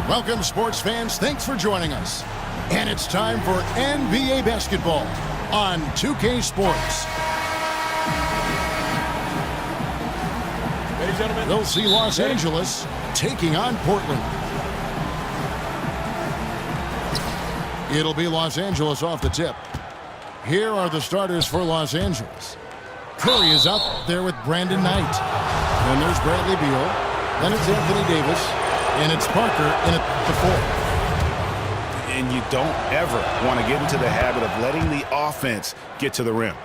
Welcome, sports fans. Thanks for joining us. And it's time for NBA basketball on 2K Sports. Ladies and gentlemen, We'll see Los Angeles taking on Portland. It'll be Los Angeles off the tip. Here are the starters for Los Angeles. Curry is out there with Brandon Knight. Then there's Bradley Beal. Then it's Anthony Davis. And it's Parker in at the 4. And you don't ever want to get into the habit of letting the offense get to the rim.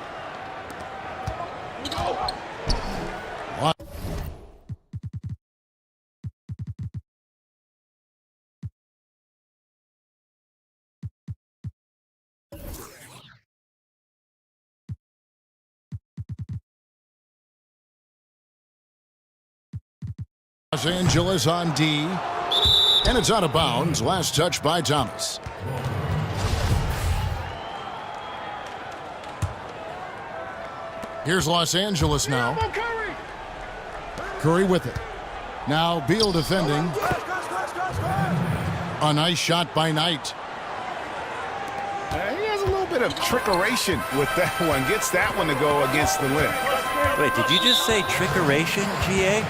Los Angeles on D, and it's out of bounds. Last touch by Thomas. Here's Los Angeles now. Curry with it. Now Beal defending. A nice shot by Knight. He has a little bit of trickeration with that one. Gets that one to go against the rim. Wait, did you just say trickeration, GA?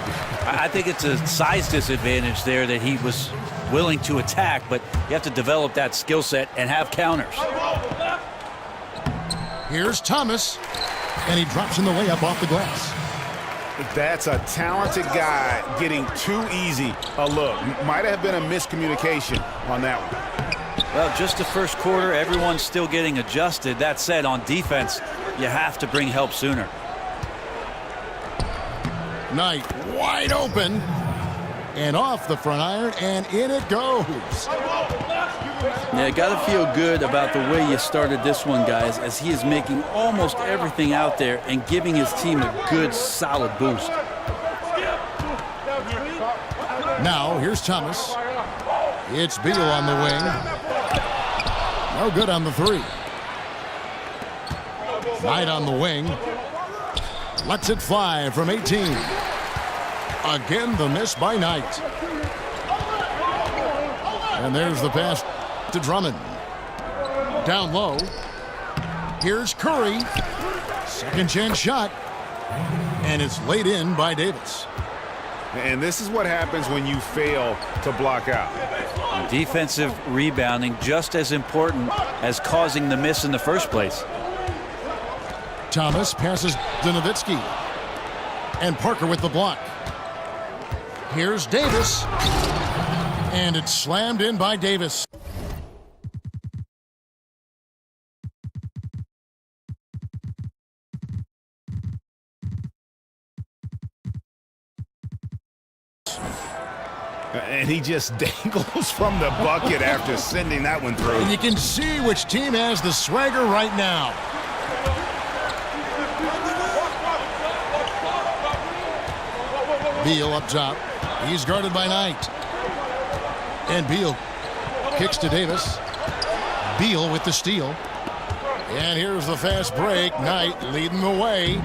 I think it's a size disadvantage there that he was willing to attack, but you have to develop that skill set and have counters. Here's Thomas, and he drops in the layup off the glass. That's a talented guy getting too easy a look. Might have been a miscommunication on that one. Well, just the first quarter, everyone's still getting adjusted. That said, on defense, you have to bring help sooner. Knight wide open, and off the front iron, and in it goes. Yeah, got to feel good about the way you started this one, guys, as he is making almost everything out there and giving his team a good, solid boost. Now, here's Thomas. It's Beal on the wing. No good on the 3. Knight on the wing. Lets it fly from 18. Again, the miss by Knight. And there's the pass to Drummond. Down low. Here's Curry. Second chance shot. And it's laid in by Davis. And this is what happens when you fail to block out. Defensive rebounding just as important as causing the miss in the first place. Thomas passes to Nowitzki. And Parker with the block. Here's Davis. And it's slammed in by Davis. And he just dangles from the bucket after sending that one through. And you can see which team has the swagger right now. Beal up top. He's guarded by Knight. And Beal kicks to Davis. Beal with the steal. And here's the fast break. Knight leading the way.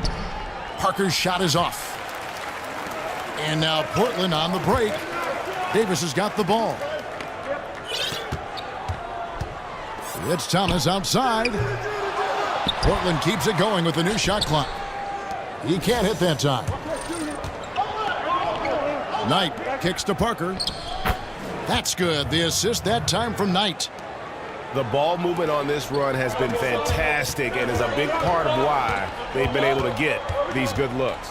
Parker's shot is off. And now Portland on the break. Davis has got the ball. It's Thomas outside. Portland keeps it going with the new shot clock. He can't hit that time. Knight kicks to Parker. That's good. The assist that time from Knight. The ball movement on this run has been fantastic and is a big part of why they've been able to get these good looks.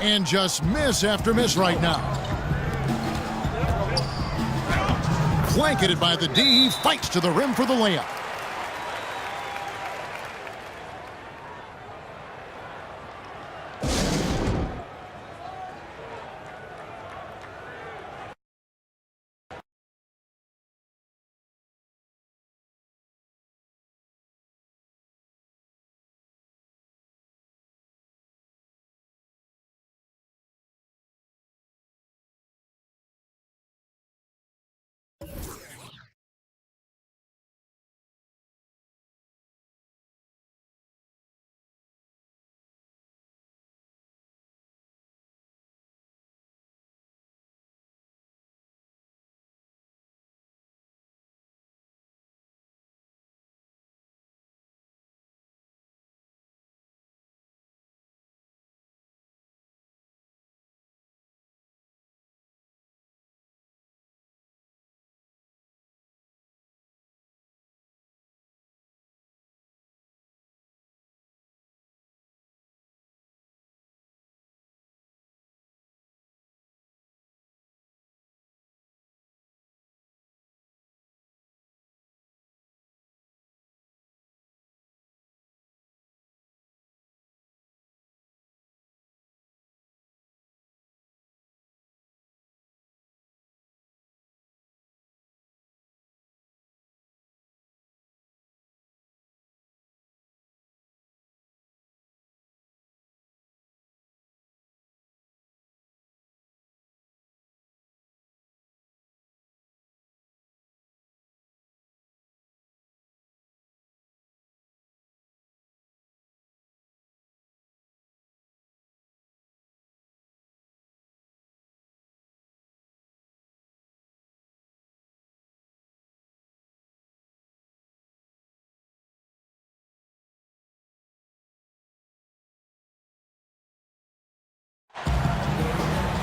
And just miss after miss right now. Blanketed by the D. He fights to the rim for the layup.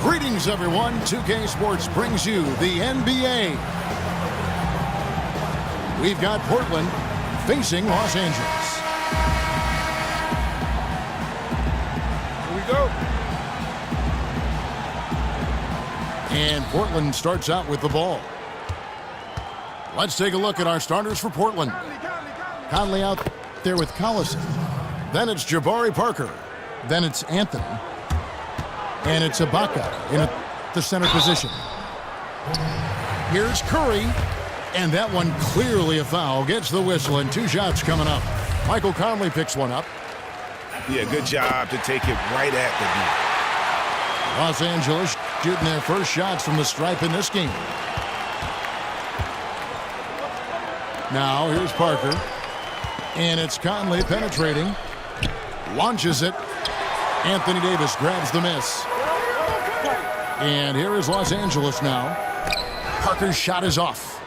Greetings, everyone. 2K Sports brings you the NBA. We've got Portland facing Los Angeles. Here we go. And Portland starts out with the ball. Let's take a look at our starters for Portland. Conley out there with Collison. Then it's Jabari Parker. Then it's Anthony. And it's Ibaka in the center position. Here's Curry. And that one clearly a foul. Gets the whistle and 2 shots coming up. Michael Conley picks one up. Yeah, good job to take it right at the Los Angeles shooting their first shots from the stripe in this game. Now here's Parker. And it's Conley penetrating. Launches it. Anthony Davis grabs the miss. And here is Los Angeles now. Parker's shot is off.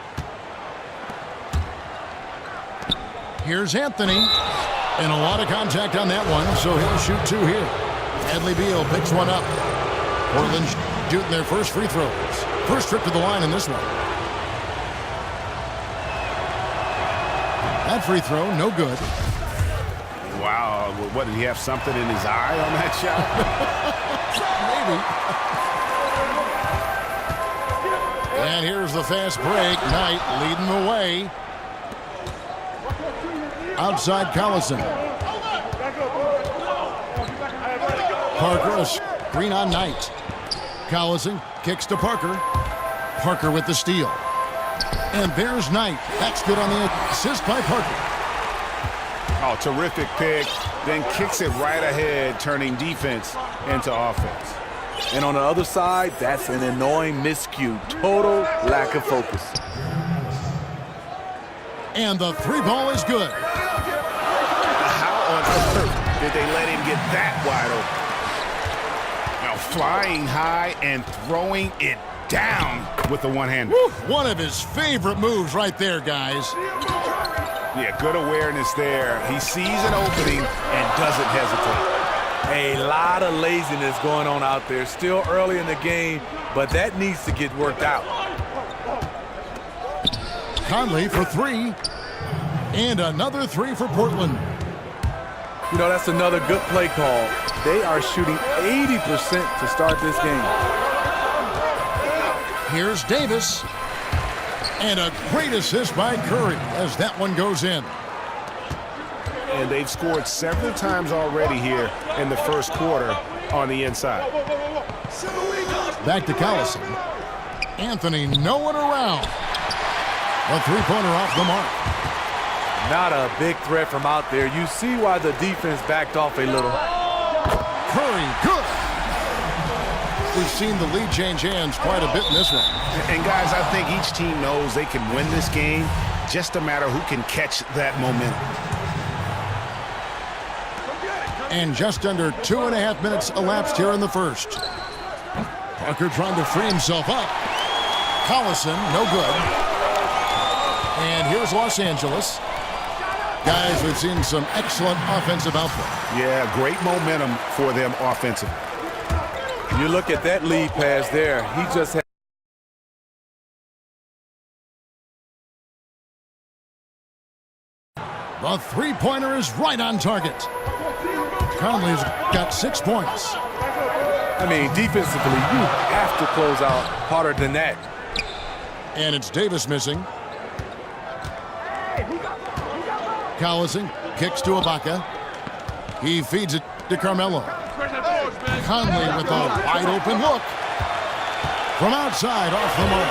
Here's Anthony. And a lot of contact on that one, so he'll shoot 2 here. Bradley Beal picks one up. Portland shooting their first free throws. First trip to the line in this one. That free throw, no good. Wow, what, did he have something in his eye on that shot? Maybe. And here's the fast break. Knight leading the way. Outside Collison. Parker, a screen on Knight. Collison kicks to Parker. Parker with the steal. And there's Knight. That's good on the assist by Parker. Oh, terrific pick. Then kicks it right ahead, turning defense into offense. And on the other side, that's an annoying miscue. Total lack of focus. And the 3-ball is good. How on earth did they let him get that wide open? Now flying high and throwing it down with the one-hander. One of his favorite moves right there, guys. Yeah, good awareness there. He sees an opening and doesn't hesitate. A lot of laziness going on out there. Still early in the game, but that needs to get worked out. Conley for 3. And another 3 for Portland. You know, that's another good play call. They are shooting 80% to start this game. Here's Davis. And a great assist by Curry as that one goes in. And they've scored several times already here in the first quarter on the inside. Back to Collison. Anthony, no one around. A 3-pointer off the mark. Not a big threat from out there. You see why the defense backed off a little. Curry, good. We've seen the lead change hands quite a bit in this one. And guys, I think each team knows they can win this game. Just a matter who can catch that momentum. And just under 2.5 minutes elapsed here in the first. Parker trying to free himself up. Collison, no good. And here's Los Angeles. Guys, we've seen some excellent offensive output. Yeah, great momentum for them offensively. You look at that lead pass there. He just had. The 3-pointer is right on target. Conley's got 6 points. I mean, defensively, you have to close out harder than that. And it's Davis missing. Collison kicks to Ibaka. He feeds it to Carmelo. Conley with a wide open look. From outside, off the mark.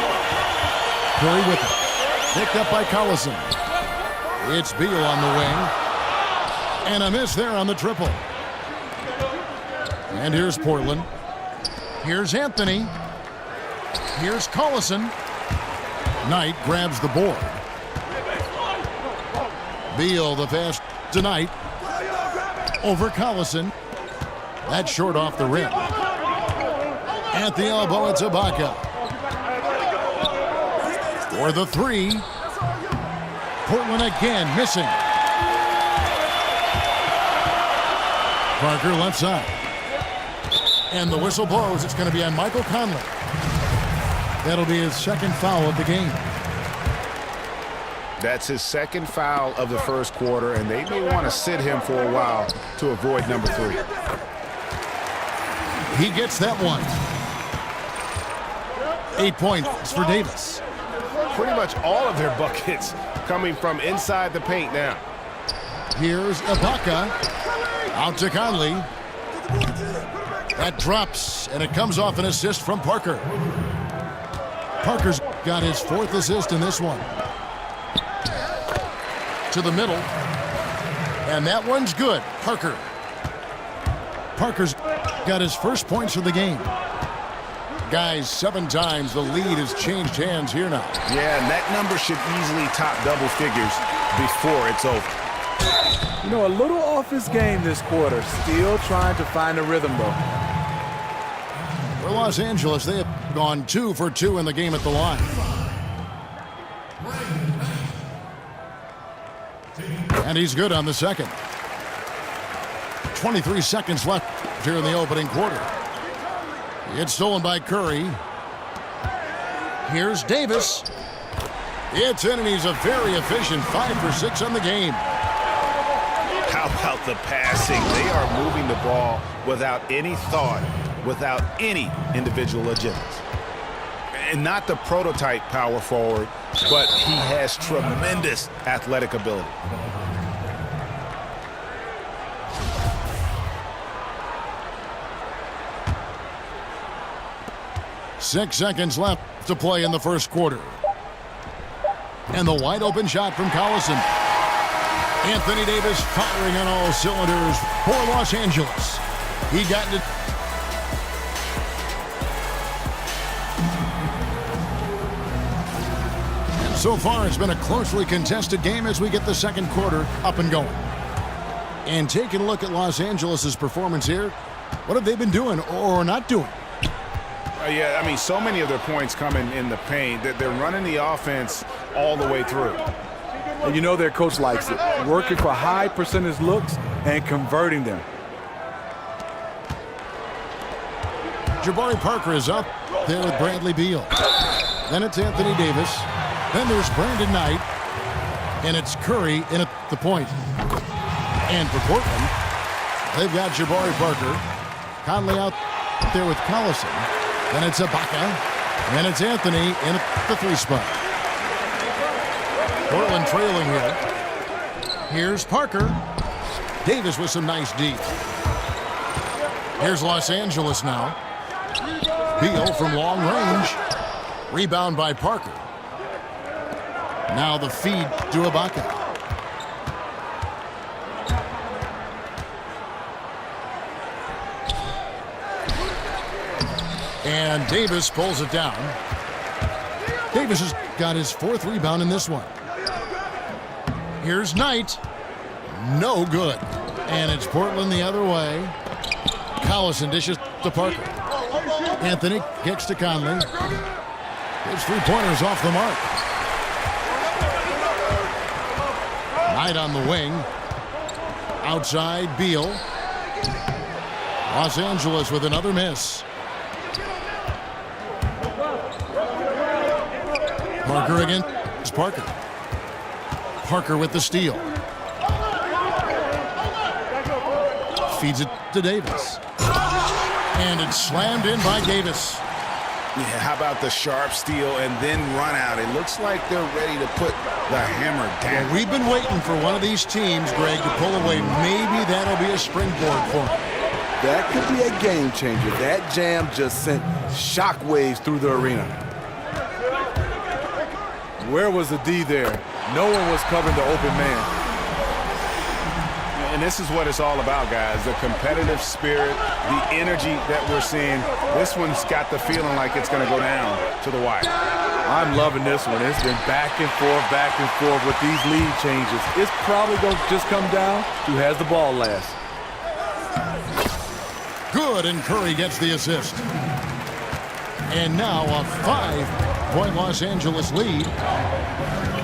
Curry with it. Picked up by Collison. It's Beal on the wing. And a miss there on the triple. And here's Portland. Here's Anthony. Here's Collison. Knight grabs the board. Beal the pass tonight. Over Collison. That's short off the rim. At the elbow, it's Ibaka. For the 3. Portland again missing. Parker left side. And the whistle blows. It's going to be on Michael Conley. That'll be his second foul of the game. That's his second foul of the first quarter, and they may want to sit him for a while to avoid number 3. He gets that one. 8 points for Davis. Pretty much all of their buckets coming from inside the paint now. Here's Ibaka. Out to Conley. That drops, and it comes off an assist from Parker. Parker's got his 4th assist in this one. To the middle. And that one's good. Parker's got his first points of the game. Guys, 7 times the lead has changed hands here now. Yeah, and that number should easily top double figures before it's over. You know, a little off his game this quarter. Still trying to find a rhythm, though. For Los Angeles, they have gone 2 for 2 in the game at the line. And he's good on the second. 23 seconds left here in the opening quarter. It's stolen by Curry. Here's Davis. It's in, and he's a very efficient 5 for 6 on the game. How about the passing? They are moving the ball without any thought, without any individual agendas. And not the prototype power forward, but he has tremendous athletic ability. Six seconds left to play in the first quarter. And the wide open shot from Collison. Anthony Davis firing on all cylinders for Los Angeles. He got it. And so far it's been a closely contested game as we get the second quarter up and going. And taking a look at Los Angeles' performance here, what have they been doing or not doing? Yeah, I mean, so many of their points coming in the paint that they're running the offense all the way through. And you know their coach likes it. Working for high percentage looks and converting them. Jabari Parker is up there with Bradley Beal. Then it's Anthony Davis. Then there's Brandon Knight. And it's Curry in at the point. And for Portland, they've got Jabari Parker. Conley out there with Collison. Then it's Ibaka. And it's Anthony in at the 3 spot. Portland trailing here. Here's Parker. Davis with some nice D. Here's Los Angeles now. Beal from long range. Rebound by Parker. Now the feed to Ibaka. And Davis pulls it down. Davis has got his 4th rebound in this one. Here's Knight. No good. And it's Portland the other way. Collison dishes to Parker. Anthony kicks to Conley. His 3-pointer's off the mark. Knight on the wing. Outside, Beal. Los Angeles with another miss. Parker again. It's Parker. Parker with the steal. Feeds it to Davis. And it's slammed in by Davis. Yeah, how about the sharp steal and then run out? It looks like they're ready to put the hammer down. Well, we've been waiting for one of these teams, Greg, to pull away. Maybe that'll be a springboard for them. That could be a game changer. That jam just sent shockwaves through the arena. Where was the D there? No one was covering the open man. And this is what it's all about, guys. The competitive spirit, the energy that we're seeing. This one's got the feeling like it's going to go down to the wire. I'm loving this one. It's been back and forth with these lead changes. It's probably going to just come down to who has the ball last. Good, and Curry gets the assist. And now a 5-point Los Angeles lead.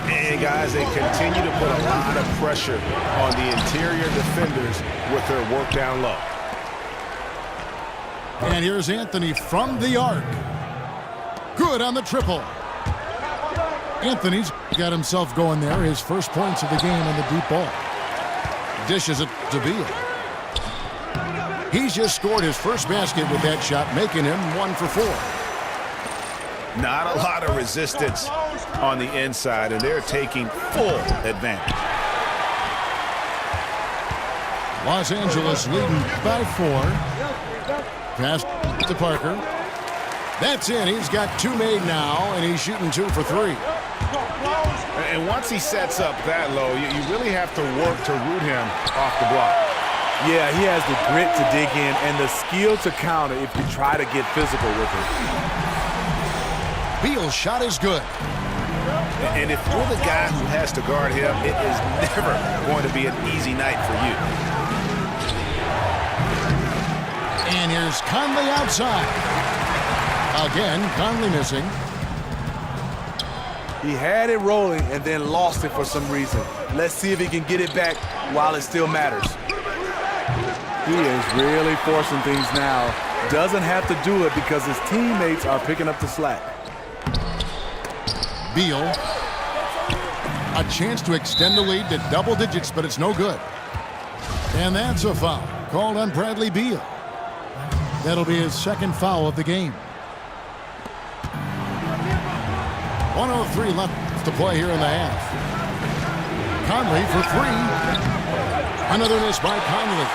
And guys, they continue to put a lot of pressure on the interior defenders with their work down low. And here's Anthony from the arc. Good on the triple. Anthony's got himself going there. His first points of the game on the deep ball. Dishes it to Beal. He's just scored his first basket with that shot, making him 1 for 4. Not a lot of resistance on the inside, and they're taking full advantage. Los Angeles leading by 4. Pass to Parker. That's in. He's got 2 made now, and he's shooting 2 for 3. And once he sets up that low, you really have to work to root him off the block. Yeah, he has the grit to dig in and the skill to counter if you try to get physical with him. Beal's shot is good. And if you're the guy who has to guard him, it is never going to be an easy night for you. And here's Conley outside. Again, Conley missing. He had it rolling and then lost it for some reason. Let's see if he can get it back while it still matters. He is really forcing things now. Doesn't have to do it because his teammates are picking up the slack. Beal. A chance to extend the lead to double digits, but it's no good. And that's a foul called on Bradley Beal. That'll be his second foul of the game. 1:03 left to play here in the half. Conley for 3. Another miss by Conley.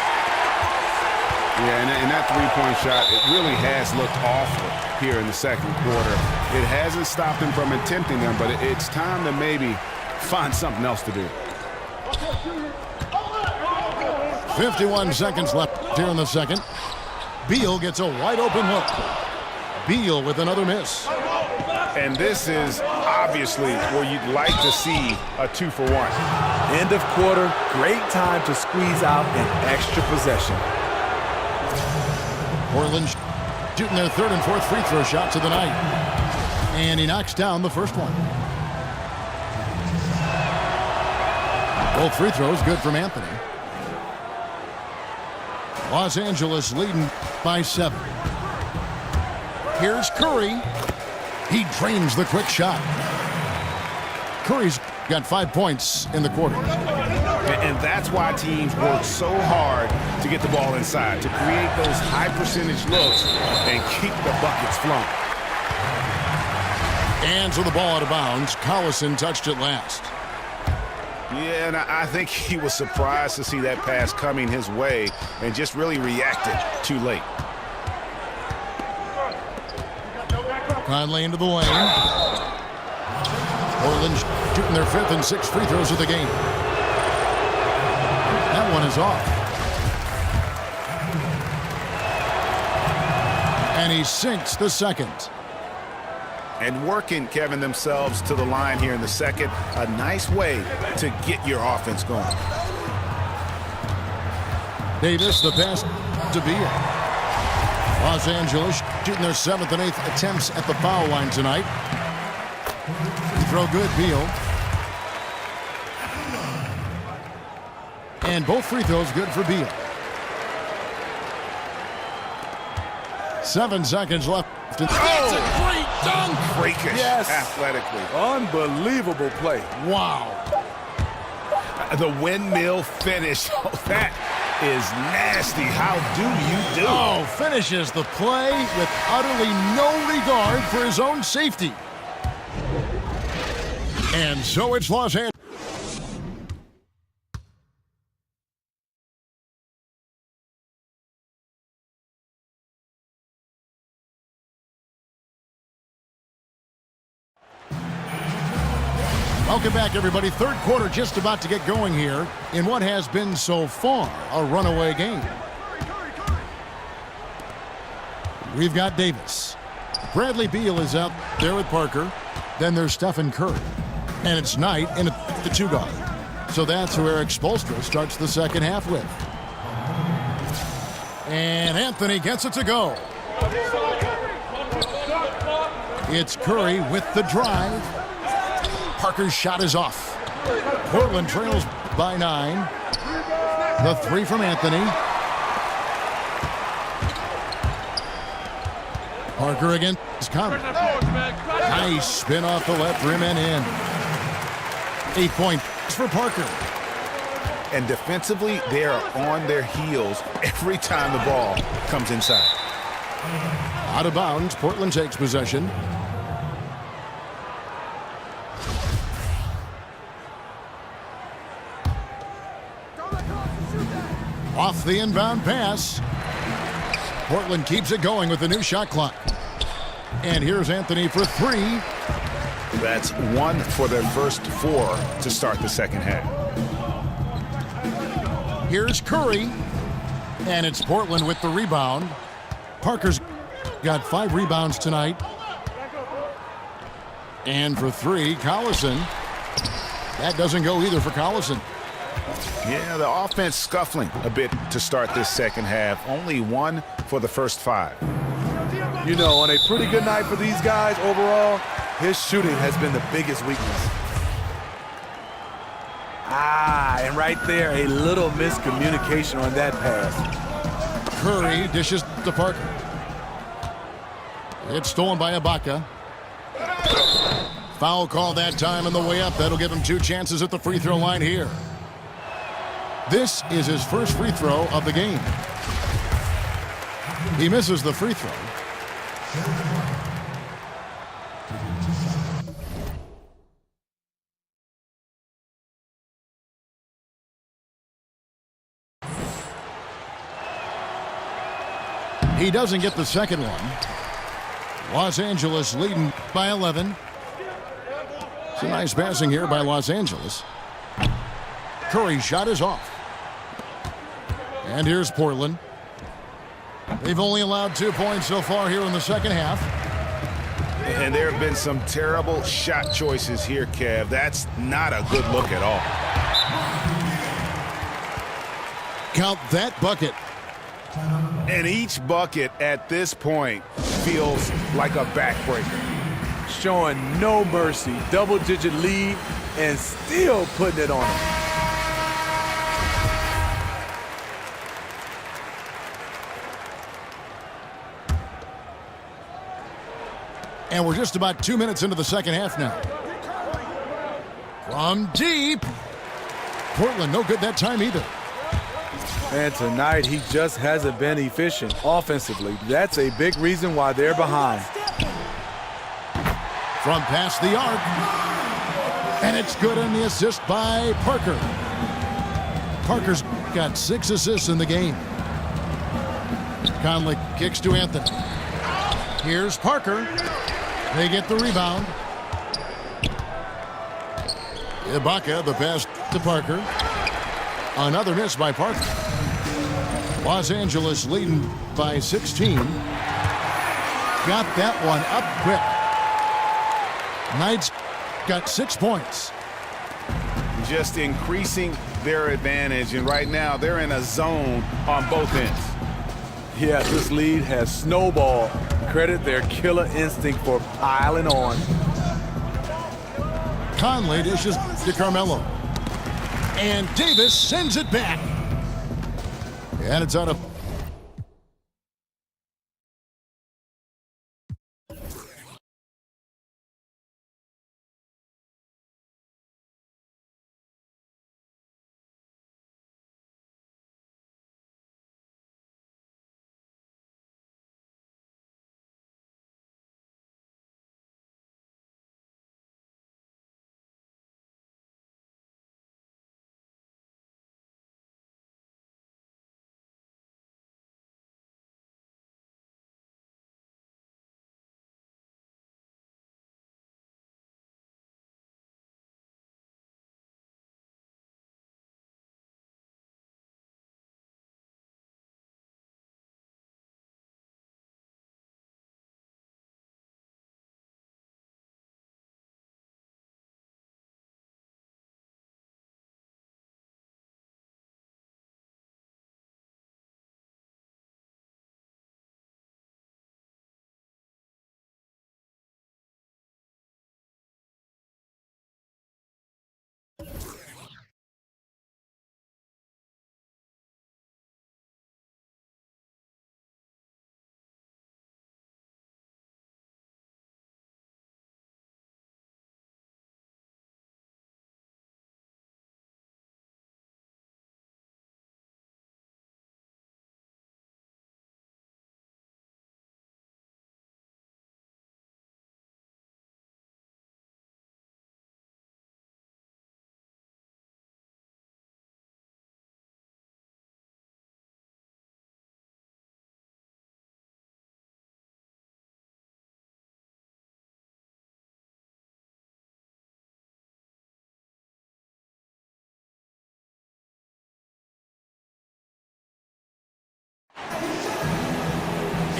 Yeah, and that three-point shot, it really has looked awful here in the second quarter. It hasn't stopped him from attempting them, but it's time to maybe find something else to do. 51 seconds left here in the second. Beal gets a wide-open look. Beal with another miss. And this is obviously where you'd like to see a 2 for 1. End of quarter, great time to squeeze out an extra possession. Portland shooting their third and fourth free throw shots of the night. And he knocks down the first one. Both free throws good from Anthony. Los Angeles leading by 7. Here's Curry. He drains the quick shot. Curry's got 5 points in the quarter. And that's why teams work so hard to get the ball inside, to create those high percentage looks and keep the buckets flowing. And so the ball out of bounds. Collison touched it last. Yeah, and I think he was surprised to see that pass coming his way and just really reacted too late. Conley into the lane. Portland shooting their 5th and 6th free throws of the game. That one is off. And he sinks the second. And working, Kevin, themselves to the line here in the second. A nice way to get your offense going. Davis, the pass to Beal. Los Angeles shooting their 7th and 8th attempts at the foul line tonight. Free throw good, Beal. And both free throws good for Beal. 7 seconds left. That's a great dunk! Freakish, Yes. athletically. Unbelievable play. Wow. The windmill finish. Oh, that is nasty. How do you do? Oh, finishes the play with utterly no regard for his own safety. And so it's Los Angeles. Welcome back, everybody. Third quarter just about to get going here in what has been so far a runaway game. We've got Davis. Bradley Beal is out there with Parker. Then there's Stephen Curry. And it's Knight in the 2 guard. So that's who Eric Spoelstra starts the second half with. And Anthony gets it to go. It's Curry with the drive. Parker's shot is off. Portland trails by 9. The 3 from Anthony. Parker against Conley. Nice spin off the left rim and in. 8 points for Parker. And defensively, they are on their heels every time the ball comes inside. Out of bounds, Portland takes possession. Off the inbound pass. Portland keeps it going with the new shot clock. And here's Anthony for three. That's 1 for their first 4 to start the second half. Here's Curry. And it's Portland with the rebound. Parker's got 5 rebounds tonight. And for 3, Collison. That doesn't go either for Collison. Yeah, the offense scuffling a bit to start this second half. Only 1 for the first 5. You know, on a pretty good night for these guys overall, his shooting has been the biggest weakness. And right there, a little miscommunication on that pass. Curry dishes to Parker. It's stolen by Ibaka. Foul call that time on the way up. That'll give him 2 chances at the free throw line here. This is his first free throw of the game. He misses the free throw. He doesn't get the second one. Los Angeles leading by 11. It's a nice passing here by Los Angeles. Curry's shot is off. And here's Portland. They've only allowed 2 points so far here in the second half. And there have been some terrible shot choices here, Kev. That's not a good look at all. Count that bucket. And each bucket at this point feels like a backbreaker. Showing no mercy, double-digit lead, and still putting it on him. And we're just about 2 minutes into the second half now. From deep. Portland no good that time either. And tonight, he just hasn't been efficient offensively. That's a big reason why they're behind. From past the arc. And it's good on the assist by Parker. Parker's got 6 assists in the game. Conley kicks to Anthony. Here's Parker. They get the rebound. Ibaka, the pass to Parker. Another miss by Parker. Los Angeles leading by 16. Got that one up quick. Knights got 6 points. Just increasing their advantage, and right now they're in a zone on both ends. Yeah, this lead has snowballed. Credit their killer instinct for piling on. Conley dishes to Carmelo. And Davis sends it back. And it's out of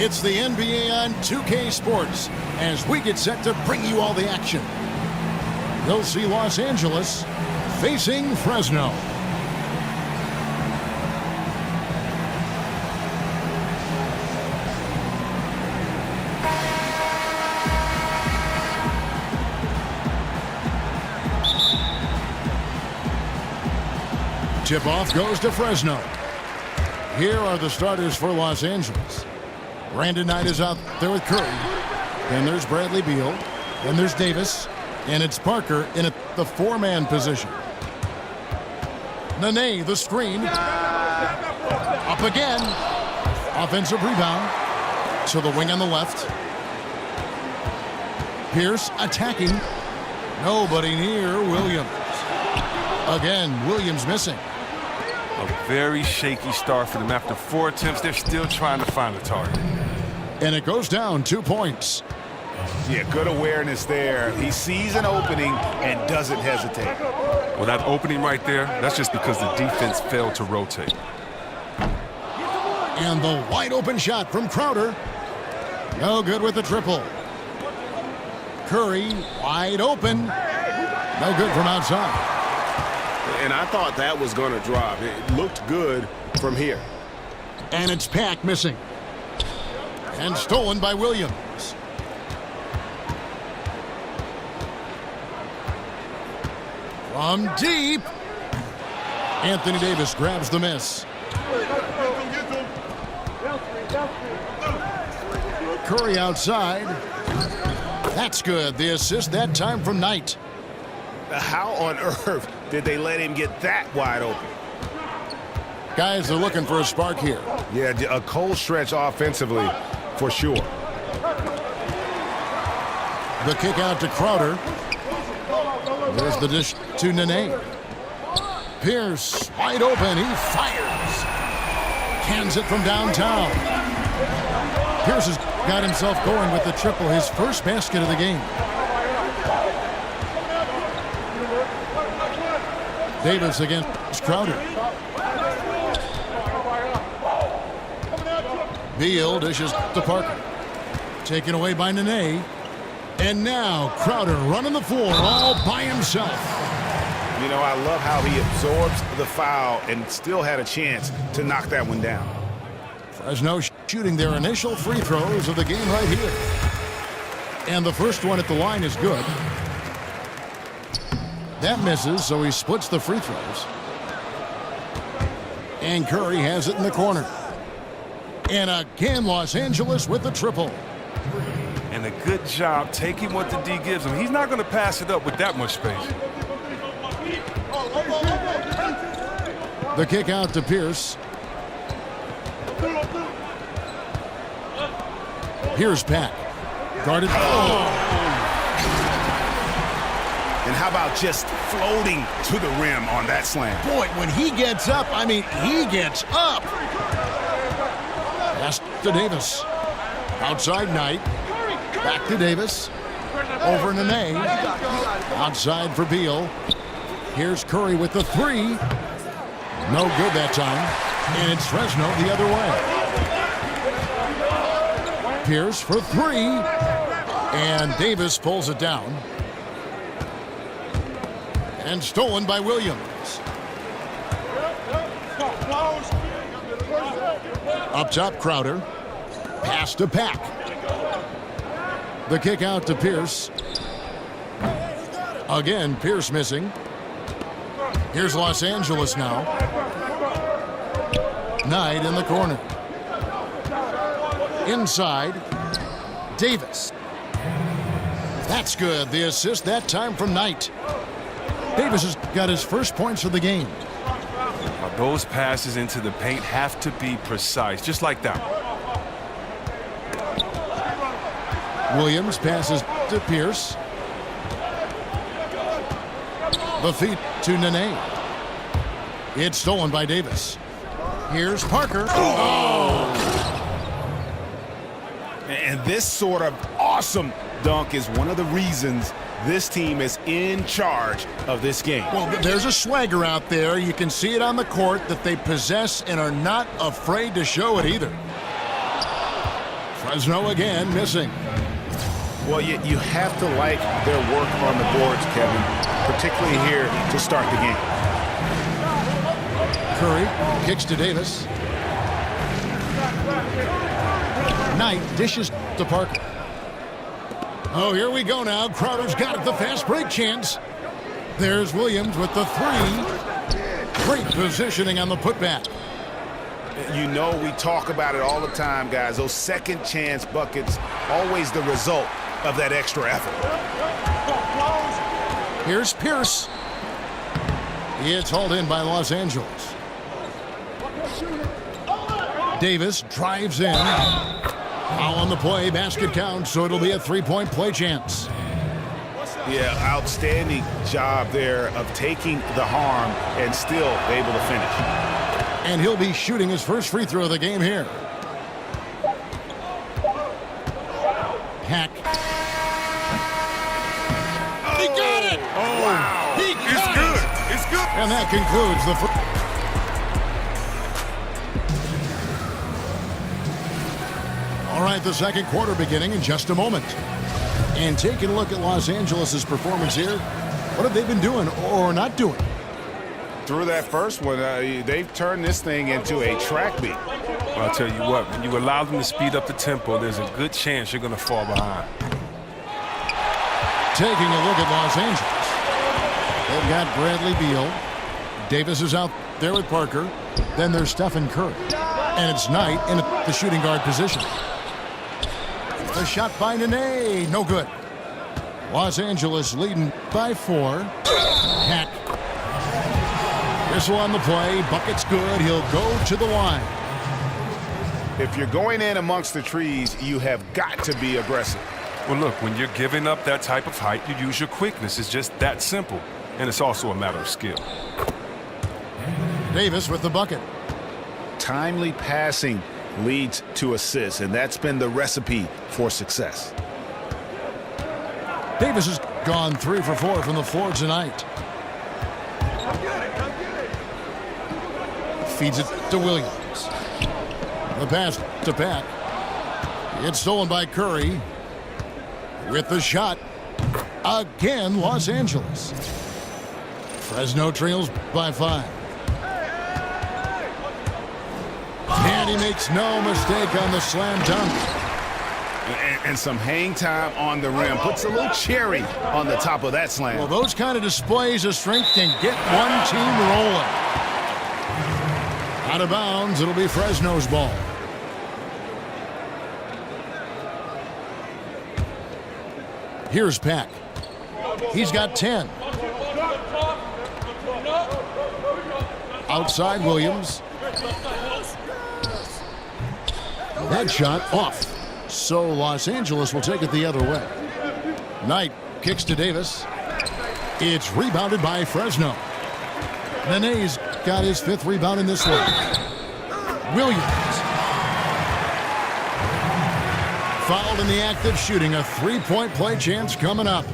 It's the NBA on 2K Sports as we get set to bring you all the action. You'll see Los Angeles facing Fresno. Tip-off goes to Fresno. Here are the starters for Los Angeles. Brandon Knight is out there with Curry. And there's Bradley Beal. And there's Davis. And it's Parker in the four-man position. Nene, the screen. Up again. Offensive rebound. To the wing on the left. Pierce attacking. Nobody near Williams. Again, Williams missing. A very shaky start for them. After 4 attempts, they're still trying to find a target. And it goes down 2 points. Yeah, good awareness there. He sees an opening and doesn't hesitate. Well, that opening right there, that's just because the defense failed to rotate. And the wide open shot from Crowder. No good with the triple. Curry wide open. No good from outside. And I thought that was going to drop. It looked good from here. And it's Pack missing. And stolen by Williams. From deep. Anthony Davis grabs the miss. Curry outside. That's good. The assist that time from Knight. How on earth did they let him get that wide open? Guys are looking for a spark here. Yeah, a cold stretch offensively for sure. The kick out to Crowder. There's the dish to Nene. Pierce wide open. He fires. Cans it from downtown. Pierce has got himself going with the triple, his first basket of the game. Davis against Crowder. Beal dishes to Parker. Taken away by Nene. And now Crowder running the floor all by himself. You know, I love how he absorbs the foul and still had a chance to knock that one down. Fresno shooting their initial free throws of the game right here. And the first one at the line is good. That misses, so he splits the free throws. And Curry has it in the corner. And again, Los Angeles with the triple. And a good job taking what the D gives him. He's not going to pass it up with that much space. The kick out to Pierce. Here's Pack. Guarded. And how about just floating to the rim on that slam? Boy, when he gets up, I mean, he gets up. Pass to Davis. Outside Knight. Back to Davis. Over Nene. Outside for Beal. Here's Curry with the three. No good that time. And it's Fresno the other way. Pierce for three. And Davis pulls it down. And stolen by Williams. Up top, Crowder. Pass to Pack. The kick out to Pierce. Again, Pierce missing. Here's Los Angeles now. Knight in the corner. Inside, Davis. That's good. The assist that time from Knight. Davis has got his first points of the game. Now, those passes into the paint have to be precise, just like that. Williams passes to Pierce. The feed to Nene. It's stolen by Davis. Here's Parker. Oh! And this sort of awesome dunk is one of the reasons this team is in charge of this game. Well, there's a swagger out there. You can see it on the court that they possess and are not afraid to show it either. Fresno again missing. Well, you have to like their work on the boards, Kevin, particularly here to start the game. Curry kicks to Davis. Knight dishes to Parker. Oh, here we go now. Crowder's got it, the fast break chance. There's Williams with the three. Great positioning on the putback. You know we talk about it all the time, guys. Those second chance buckets, always the result of that extra effort. Here's Pierce. It's hauled in by Los Angeles. Davis drives in. Foul on the play, basket counts, so it'll be a three-point play chance. Yeah, outstanding job there of taking the harm and still able to finish. And he'll be shooting his first free throw of the game here. Hack. He got it! Oh, wow. He It's got good. it! It's good. And that concludes the first. All right, the second quarter beginning in just a moment. And taking a look at Los Angeles' performance here, what have they been doing or not doing? Through that first one, they've turned this thing into a track meet. Well, I'll tell you what, when you allow them to speed up the tempo, there's a good chance you're going to fall behind. Taking a look at Los Angeles. They've got Bradley Beal. Davis is out there with Parker. Then there's Stephen Curry. And it's Knight in the shooting guard position. The shot by Nene, no good. Los Angeles leading by 4. Hack. Whistle on the play, bucket's good, he'll go to the line. If you're going in amongst the trees, you have got to be aggressive. Well, look, when you're giving up that type of height, you use your quickness. It's just that simple. And it's also a matter of skill. Davis with the bucket. Timely passing leads to assists, and that's been the recipe for success. Davis has gone 3 for 4 from the floor tonight. Feeds it to Williams. The pass to Pat. It's stolen by Curry. With the shot. Again, Los Angeles. Fresno trails by 5. And he makes no mistake on the slam dunk. And some hang time on the rim. Puts a little cherry on the top of that slam. Well, those kind of displays of strength can get one team rolling. Out of bounds, it'll be Fresno's ball. Here's Pack. He's got 10. Outside Williams. That shot off. So Los Angeles will take it the other way. Knight kicks to Davis. It's rebounded by Fresno. Nene's got his 5th rebound in this one. Williams. Fouled in the act of shooting. A 3-point play chance coming up.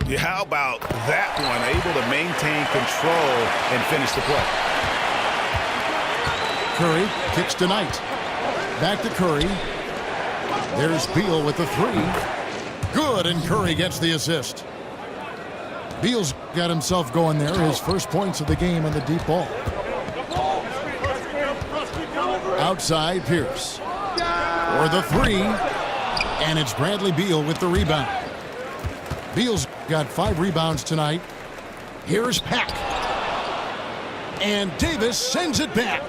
Yeah, how about that one? Able to maintain control and finish the play. Curry kicks to Knight. Back to Curry. There's Beal with the 3. Good, and Curry gets the assist. Beal's got himself going there. His first points of the game on the deep ball. Outside Pierce. For the 3. And it's Bradley Beal with the rebound. Beal's got 5 rebounds tonight. Here's Pack. And Davis sends it back.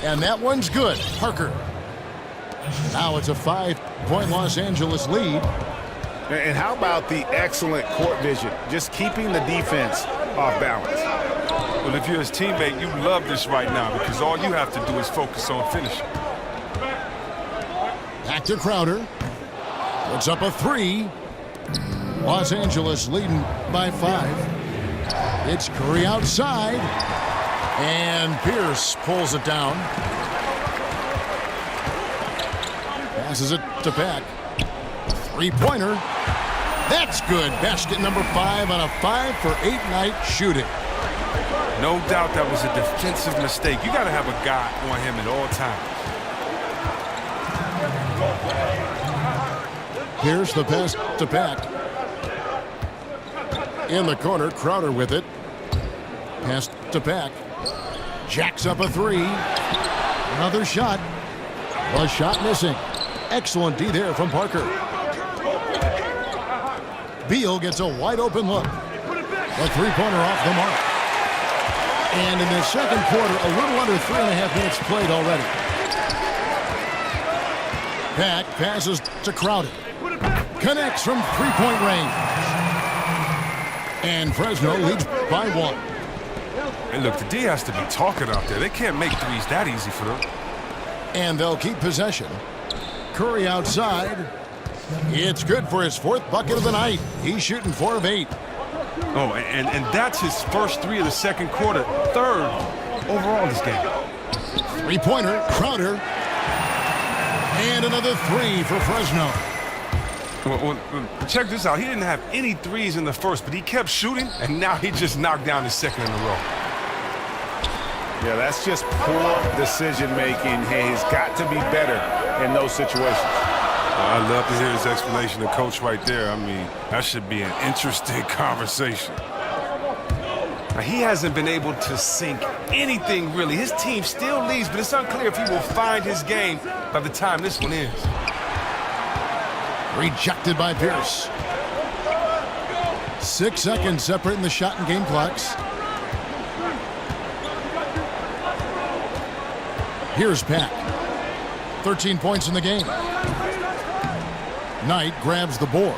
And that one's good. Parker. Now it's a 5-point Los Angeles lead. And how about the excellent court vision? Just keeping the defense off balance. Well, if you're his teammate, you love this right now because all you have to do is focus on finishing. Back to Crowder. Puts up a 3. Los Angeles leading by 5. It's Curry outside. And Pierce pulls it down. Passes it to Pack. 3-pointer. That's good. Basket number 5 on a 5-for-8 night shooting. No doubt that was a defensive mistake. You got to have a guy on him at all times. Here's the pass to Pack. In the corner, Crowder with it. Pass to Pack. Jacks up a three. Another shot. A shot missing. Excellent D there from Parker. Beal gets a wide open look. A three-pointer off the mark. And in the second quarter, a little under 3.5 minutes played already. Pack passes to Crowder. Connects from three-point range. And Fresno leads by 1. And look, the D has to be talking out there. They can't make threes that easy for them. And they'll keep possession. Curry outside. It's good for his 4th bucket of the night. He's shooting 4 of 8. Oh, and that's his first 3 of the second quarter. 3rd overall in this game. Three-pointer, Crowder. And another 3 for Fresno. Well, check this out. He didn't have any threes in the first, but he kept shooting, and now he just knocked down his second in a row. Yeah, that's just poor decision-making. He's got to be better in those situations. I'd love to hear his explanation of Coach right there. I mean, that should be an interesting conversation. Now, he hasn't been able to sink anything, really. His team still leads, but it's unclear if he will find his game by the time this one ends. Rejected by Pierce. 6 seconds separating the shot and game clocks. Here's Pack. 13 points in the game. Knight grabs the board.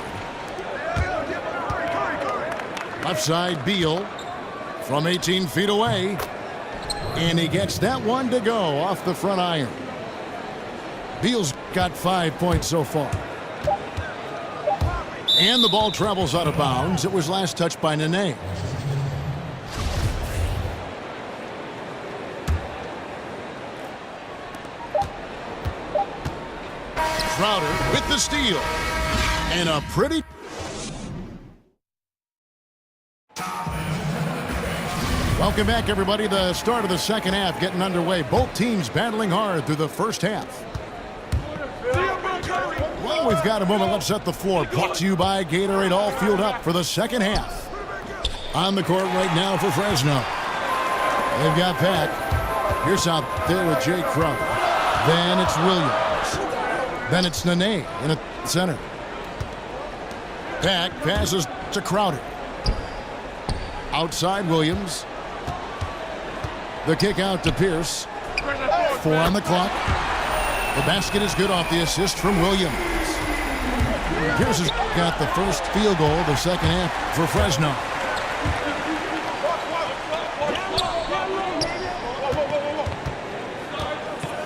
Left side, Beal from 18 feet away. And he gets that one to go off the front iron. Beal's got 5 points so far. And the ball travels out of bounds. It was last touched by Nene. Crowder with the steal. And a pretty... Welcome back, everybody. The start of the second half getting underway. Both teams battling hard through the first half. Well, we've got a moment. Let's set the floor. Brought to you by Gatorade. All fueled up for the second half. On the court right now for Fresno. They've got Pack. Here's out there with Jay Crowder. Then it's Williams. Then it's Nene in the center. Pack passes to Crowder. Outside Williams. The kick out to Pierce. 4 on the clock. The basket is good off the assist from Williams. Pierce has got the first field goal of the second half for Fresno.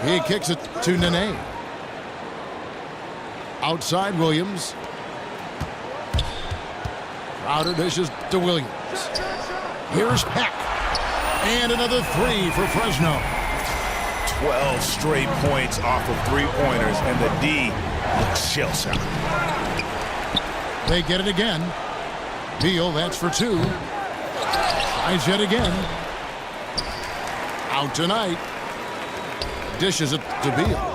He kicks it to Nene. Outside Williams. Crowder dishes to Williams. Here's Pack. And another 3 for Fresno. 12 straight points off of three-pointers, and the D looks shell-shocked. They get it again. Beal, that's for 2. Tries yet again. Out tonight. Dishes it to Beal.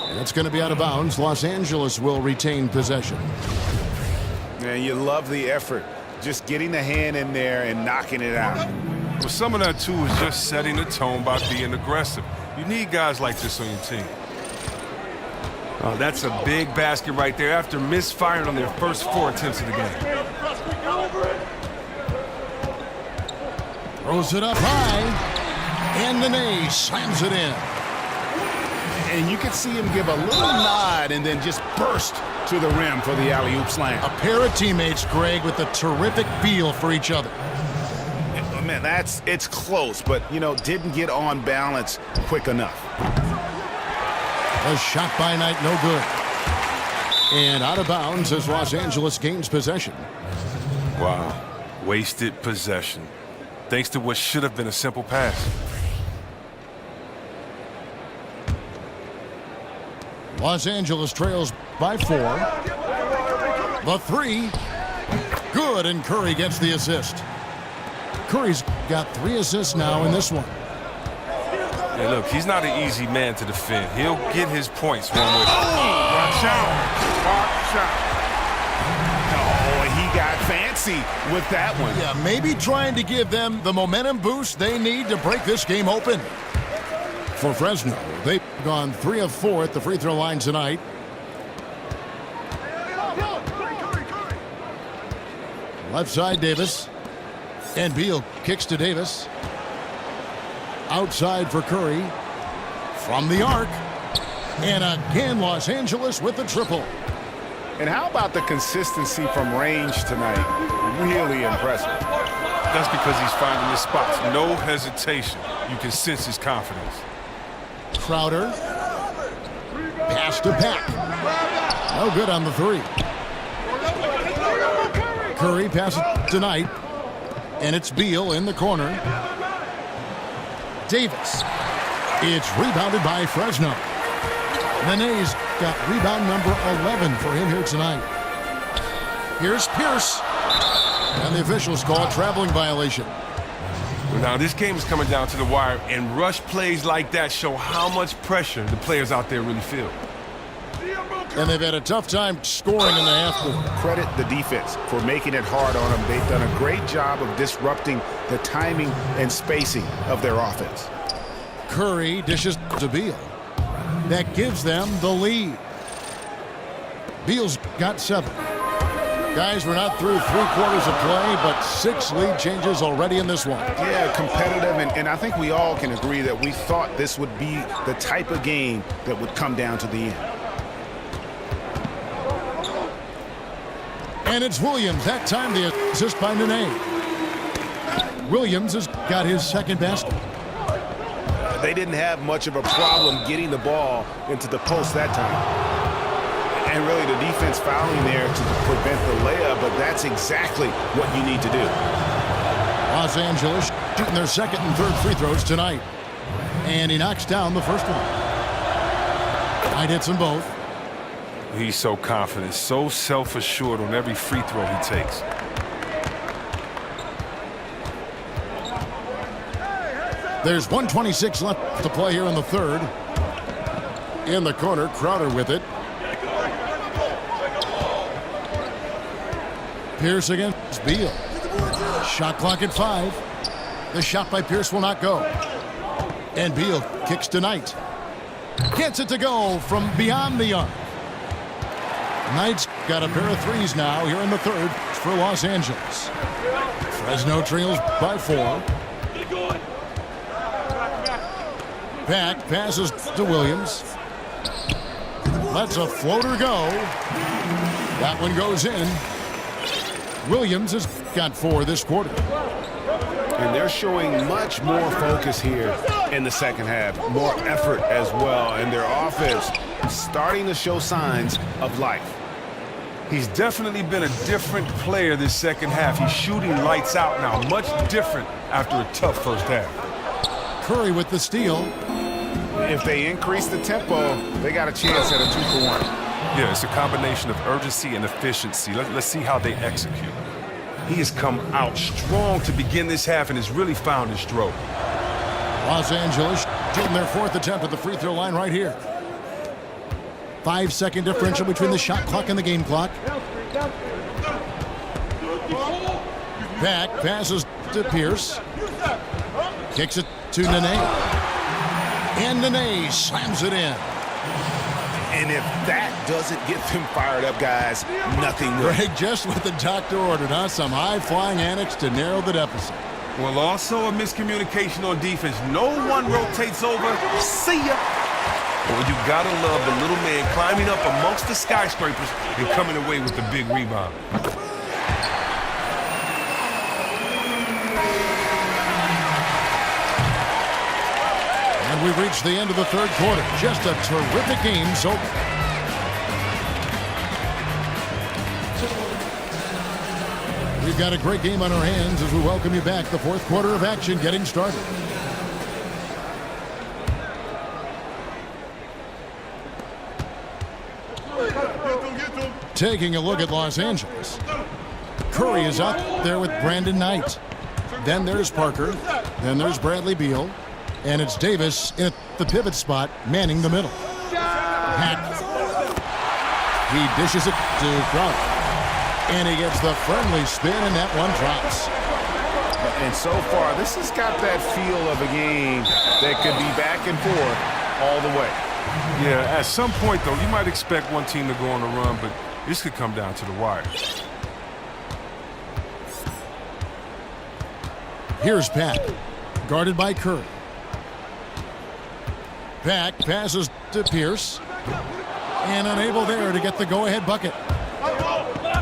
And it's going to be out of bounds. Los Angeles will retain possession. And you love the effort. Just getting the hand in there and knocking it out. Well, some of that, too, is just setting the tone by being aggressive. You need guys like this on your team. Oh, that's a big basket right there after misfiring on their first 4 attempts of the game. Throws it up high. And Nene slams it in. And you could see him give a little nod and then just burst to the rim for the alley-oop slam. A pair of teammates, Greg, with a terrific feel for each other. Man, it's close, but, you know, didn't get on balance quick enough. A shot by Knight, no good. And out of bounds as Los Angeles gains possession. Wow. Wasted possession. Thanks to what should have been a simple pass. Los Angeles trails by 4. The 3. Good, and Curry gets the assist. Curry's got 3 assists now in this one. Hey, look, he's not an easy man to defend. He'll get his points one way. Watch out. Watch out. Oh, he got fancy with that one. Yeah, maybe trying to give them the momentum boost they need to break this game open. For Fresno, they've gone 3 of 4 at the free throw line tonight. Left side, Davis. And Beal kicks to Davis. Outside for Curry. From the arc. And again, Los Angeles with the triple. And how about the consistency from range tonight? Really impressive. That's because he's finding his spots. No hesitation. You can sense his confidence. Crowder. Pass to Pack. No good on the 3. Curry passes tonight. And it's Beal in the corner. Davis. It's rebounded by Fresno. Nene's got rebound number 11 for him here tonight. Here's Pierce. And the officials call a traveling violation. Now, this game is coming down to the wire, and rush plays like that show how much pressure the players out there really feel. And they've had a tough time scoring in the half court. Credit the defense for making it hard on them. They've done a great job of disrupting the timing and spacing of their offense. Curry dishes to Beal. That gives them the lead. Beal's got 7. Guys, we're not through 3 quarters of play, but 6 lead changes already in this one. Yeah, competitive, and I think we all can agree that we thought this would be the type of game that would come down to the end. And it's Williams. That time the assist by Nene. Williams has got his 2nd basket. They didn't have much of a problem getting the ball into the post that time. And really the defense fouling there to prevent the layup, but that's exactly what you need to do. Los Angeles shooting their 2nd and 3rd free throws tonight. And he knocks down the first one. Knight hits them both. He's so confident, so self-assured on every free throw he takes. There's 1:26 left to play here in the 3rd. In the corner, Crowder with it. Pierce against Beal. Shot clock at 5. The shot by Pierce will not go. And Beal kicks to Knight. Gets it to go from beyond the arc. Knight's got a pair of 3s now here in the 3rd for Los Angeles. Fresno trails by 4. Pack passes to Williams. Lets a floater go. That one goes in. Williams has got 4 this quarter. And they're showing much more focus here in the second half. More effort as well. And their offense starting to show signs of life. He's definitely been a different player this second half. He's shooting lights out now. Much different after a tough first half. Curry with the steal. If they increase the tempo, they got a chance at a 2-for-1. Yeah, it's a combination of urgency and efficiency. Let's see how they execute. He has come out strong to begin this half and has really found his stroke. Los Angeles shooting their 4th attempt at the free throw line right here. 5-second differential between the shot clock and the game clock. Back passes to Pierce. Kicks it to Nene. And Nene slams it in. And if that doesn't get them fired up, guys, nothing will. Greg, just what the doctor ordered, huh? Some high-flying antics to narrow the deficit. Well, also a miscommunication on defense. No one rotates over. See ya. Well, you gotta love the little man climbing up amongst the skyscrapers and coming away with the big rebound. And we've reached the end of the 3rd quarter. Just a terrific game so far. We've got a great game on our hands as we welcome you back. The 4th quarter of action getting started. Taking a look at Los Angeles. Curry is out there with Brandon Knight. Then there's Parker. Then there's Bradley Beal. And it's Davis in the pivot spot, manning the middle. Hack. He dishes it to Crowder. And he gets the friendly spin, and that one drops. And so far, this has got that feel of a game that could be back and forth all the way. Yeah, at some point, though, you might expect one team to go on a run, but this could come down to the wire. Here's Pat, guarded by Curry. Pack passes to Pierce, and unable there to get the go-ahead bucket.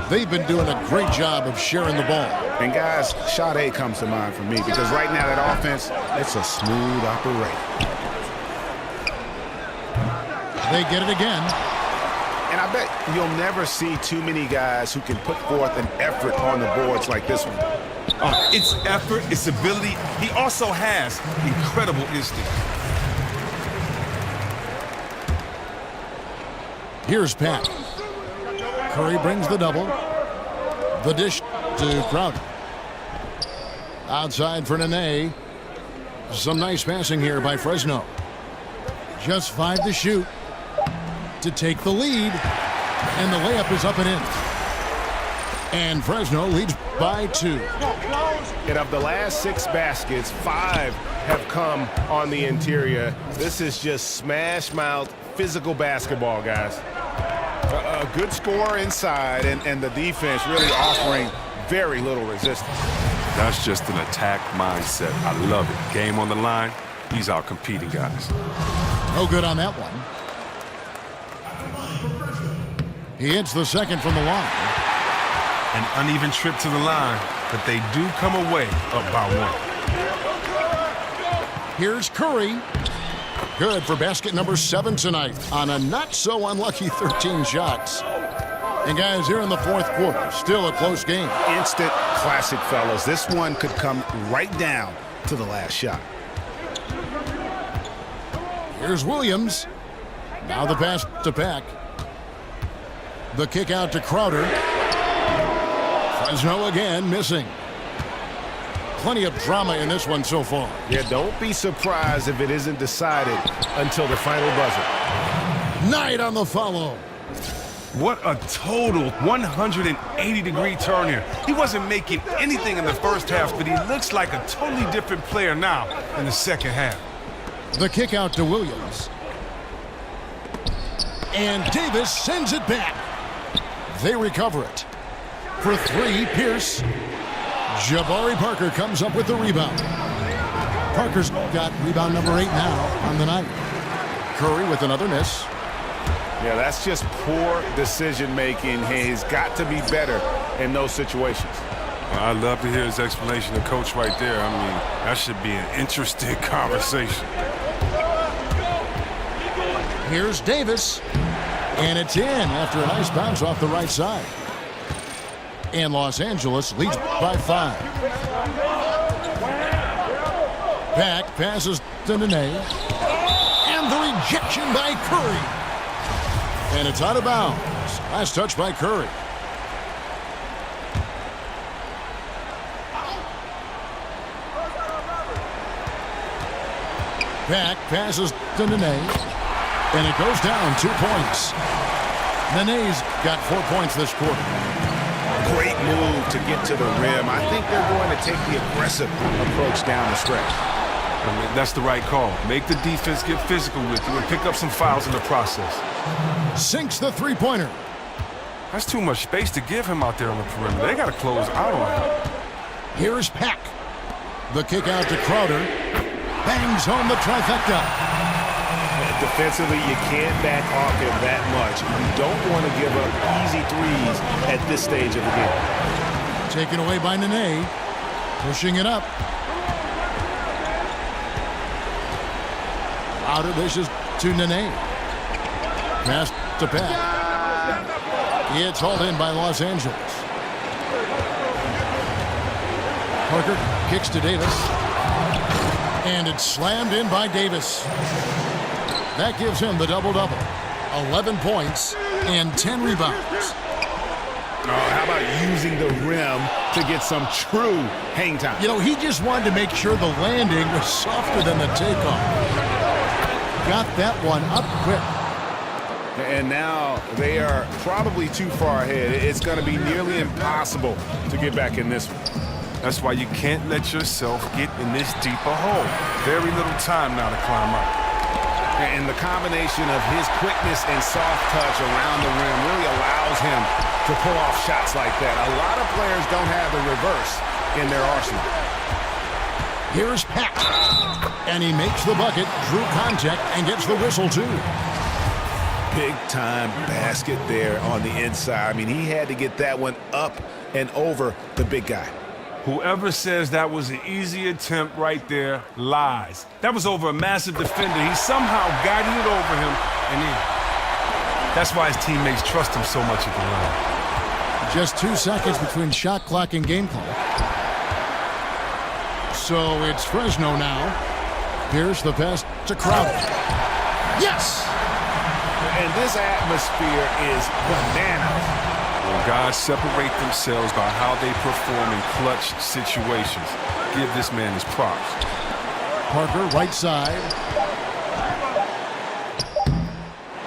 They've been doing a great job of sharing the ball. And guys, shot A comes to mind for me because right now that offense, it's a smooth operation. They get it again. And I bet you'll never see too many guys who can put forth an effort on the boards like this one. It's effort, it's ability. He also has incredible instinct. Here's Pat. Curry brings the double. The dish to Crowder. Outside for Nene. Some nice passing here by Fresno. Just 5 to shoot to take the lead. And the layup is up and in. And Fresno leads by 2. And of the last 6 baskets, 5 have come on the interior. This is just smash-mouth, physical basketball, guys. A good score inside, and the defense really offering very little resistance. That's just an attack mindset. I love it. Game on the line, he's out competing guys. No good on that one. He hits the second from the line. An uneven trip to the line, but they do come away up by 1. Here's Curry. Good for basket number 7 tonight on a not-so-unlucky 13 shots. And guys, here in the fourth quarter, still a close game. Instant classic, fellas. This one could come right down to the last shot. Here's Williams. Now the pass to Pack. The kick out to Crowder. Fresno again missing. Plenty of drama in this one so far. Yeah, don't be surprised if it isn't decided until the final buzzer. Knight on the follow. What a total 180-degree turn here. He wasn't making anything in the first half, but he looks like a totally different player now in the second half. The kick out to Williams. And Davis sends it back. They recover it. For 3, Pierce. Jabari Parker comes up with the rebound. Parker's got rebound number 8 now on the night. Curry with another miss. Yeah, that's just poor decision-making. He's got to be better in those situations. Well, I'd love to hear his explanation of coach right there. I mean, that should be an interesting conversation. Here's Davis. And it's in after a nice bounce off the right side. And Los Angeles leads by 5. Pack passes to Nene. And the rejection by Curry. And it's out of bounds. Last touch by Curry. Pack passes to Nene. And it goes down 2 points. Nene's got 4 points this quarter. Great move to get to the rim. I think they're going to take the aggressive approach down the stretch. I mean, that's the right call. Make the defense get physical with you and pick up some fouls in the process. Sinks the three-pointer. That's too much space to give him out there on the perimeter. They got to close out on him. Here's Pack. The kick out to Crowder. Bangs home the trifecta. Defensively, you can't back off him that much. You don't want to give up easy threes at this stage of the game. Taken away by Nene. Pushing it up. Crowder dishes to Nene. Pass to Pat. It's hauled in by Los Angeles. Parker kicks to Davis. And it's slammed in by Davis. That gives him the double-double. 11 points and 10 rebounds. How about using the rim to get some true hang time? You know, he just wanted to make sure the landing was softer than the takeoff. Got that one up quick. And now they are probably too far ahead. It's going to be nearly impossible to get back in this one. That's why you can't let yourself get in this deeper hole. Very little time now to climb up. And the combination of his quickness and soft touch around the rim really allows him to pull off shots like that. A lot of players don't have the reverse in their arsenal. Here's Pat. And he makes the bucket, drew contact, and gets the whistle, too. Big-time basket there on the inside. I mean, he had to get that one up and over the big guy. Whoever says that was an easy attempt right there lies. That was over a massive defender. He somehow guided it over him and in. That's why his teammates trust him so much at the line. Just 2 seconds between shot clock and game clock. So it's Fresno now. Here's the pass to Crowder. Yes! And this atmosphere is bananas. When guys separate themselves by how they perform in clutch situations, give this man his props. Parker, right side.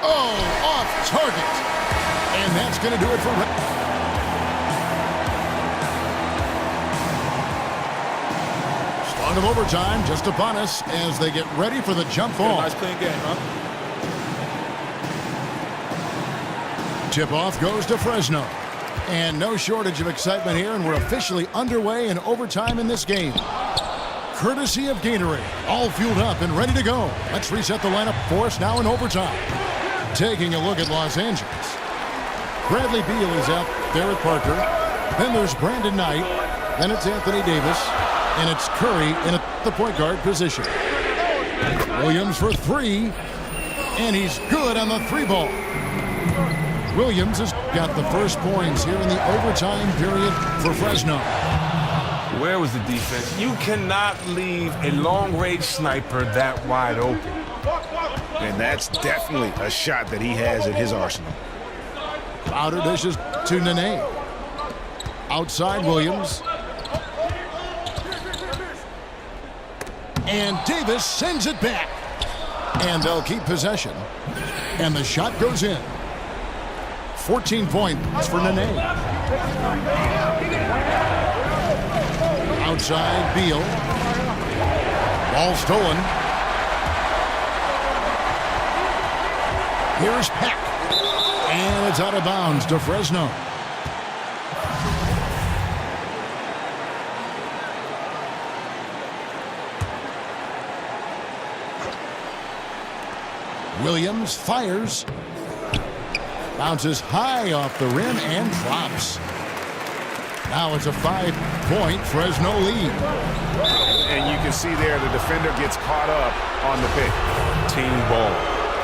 Oh, off target. And that's going to do it for Start of overtime just upon us as they get ready for the jump ball. Nice clean game, huh? Tip-off goes to Fresno. And no shortage of excitement here, and we're officially underway in overtime in this game. Courtesy of Gatorade, all fueled up and ready to go. Let's reset the lineup for us now in overtime. Taking a look at Los Angeles. Bradley Beal is out there at Parker. Then there's Brandon Knight. Then it's Anthony Davis. And it's Curry in the point guard position. Williams for three. And he's good on the three ball. Williams has got the first points here in the overtime period for Fresno. Where was the defense? You cannot leave a long-range sniper that wide open. And that's definitely a shot that he has in his arsenal. Crowder dishes to Nene. Outside Williams. And Davis sends it back. And they'll keep possession. And the shot goes in. 14 points for Nene. Outside, Beal. Ball stolen. Here's Peck. And it's out of bounds to Fresno. Williams fires. Bounces high off the rim and drops. Now it's a 5-point Fresno lead. And you can see there the defender gets caught up on the pick. Team ball.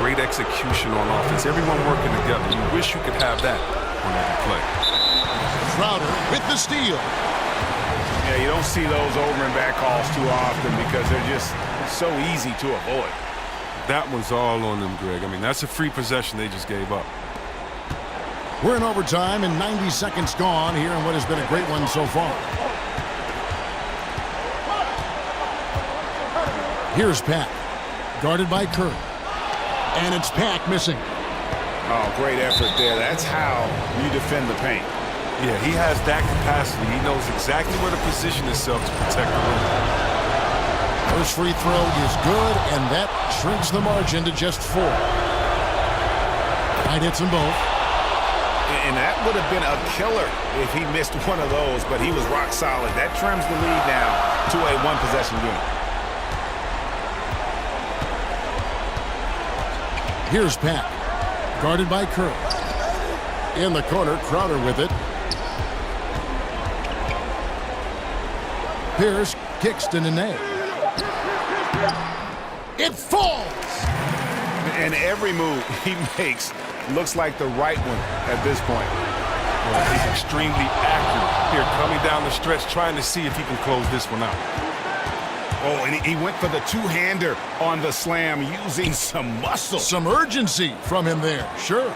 Great execution on offense. Everyone working together. You wish you could have that on every play. Crowder with the steal. Yeah, you don't see those over and back calls too often because they're just so easy to avoid. That one's all on them, Greg. I mean, that's a free possession they just gave up. We're in overtime and 90 seconds gone here in what has been a great one so far. Here's Pat, guarded by Curry. And it's Pat missing. Oh, great effort there. That's how you defend the paint. Yeah, he has that capacity. He knows exactly where to position himself to protect the rim. First free throw is good, and that shrinks the margin to just 4. Knight hits them both. And that would have been a killer if he missed one of those, but he was rock solid. That trims the lead now to a one-possession game. Here's Pat, guarded by Curry. In the corner, Crowder with it. Pierce kicks to Nene. It falls! And every move he makes looks like the right one at this point. Well, he's extremely accurate here, coming down the stretch, trying to see if he can close this one out. Oh, and he went for the two-hander on the slam, using some muscle. Some urgency from him there, sure.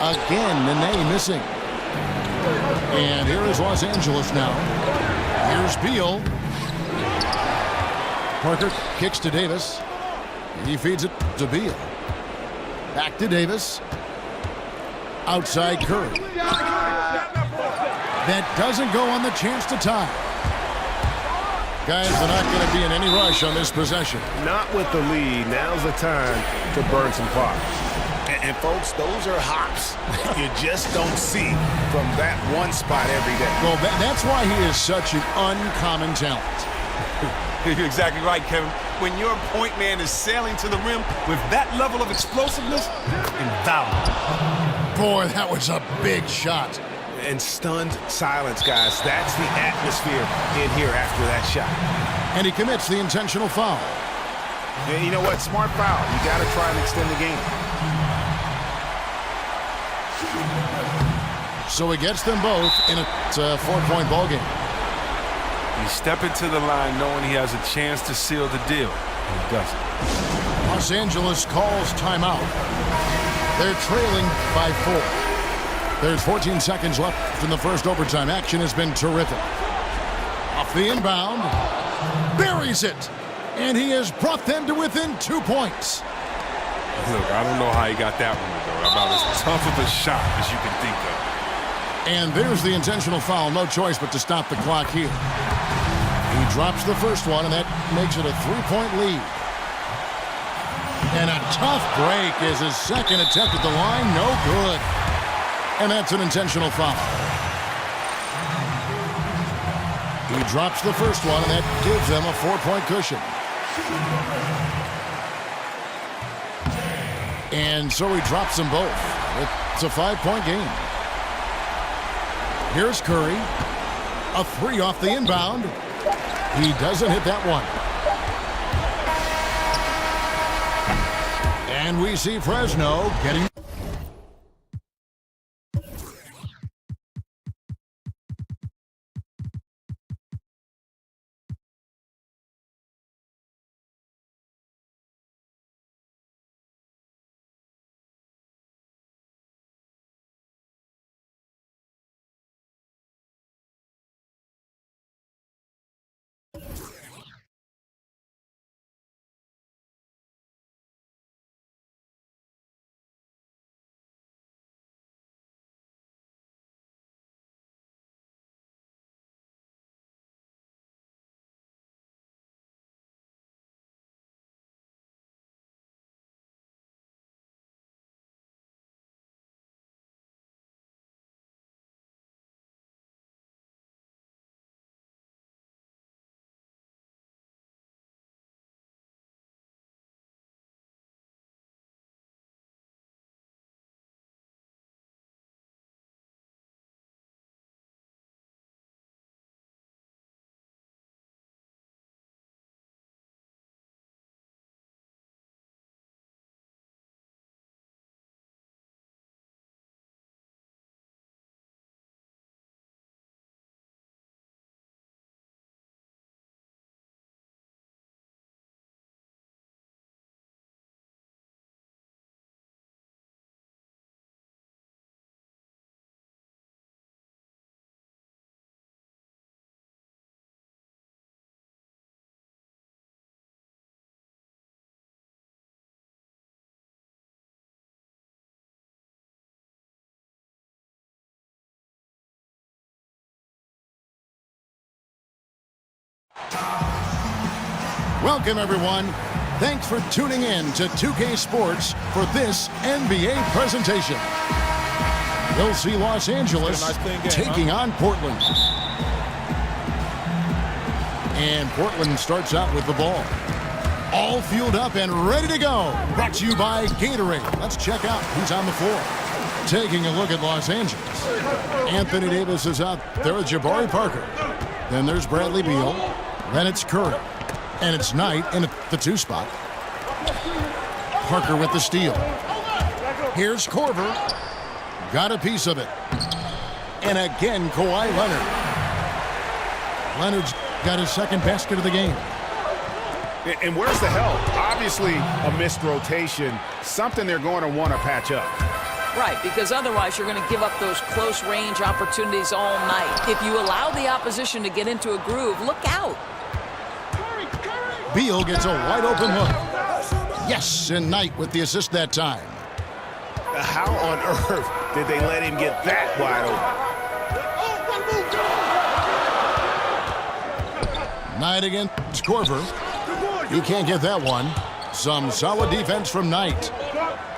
Again, Nene missing. And here is Los Angeles now. Here's Beal. Parker kicks to Davis. He feeds it to Beal. Back to Davis. Outside Curry. That doesn't go on the chance to tie. Guys, they're not going to be in any rush on this possession. Not with the lead. Now's the time to burn some clock. And folks, those are hops you just don't see from that one spot every day. Well, that's why he is such an uncommon talent. You're exactly right, Kevin. When your point man is sailing to the rim with that level of explosiveness, invaluable. Boy, that was a big shot. And stunned silence, guys. That's the atmosphere in here after that shot. And he commits the intentional foul. And you know what? Smart foul. You got to try and extend the game. So he gets them both in a 4-point ball game. He's stepping to the line knowing he has a chance to seal the deal. And he doesn't. Los Angeles calls timeout. They're trailing by 4. There's 14 seconds left in the first overtime. Action has been terrific. Off the inbound. Buries it. And he has brought them to within 2 points. Look, I don't know how he got that one, though. About as tough of a shot as you can think of. And there's the intentional foul. No choice but to stop the clock here. He drops the first one, and that makes it a 3-point lead. And a tough break is his second attempt at the line. No good. And that's an intentional foul. He drops the first one, and that gives them a 4-point cushion. And so he drops them both. It's a 5-point game. Here's Curry. A 3 off the inbound. He doesn't hit that one. And we see Fresno getting... Welcome, everyone. Thanks for tuning in to 2K Sports for this NBA presentation. You'll see Los Angeles taking on Portland. And Portland starts out with the ball. All fueled up and ready to go. Brought to you by Gatorade. Let's check out who's on the floor. Taking a look at Los Angeles. Anthony Davis is out there with Jabari Parker. Then there's Bradley Beal. Then it's Curry. And it's Knight in the 2 spot. Parker with the steal. Here's Korver. Got a piece of it. And again, Kawhi Leonard. Leonard's got his second basket of the game. And where's the help? Obviously, a missed rotation. Something they're going to want to patch up. Right, because otherwise you're going to give up those close-range opportunities all night. If you allow the opposition to get into a groove, look out. Beal gets a wide-open look. Yes, and Knight with the assist that time. How on earth did they let him get that wide open? Knight against Korver. He can't get that one. Some solid defense from Knight.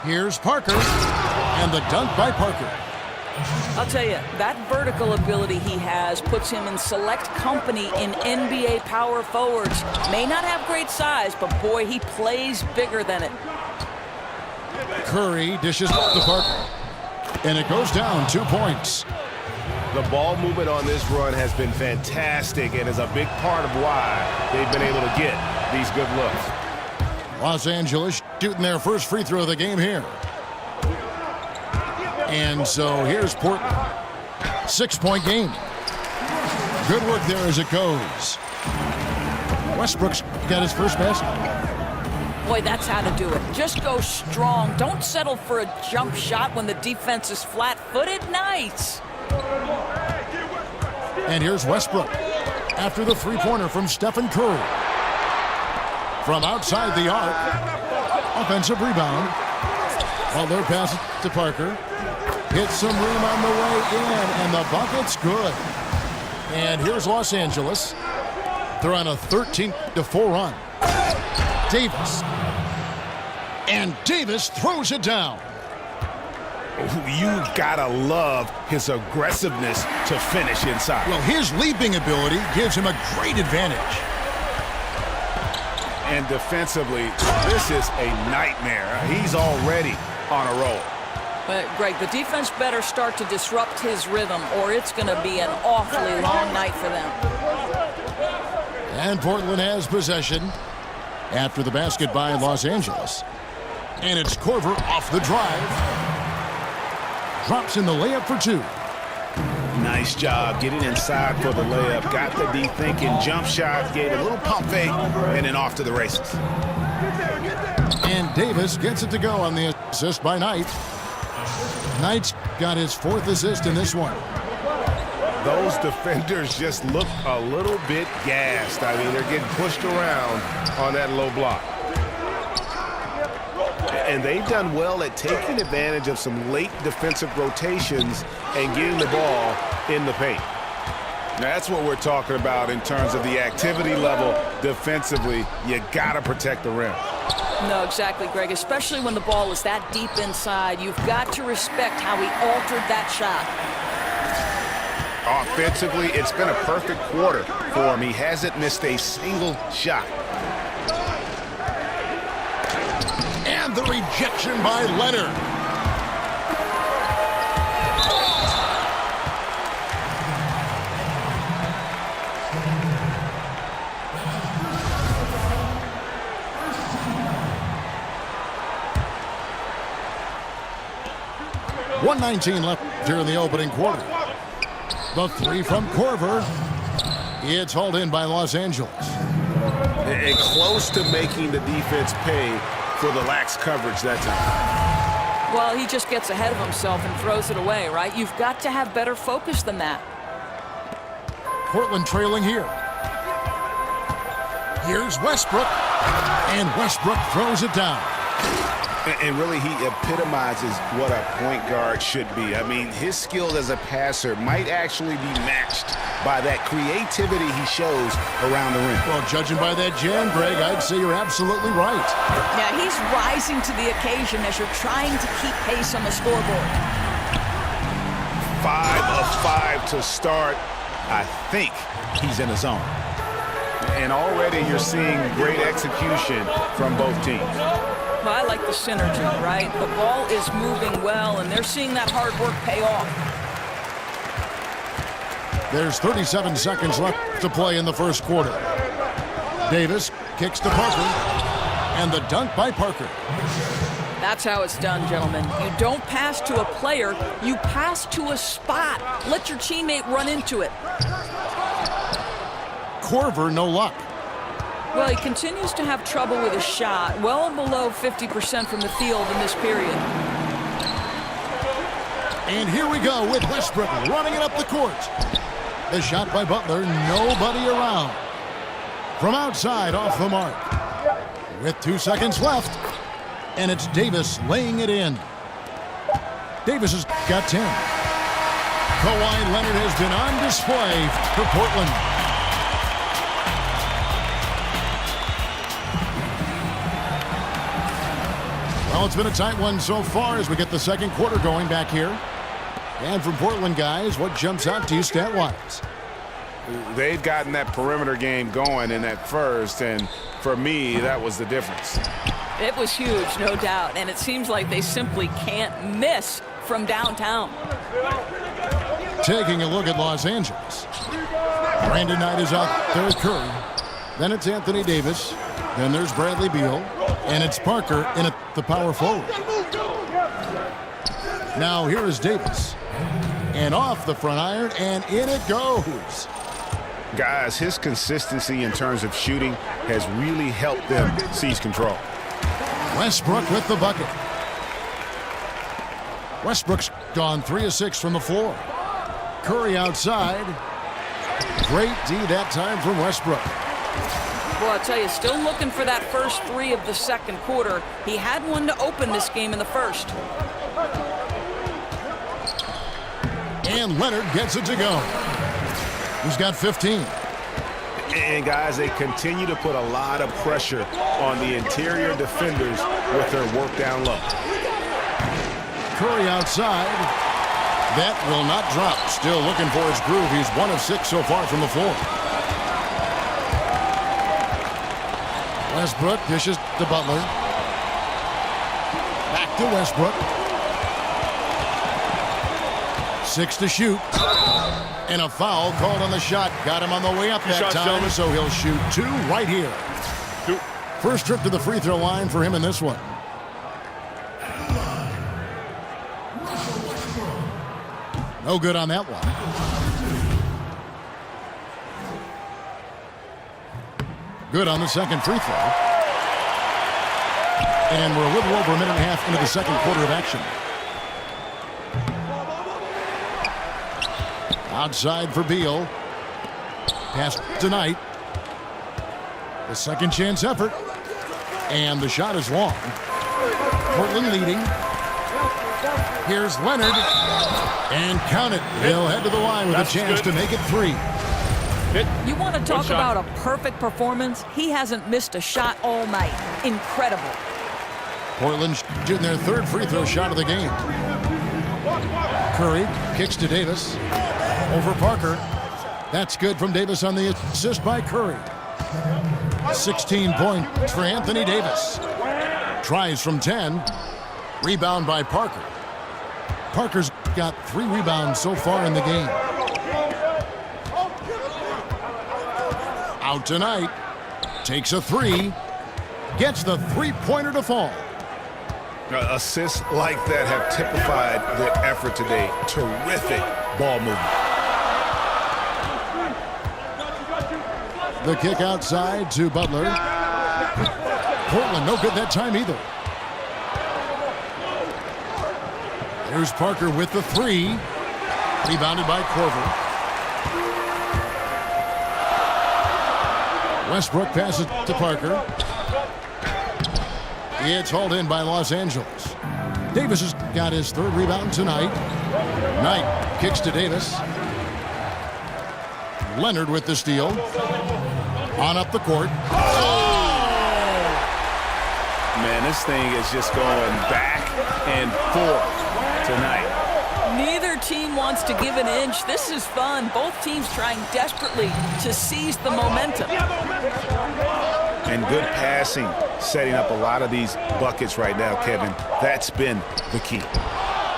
Here's Parker, and the dunk by Parker. I'll tell you, that vertical ability he has puts him in select company in NBA power forwards. May not have great size, but boy, he plays bigger than it. Curry dishes to Parker, and it goes down 2 points. The ball movement on this run has been fantastic and is a big part of why they've been able to get these good looks. Los Angeles shooting their first free throw of the game here. And so here's Portland. 6-point game. Good work there as it goes. Westbrook's got his first basket. Boy, that's how to do it. Just go strong. Don't settle for a jump shot when the defense is flat-footed. Nice. And here's Westbrook after the three-pointer from Stephen Curry. From outside the arc, offensive rebound. Butler passes to Parker. Hits some room on the way in, and the bucket's good. And here's Los Angeles. They're on a 13-4 run. Davis. And Davis throws it down. You gotta love his aggressiveness to finish inside. Well, his leaping ability gives him a great advantage. And defensively, this is a nightmare. He's already on a roll. But, Greg, the defense better start to disrupt his rhythm, or it's going to be an awfully long night for them. And Portland has possession after the basket by Los Angeles. And it's Korver off the drive. Drops in the layup for two. Nice job getting inside for the layup. Got the D thinking, jump shot, gave a little pump fake, and then off to the races. And Davis gets it to go on the assist by Knight. Knight's got his fourth assist in this one. Those defenders just look a little bit gassed. I mean, they're getting pushed around on that low block. And they've done well at taking advantage of some late defensive rotations and getting the ball in the paint. That's what we're talking about in terms of the activity level defensively. You got to protect the rim. No, exactly, Greg. Especially when the ball is that deep inside. You've got to respect how he altered that shot. Offensively, it's been a perfect quarter for him. He hasn't missed a single shot. And the rejection by Leonard. .119 left here in the opening quarter. The three from Korver. It's hauled in by Los Angeles. And close to making the defense pay for the lax coverage that time. Well, he just gets ahead of himself and throws it away, right? You've got to have better focus than that. Portland trailing here. Here's Westbrook. And Westbrook throws it down. And really, he epitomizes what a point guard should be. I mean, his skills as a passer might actually be matched by that creativity he shows around the rim. Well, judging by that jam, Greg, I'd say you're absolutely right. Yeah, he's rising to the occasion as you're trying to keep pace on the scoreboard. 5 of 5 to start. I think he's in the zone. And already you're seeing great execution from both teams. Well, I like the synergy, right? The ball is moving well, and they're seeing that hard work pay off. There's 37 seconds left to play in the first quarter. Davis kicks to Parker, and the dunk by Parker. That's how it's done, gentlemen. You don't pass to a player, you pass to a spot. Let your teammate run into it. Korver, no luck. Well, he continues to have trouble with his shot, well below 50% from the field in this period. And here we go with Westbrook running it up the court. The shot by Butler, nobody around. From outside, off the mark. With 2 seconds left, and it's Davis laying it in. Davis has got 10. Kawhi Leonard has been on display for Portland. Well, it's been a tight one so far as we get the second quarter going back here. And from Portland, guys, what jumps out to you stat-wise? They've gotten that perimeter game going in that first, and for me, that was the difference. It was huge, no doubt, and it seems like they simply can't miss from downtown. Taking a look at Los Angeles. Brandon Knight is out there with Curry. Then it's Anthony Davis. Then there's Bradley Beal. And it's Parker in at the power forward. Now here is Davis. And off the front iron, and in it goes. Guys, his consistency in terms of shooting has really helped them seize control. Westbrook with the bucket. Westbrook's gone 3 of 6 from the floor. Curry outside. Great D that time from Westbrook. Well, I'll tell you, still looking for that first 3 of the second quarter. He had one to open this game in the first. And Leonard gets it to go. He's got 15. And, guys, they continue to put a lot of pressure on the interior defenders with their work down low. Curry outside. That will not drop. Still looking for his groove. He's 1 of 6 so far from the floor. Westbrook dishes to Butler. Back to Westbrook. 6 to shoot. And a foul called on the shot. Got him on the way up that time, so he'll shoot 2 right here. First trip to the free throw line for him in this one. No good on that one. Good on the second free throw. And we're a little over a minute and a half into the second quarter of action. Outside for Beal. Pass to Knight. The second chance effort. And the shot is long. Portland leading. Here's Leonard. And count it. He'll head to the line with a chance to make it 3. You want to talk about a perfect performance? He hasn't missed a shot all night. Incredible. Portland shooting their third free throw shot of the game. Curry kicks to Davis. Over Parker. That's good from Davis on the assist by Curry. 16 points for Anthony Davis. Tries from 10. Rebound by Parker. Parker's got 3 rebounds so far in the game. Out tonight. Takes a 3. Gets the three-pointer to fall. Assists like that have typified their effort today. Terrific ball movement. The kick outside to Butler. Portland no good that time either. Here's Parker with the 3. Rebounded by Korver. Westbrook passes to Parker. It's hauled in by Los Angeles. Davis has got his 3rd rebound tonight. Knight kicks to Davis. Leonard with the steal. On up the court. Man, this thing is just going back and forth tonight. Neither team wants to give an inch. This is fun. Both teams trying desperately to seize the momentum. And good passing, setting up a lot of these buckets right now, Kevin. That's been the key.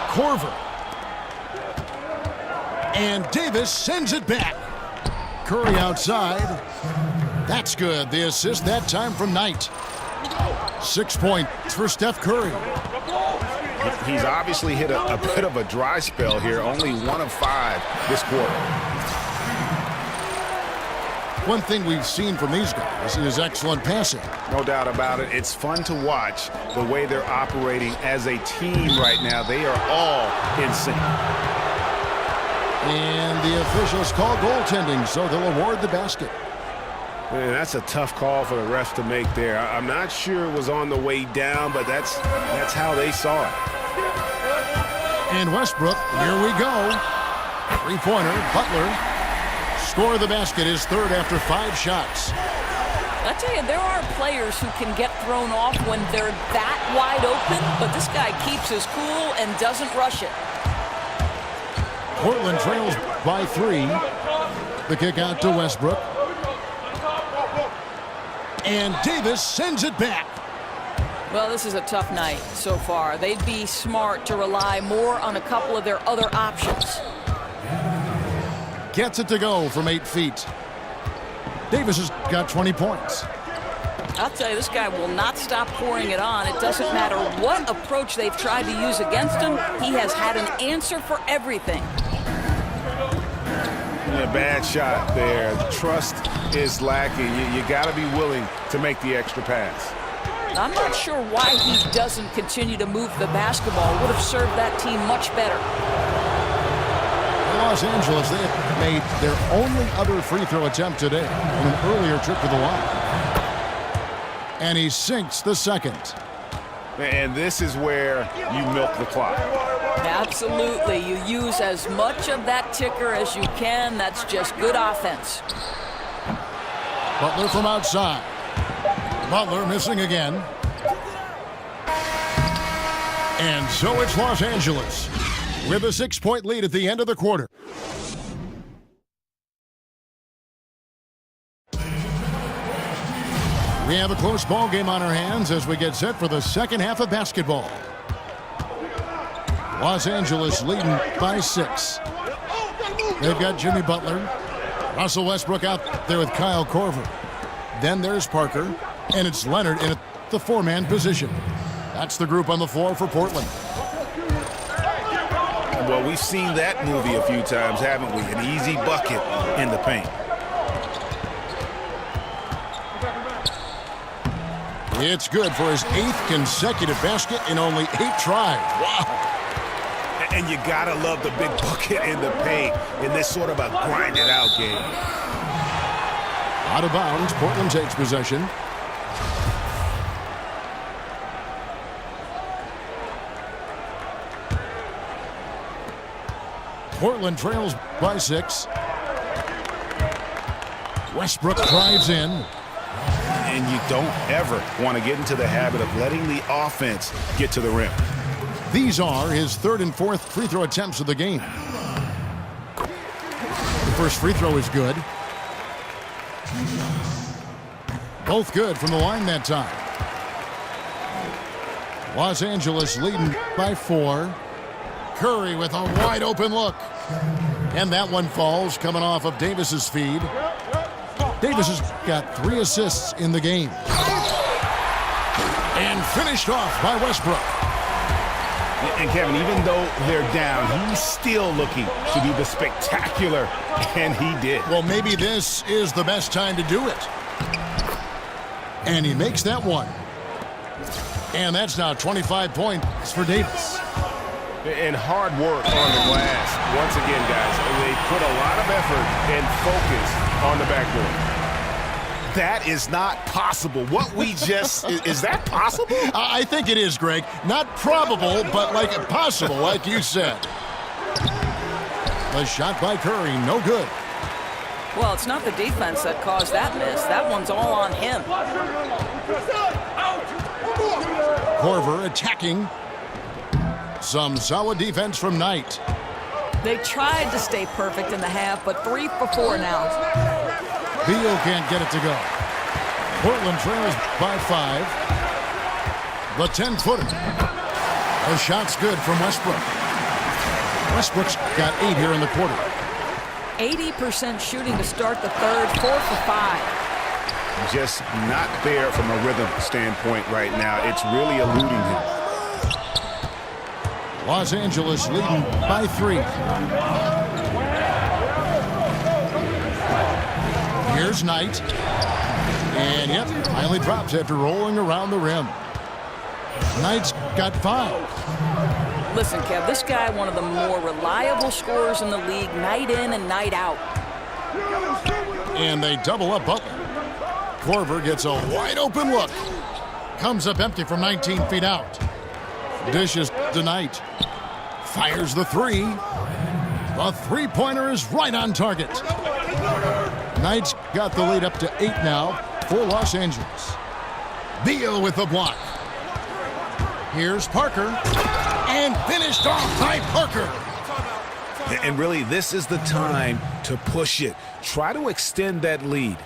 Korver. And Davis sends it back. Curry outside. That's good. The assist that time from Knight. 6 points for Steph Curry. He's obviously hit a bit of a dry spell here. Only 1 of 5 this quarter. One thing we've seen from these guys is excellent passing. No doubt about it. It's fun to watch the way they're operating as a team right now. They are all in sync. And the officials call goaltending, so they'll award the basket. Man, that's a tough call for the refs to make there. I'm not sure it was on the way down, but that's how they saw it. And Westbrook, here we go. Three-pointer, Butler. Score of the basket is third after 5 shots. I tell you, there are players who can get thrown off when they're that wide open, but this guy keeps his cool and doesn't rush it. Portland trails by 3. The kick out to Westbrook. And Davis sends it back. Well, this is a tough night so far. They'd be smart to rely more on a couple of their other options. Gets it to go from 8 feet. Davis has got 20 points. I'll tell you, this guy will not stop pouring it on. It doesn't matter what approach they've tried to use against him. He has had an answer for everything. A bad shot there. Trust is lacking. You got to be willing to make the extra pass. I'm not sure why he doesn't continue to move the basketball. Would have served that team much better. Los Angeles, they have made their only other free throw attempt today on an earlier trip to the line. And he sinks the second. And this is where you milk the clock. Absolutely. You use as much of that ticker as you can. That's just good offense. Butler from outside. Butler missing again. And so it's Los Angeles with a 6-point lead at the end of the quarter. We have a close ball game on our hands as we get set for the second half of basketball. Los Angeles leading by 6. They've got Jimmy Butler. Russell Westbrook out there with Kyle Korver. Then there's Parker. And it's Leonard in the 4-man position. That's the group on the floor for Portland. Well, we've seen that movie a few times, haven't we? An easy bucket in the paint. It's good for his 8th consecutive basket in only 8 tries. Wow. And you gotta love the big bucket in the paint in this sort of a grinded-out game. Out of bounds, Portland takes possession. Portland trails by 6. Westbrook drives in. And you don't ever want to get into the habit of letting the offense get to the rim. These are his 3rd and 4th free throw attempts of the game. The first free throw is good. Both good from the line that time. Los Angeles leading by 4. Curry with a wide open look. And that one falls coming off of Davis's feed. Davis has got 3 assists in the game. And finished off by Westbrook. And Kevin, even though they're down, he's still looking to do the spectacular, and he did. Well, maybe this is the best time to do it. And he makes that one. And that's now 25 points for Davis. And hard work on the glass. Once again, guys, they put a lot of effort and focus on the backboard. That is not possible. What we just, is that possible? I think it is, Greg. Not probable, but like possible, like you said. The shot by Curry, no good. Well, it's not the defense that caused that miss. That one's all on him. Korver attacking. Some solid defense from Knight. They tried to stay perfect in the half, but 3 for 4 now. Beal can't get it to go. Portland trails by 5. The 10-footer. The shot's good from Westbrook. Westbrook's got 8 here in the quarter. 80% shooting to start the third, 4 for 5. Just not there from a rhythm standpoint right now. It's really eluding him. Los Angeles leading by 3. Here's Knight. And yep, finally drops after rolling around the rim. Knight's got 5. Listen, Kev, this guy, one of the more reliable scorers in the league, night in and night out. And they double up Butler. Korver gets a wide open look. Comes up empty from 19 feet out. Dishes to Knight. Fires the 3. The three-pointer is right on target. Knight's got the lead up to 8 now for Los Angeles. Beal with the block. Here's Parker. And finished off by Parker. And really, this is the time to push it. Try to extend that lead.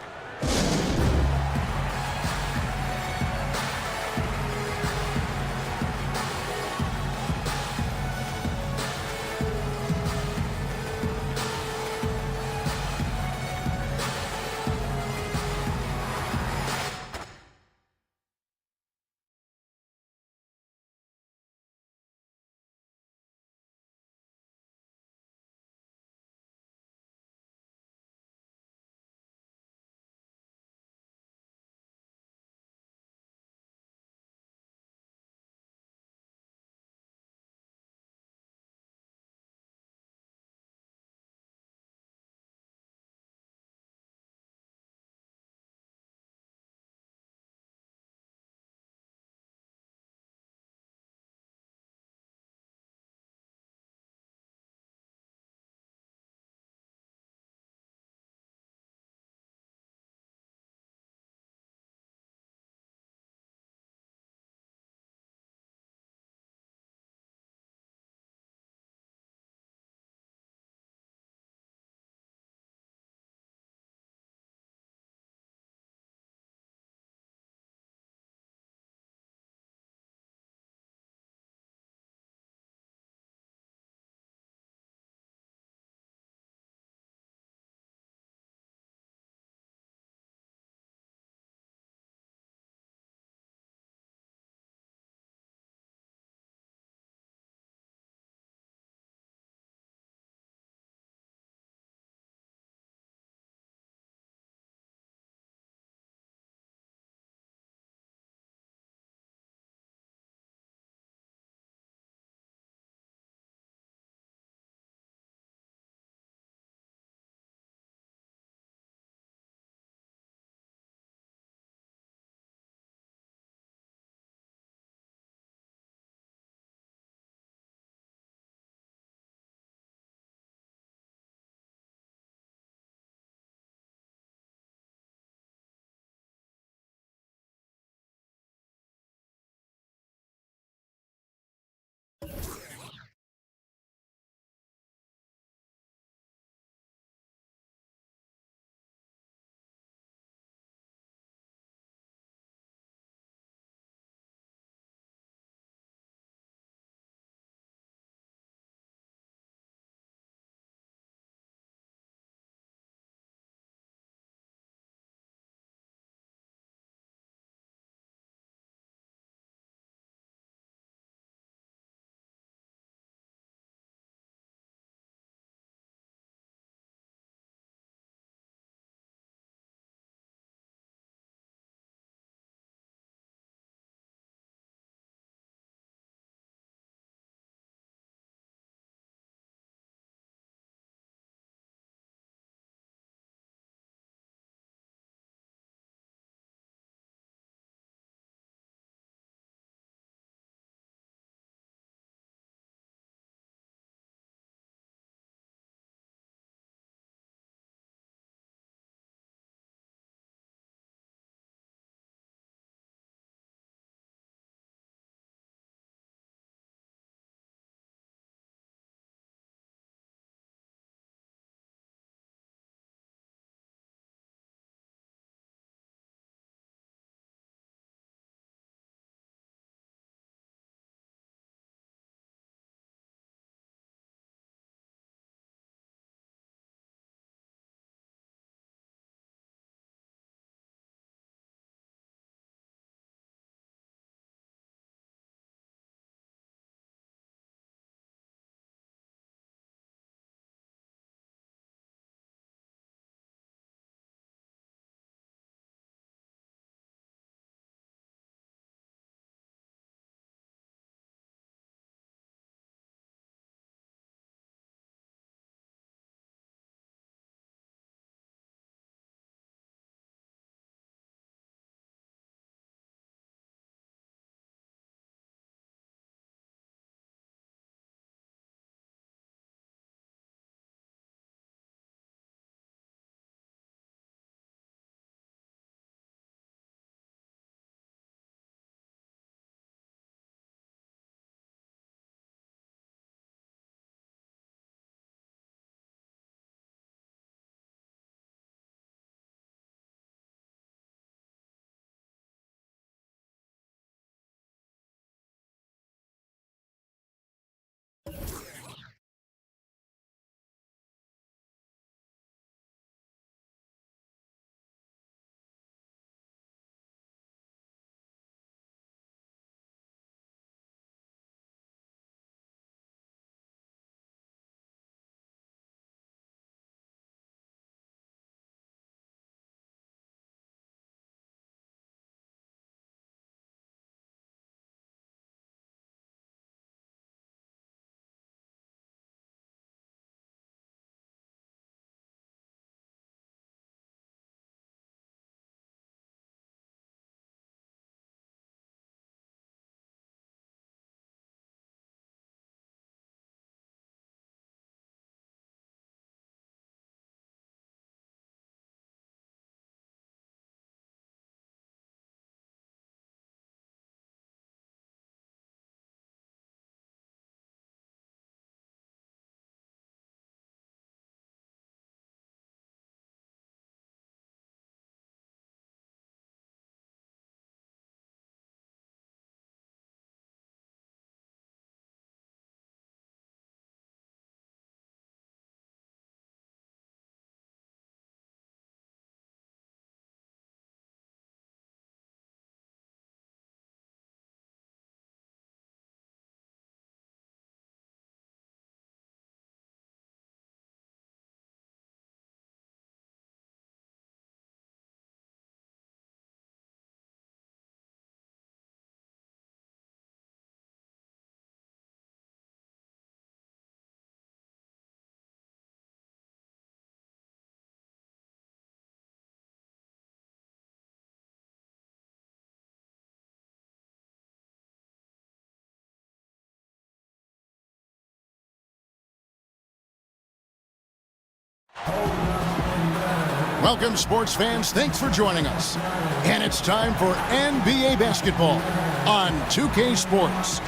Welcome, sports fans. Thanks for joining us. And it's time for NBA basketball on 2K Sports.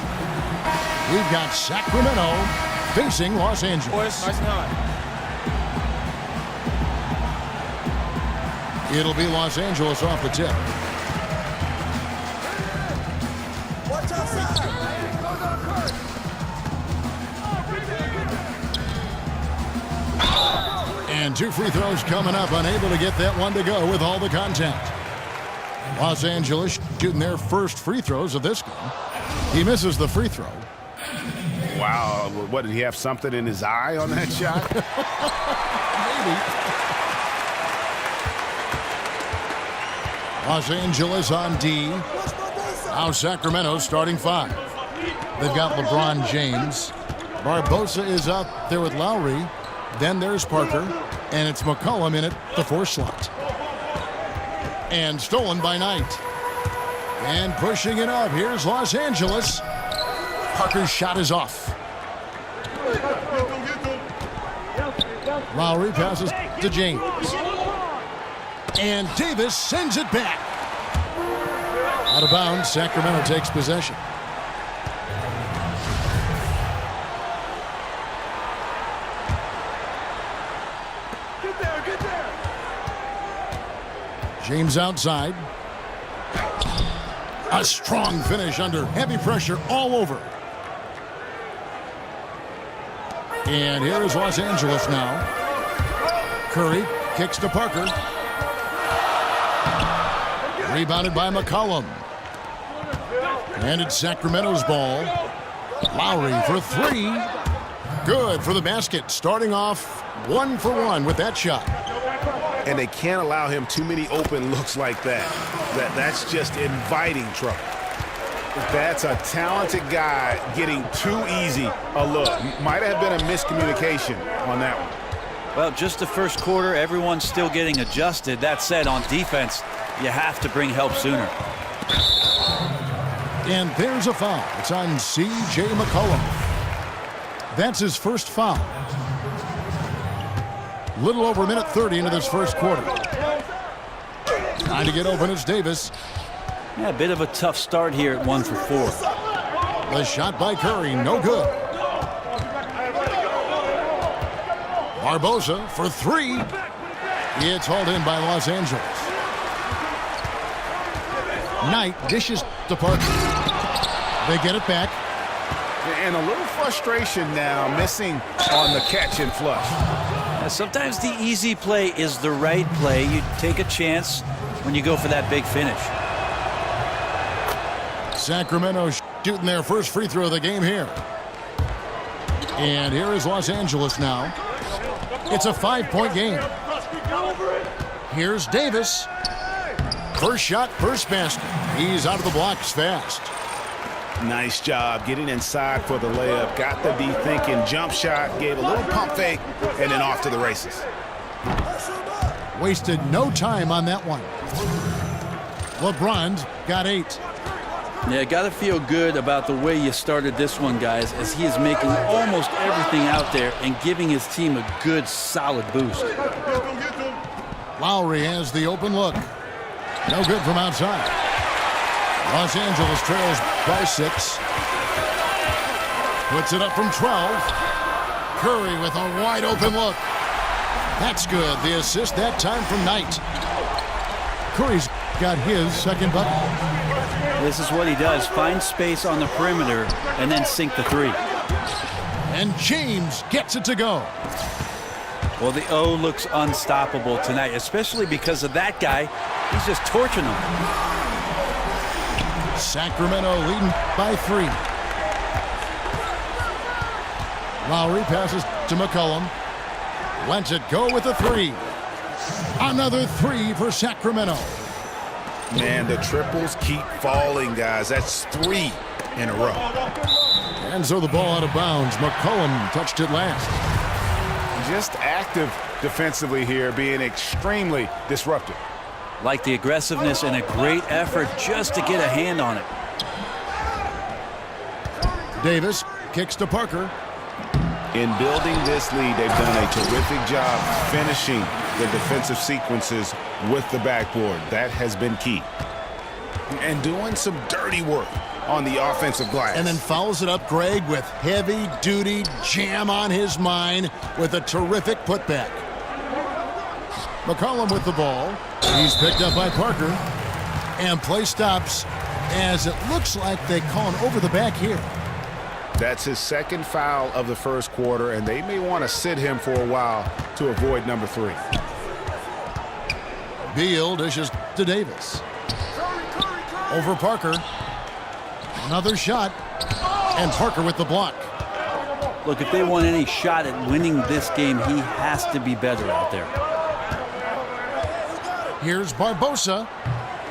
We've got Sacramento facing Los Angeles. It'll be Los Angeles off the tip. And 2 free throws coming up, unable to get that one to go with all the contact. Los Angeles shooting their first free throws of this game. He misses the free throw. Wow, what, did he have something in his eye on that shot? Maybe. Los Angeles on D. Now Sacramento starting 5. They've got LeBron James. Barbosa is up there with Lowry. Then there's Parker, and it's McCollum in at the 4 slot. And stolen by Knight. And pushing it up, here's Los Angeles. Parker's shot is off. Lowry passes to James. And Davis sends it back. Out of bounds, Sacramento takes possession. James outside. A strong finish under heavy pressure all over. And here is Los Angeles now. Curry kicks to Parker. Rebounded by McCollum. And it's Sacramento's ball. Lowry for 3. Good for the basket. Starting off 1 for 1 with that shot. And they can't allow him too many open looks like that. That's just inviting trouble. That's a talented guy getting too easy a look. Might have been a miscommunication on that one. Well, just the first quarter, everyone's still getting adjusted. That said, on defense, you have to bring help sooner. And there's a foul. It's on C.J. McCollum. That's his first foul. Little over a minute 30 into this first quarter. Trying to get open, it's Davis. Yeah, a bit of a tough start here at 1 for 4. The shot by Curry, no good. Barbosa for 3. It's hauled in by Los Angeles. Knight dishes to Parker. They get it back. And a little frustration now, missing on the catch and flush. Sometimes the easy play is the right play. You take a chance when you go for that big finish. Sacramento shooting their first free throw of the game here. And here is Los Angeles now. It's a 5-point game. Here's Davis. First shot, first basket. He's out of the blocks fast. Nice job getting inside for the layup. Got the D thinking jump shot, gave a little pump fake, and then off to the races. Wasted no time on that one. LeBron's got 8. Yeah, got to feel good about the way you started this one, guys, as he is making almost everything out there and giving his team a good, solid boost. Lowry has the open look. No good from outside. Los Angeles trails by 6. Puts it up from 12. Curry with a wide open look. That's good. The assist that time from Knight. Curry's got his second bucket. This is what he does. Find space on the perimeter and then sink the 3. And James gets it to go. Well, the O looks unstoppable tonight, especially because of that guy. He's just torching them. Sacramento leading by 3. Lowry passes to McCollum. Lets it go with a 3. Another 3 for Sacramento. Man, the triples keep falling, guys. That's 3 in a row. And so the ball out of bounds. McCollum touched it last. Just active defensively here, being extremely disruptive. Like the aggressiveness and a great effort just to get a hand on it. Davis kicks to Parker. In building this lead, they've done a terrific job finishing the defensive sequences with the backboard. That has been key. And doing some dirty work on the offensive glass. And then follows it up, Greg, with heavy-duty jam on his mind with a terrific putback. McCollum with the ball. He's picked up by Parker. And play stops as it looks like they call him over the back here. That's his second foul of the first quarter, and they may want to sit him for a while to avoid number 3. Beal dishes to Davis. Over Parker. Another shot. And Parker with the block. Look, if they want any shot at winning this game, he has to be better out there. Here's Barbosa.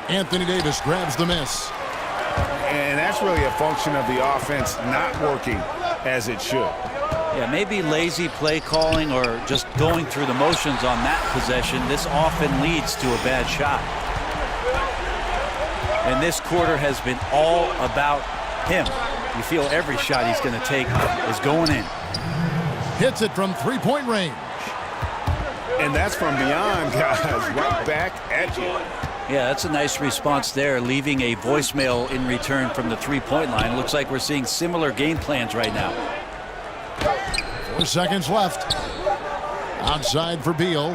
Anthony Davis grabs the miss. And that's really a function of the offense not working as it should. Yeah, maybe lazy play calling or just going through the motions on that possession. This often leads to a bad shot. And this quarter has been all about him. You feel every shot he's going to take is going in. Hits it from three-point range. And that's from beyond, guys, right back at you. Yeah, that's a nice response there, leaving a voicemail in return from the three-point line. Looks like we're seeing similar game plans right now. 4 seconds left. Outside for Beal.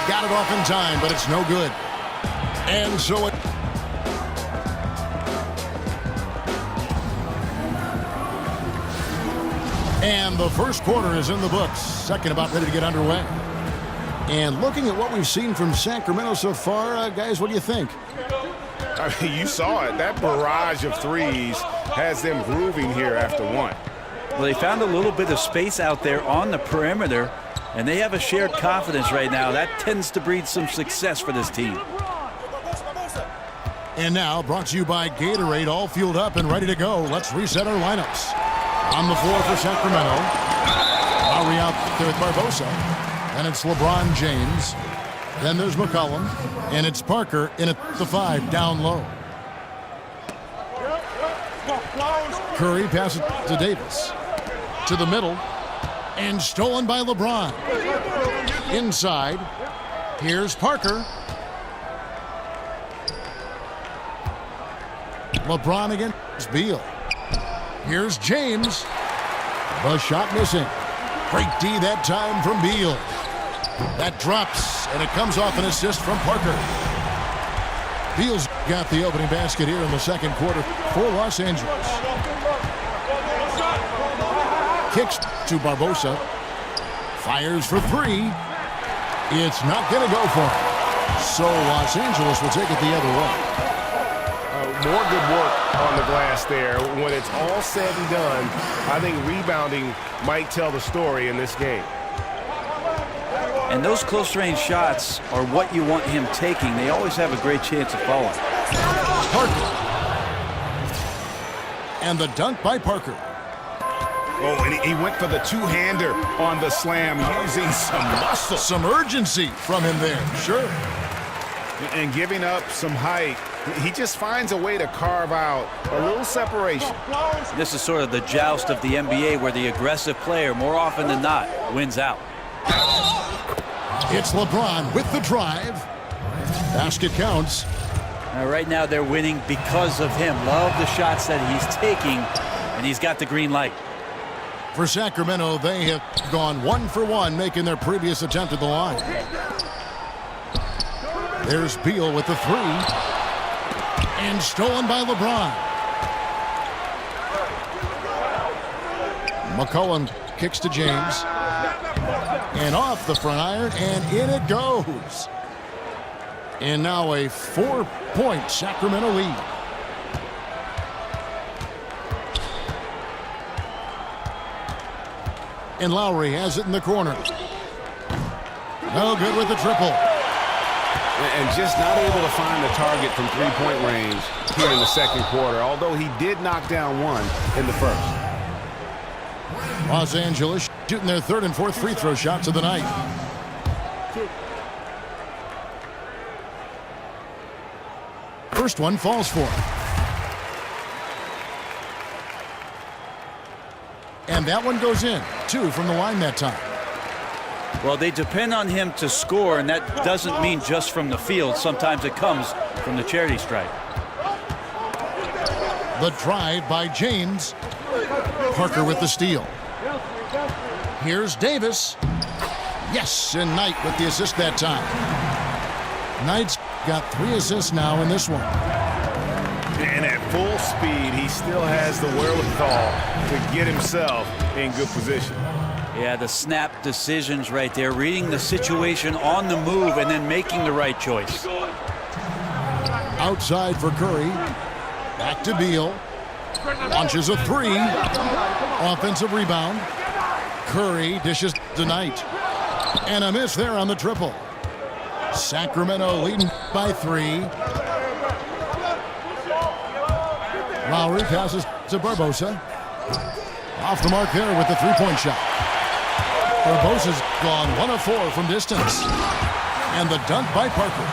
Got it off in time, but it's no good. And so it... And the first quarter is in the books. Second about ready to get underway. And looking at what we've seen from Sacramento so far, guys, what do you think? I mean, you saw it. That barrage of threes has them grooving here after one. Well, they found a little bit of space out there on the perimeter, and they have a shared confidence right now. That tends to breed some success for this team. And now, brought to you by Gatorade, all fueled up and ready to go. Let's reset our lineups. On the floor for Sacramento. Lowry out there with Barbosa. And it's LeBron James. Then there's McCollum. And it's Parker in at the 5, down low. Curry passes to Davis. To the middle. And stolen by LeBron. Inside. Here's Parker. LeBron against Beal. Here's James. The shot missing. Great D that time from Beal. That drops, and it comes off an assist from Parker. Beal's got the opening basket here in the second quarter for Los Angeles. Kicks to Barbosa. Fires for 3. It's not going to go for him. So Los Angeles will take it the other way. More good work on the glass there. When it's all said and done, I think rebounding might tell the story in this game. And those close-range shots are what you want him taking. They always have a great chance of falling. Parker. And the dunk by Parker. Oh, and he went for the two-hander on the slam, using some muscle. Some urgency from him there, sure. And giving up some height. He just finds a way to carve out a little separation. This is sort of the joust of the NBA where the aggressive player, more often than not, wins out. It's LeBron with the drive. Basket counts. Right now they're winning because of him. Love the shots that he's taking, and he's got the green light. For Sacramento, they have gone 1 for 1, making their previous attempt at the line. There's Beal with the 3. And stolen by LeBron. McCollum kicks to James. And off the front iron, and in it goes. And now a 4-point Sacramento lead. And Lowry has it in the corner. No good with the triple. And just not able to find the target from three-point range here in the second quarter, although he did knock down one in the first. Los Angeles shooting their 3rd and 4th free throw shots of the night. First one falls for him. And that one goes in. 2 from the line that time. Well, they depend on him to score, and that doesn't mean just from the field. Sometimes it comes from the charity stripe. The drive by James. Parker with the steal. Here's Davis. Yes, and Knight with the assist that time. Knight's got 3 assists now in this one. And at full speed, he still has the wherewithal to get himself in good position. Yeah, the snap decisions right there, reading the situation on the move and then making the right choice. Outside for Curry. Back to Beal. Launches a 3. Offensive rebound. Curry dishes to Knight. And a miss there on the triple. Sacramento leading by 3. Lowry passes to Barbosa. Off the mark there with the 3-point shot. Barbosa's gone 1 of 4 from distance. And the dunk by Parker.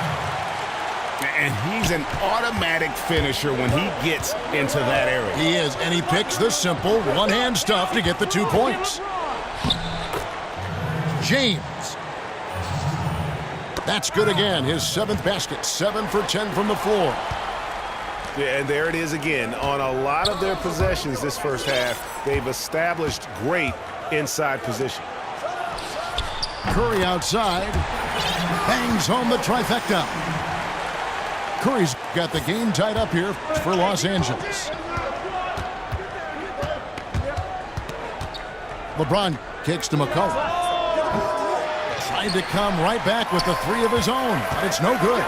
And he's an automatic finisher when he gets into that area. He is, and he picks the simple one-hand stuff to get the 2 points. James. That's good again. His 7th basket. 7 for 10 from the floor. Yeah, and there it is again. On a lot of their possessions this first half, they've established great inside position. Curry outside. Bangs home the trifecta. Curry's got the game tied up here for Los Angeles. LeBron kicks to McCollum. Tried to come right back with the 3 of his own, but it's no good.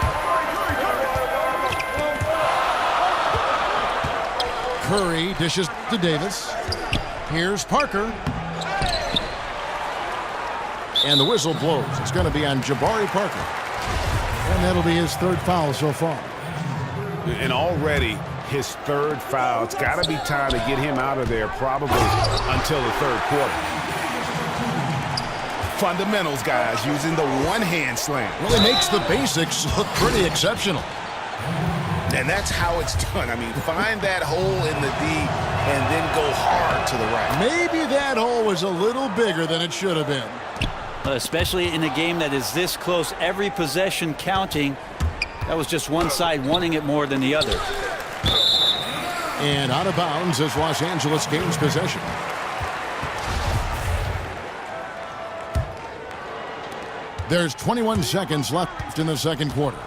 Curry dishes to Davis. Here's Parker. And the whistle blows. It's going to be on Jabari Parker. And that'll be his 3rd foul so far. And already his 3rd foul. It's got to be time to get him out of there probably until the 3rd quarter. Fundamentals, guys, using the one-hand slam. Really makes the basics look pretty exceptional. And that's how it's done. I mean, find that hole in the D and then go hard to the right. Maybe that hole was a little bigger than it should have been. Especially in a game that is this close, every possession counting. That was just one side wanting it more than the other. And out of bounds as Los Angeles gains possession. There's 21 seconds left in the 2nd quarter.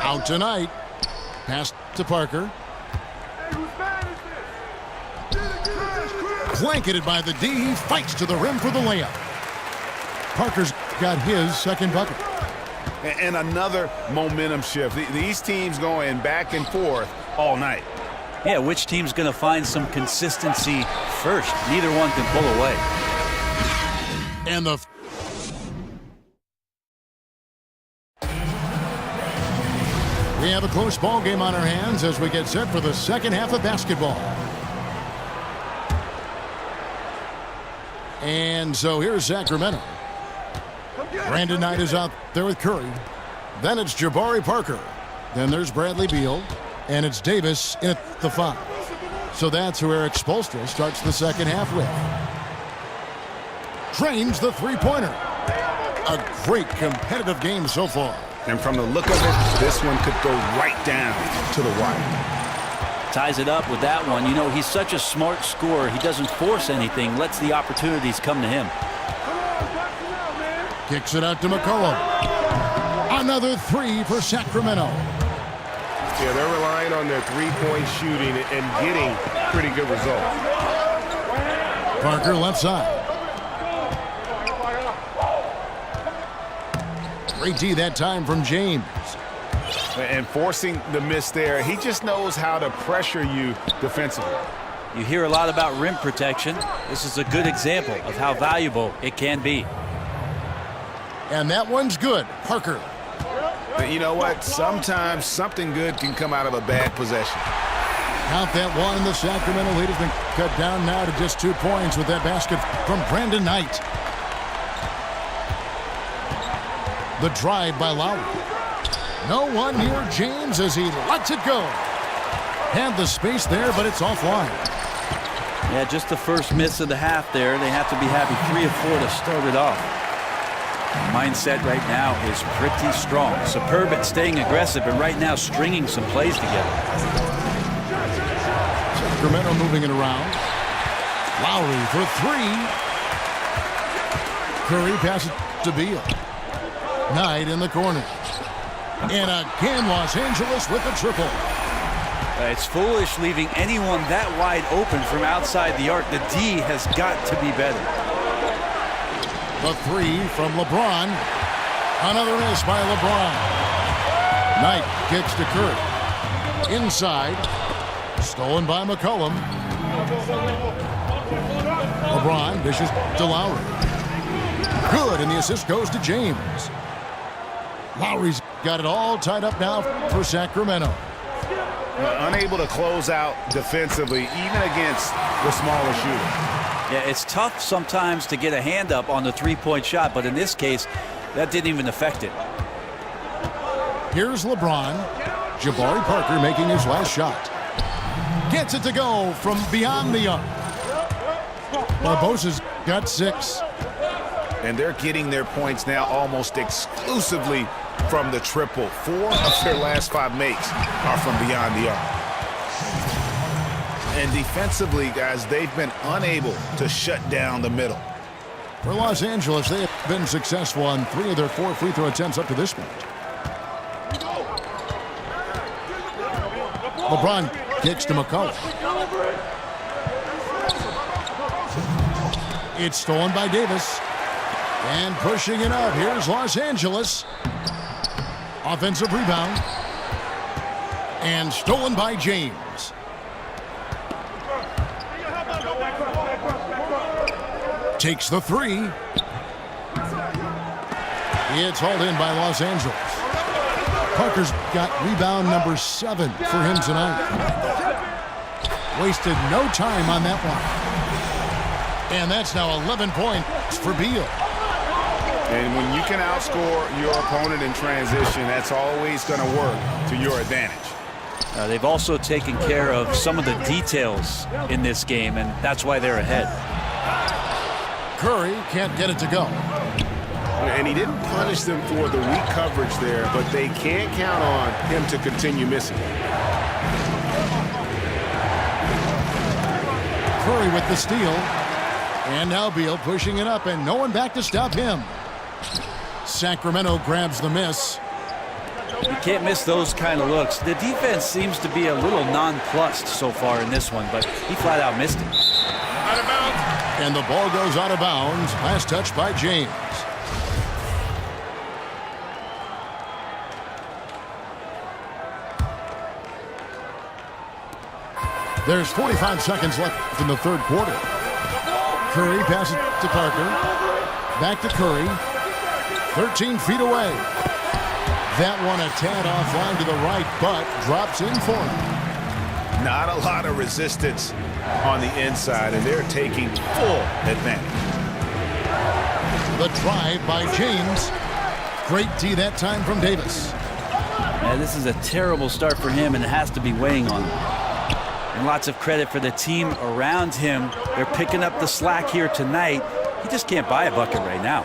Out tonight. Pass to Parker. Blanketed by the D. He fights to the rim for the layup. Parker's got his 2nd bucket. And another momentum shift. These teams going back and forth all night. Yeah, which team's going to find some consistency first? Neither one can pull away. And the we have a close ball game on our hands as we get set for the 2nd half of basketball. And so here's Sacramento. Brandon Knight is out there with Curry. Then it's Jabari Parker. Then there's Bradley Beal. And it's Davis in at the 5. So that's who Eric Spoelstra starts the 2nd half with. Drains the 3-pointer. A great competitive game so far. And from the look of it, this one could go right down to the wire. Ties it up with that one. You know, he's such a smart scorer. He doesn't force anything, lets the opportunities come to him. Kicks it out to McCollum. Another 3 for Sacramento. Yeah, they're relying on their 3-point shooting and getting pretty good results. Parker left side. Great D that time from James. And forcing the miss there, he just knows how to pressure you defensively. You hear a lot about rim protection. This is a good example of how valuable it can be. And that one's good. Parker. But you know what? Sometimes something good can come out of a bad possession. Count that one. The Sacramento lead has been cut down now to just 2 points with that basket from Brandon Knight. The drive by Lowry. No one near James as he lets it go. Had the space there, but it's offline. Yeah, just the first miss of the half there. They have to be happy 3 of 4 to start it off. Mindset right now is pretty strong. Superb at staying aggressive, and right now stringing some plays together. Sacramento moving it around. Lowry for 3. Curry passes to Beal. Knight in the corner. And again, Los Angeles with the triple. It's foolish leaving anyone that wide open from outside the arc. The D has got to be better. The 3 from LeBron. Another miss by LeBron. Knight kicks to Curry. Inside. Stolen by McCollum. LeBron dishes to Lowry. Good, and the assist goes to James. Lowry's got it all tied up now for Sacramento. Unable to close out defensively, even against the smaller shooter. Yeah, it's tough sometimes to get a hand up on the three-point shot, but in this case, that didn't even affect it. Here's LeBron. Jabari Parker making his last shot. Gets it to go from beyond the arc. Barbosa's got 6. And they're getting their points now almost exclusively from the triple. 4 of their last 5 makes are from beyond the arc. And defensively, guys, they've been unable to shut down the middle. For Los Angeles, they have been successful on 3 of their 4 free throw attempts up to this point. LeBron kicks to McCollum. It's stolen by Davis. And pushing it up, here's Los Angeles. Offensive rebound. And stolen by James. Takes the 3. It's hauled in by Los Angeles. Parker's got rebound number 7 for him tonight. Wasted no time on that one. And that's now 11 points for Beal. And when you can outscore your opponent in transition, that's always going to work to your advantage. They've also taken care of some of the details in this game, and that's why they're ahead. Curry can't get it to go. And he didn't punish them for the weak coverage there, but they can't count on him to continue missing. Curry with the steal. And now Beal pushing it up, and no one back to stop him. Sacramento grabs the miss. You can't miss those kind of looks. The defense seems to be a little nonplussed so far in this one, but he flat out missed it. Out of bounds. And the ball goes out of bounds. Last touch by James. There's 45 seconds left in the third quarter. Curry passes to Parker. Back to Curry. 13 feet away. That one a tad offline to the right, but drops in for him. Not a lot of resistance on the inside, and they're taking full advantage. The drive by James. Great D that time from Davis. Yeah, this is a terrible start for him, and it has to be weighing on him. And lots of credit for the team around him. They're picking up the slack here tonight. He just can't buy a bucket right now.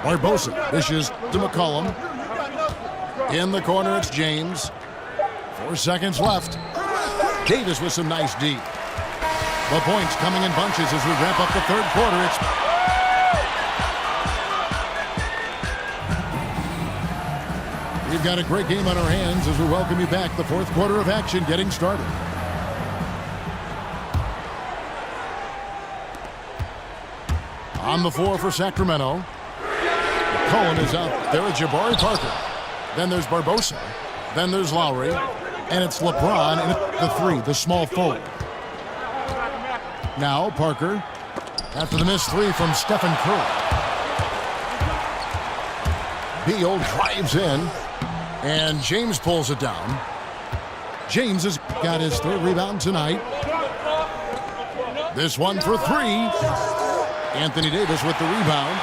Barbosa dishes to McCollum. In the corner, it's James. 4 seconds left. Davis with some nice D. The points coming in bunches as we wrap up the third quarter. We've got a great game on our hands as we welcome you back. The fourth quarter of action getting started. On the floor for Sacramento. Cohen is out there with Jabari Parker. Then there's Barbosa. Then there's Lowry. And it's LeBron and the 3, the small forward. Now Parker after the missed 3 from Stephen Curry. Beal drives in. And James pulls it down. James has got his 3rd rebound tonight. This one for 3. Anthony Davis with the rebound.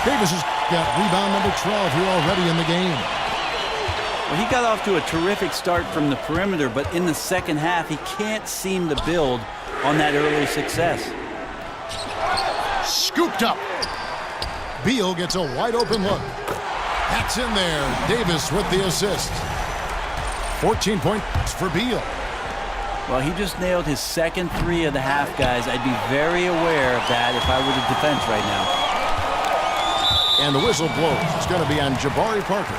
Davis has got rebound number 12 here already in the game. Well, he got off to a terrific start from the perimeter, but in the second half, he can't seem to build on that early success. Scooped up. Beal gets a wide open look. That's in there. Davis with the assist. 14 points for Beal. Well, he just nailed his second three of the half, guys. I'd be very aware of that if I were the defense right now. And the whistle blows. It's going to be on Jabari Parker.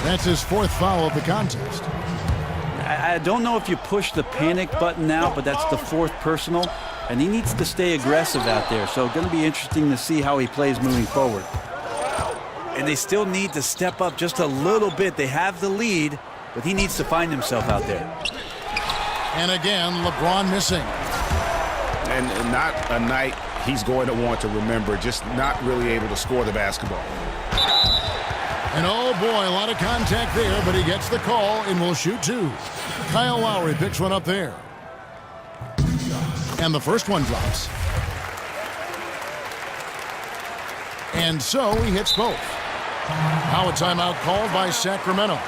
That's his fourth foul of the contest. I don't know if you push the panic button now, but that's the fourth personal, and he needs to stay aggressive out there. So going to be interesting to see how he plays moving forward. And they still need to step up just a little bit. They have the lead, but he needs to find himself out there. And again, LeBron missing. And not a night he's going to want to remember, just not really able to score the basketball. And oh boy, a lot of contact there, but he gets the call and will shoot two. Kyle Lowry picks one up there. And the first one drops. And so he hits both. Now a timeout called by Sacramento.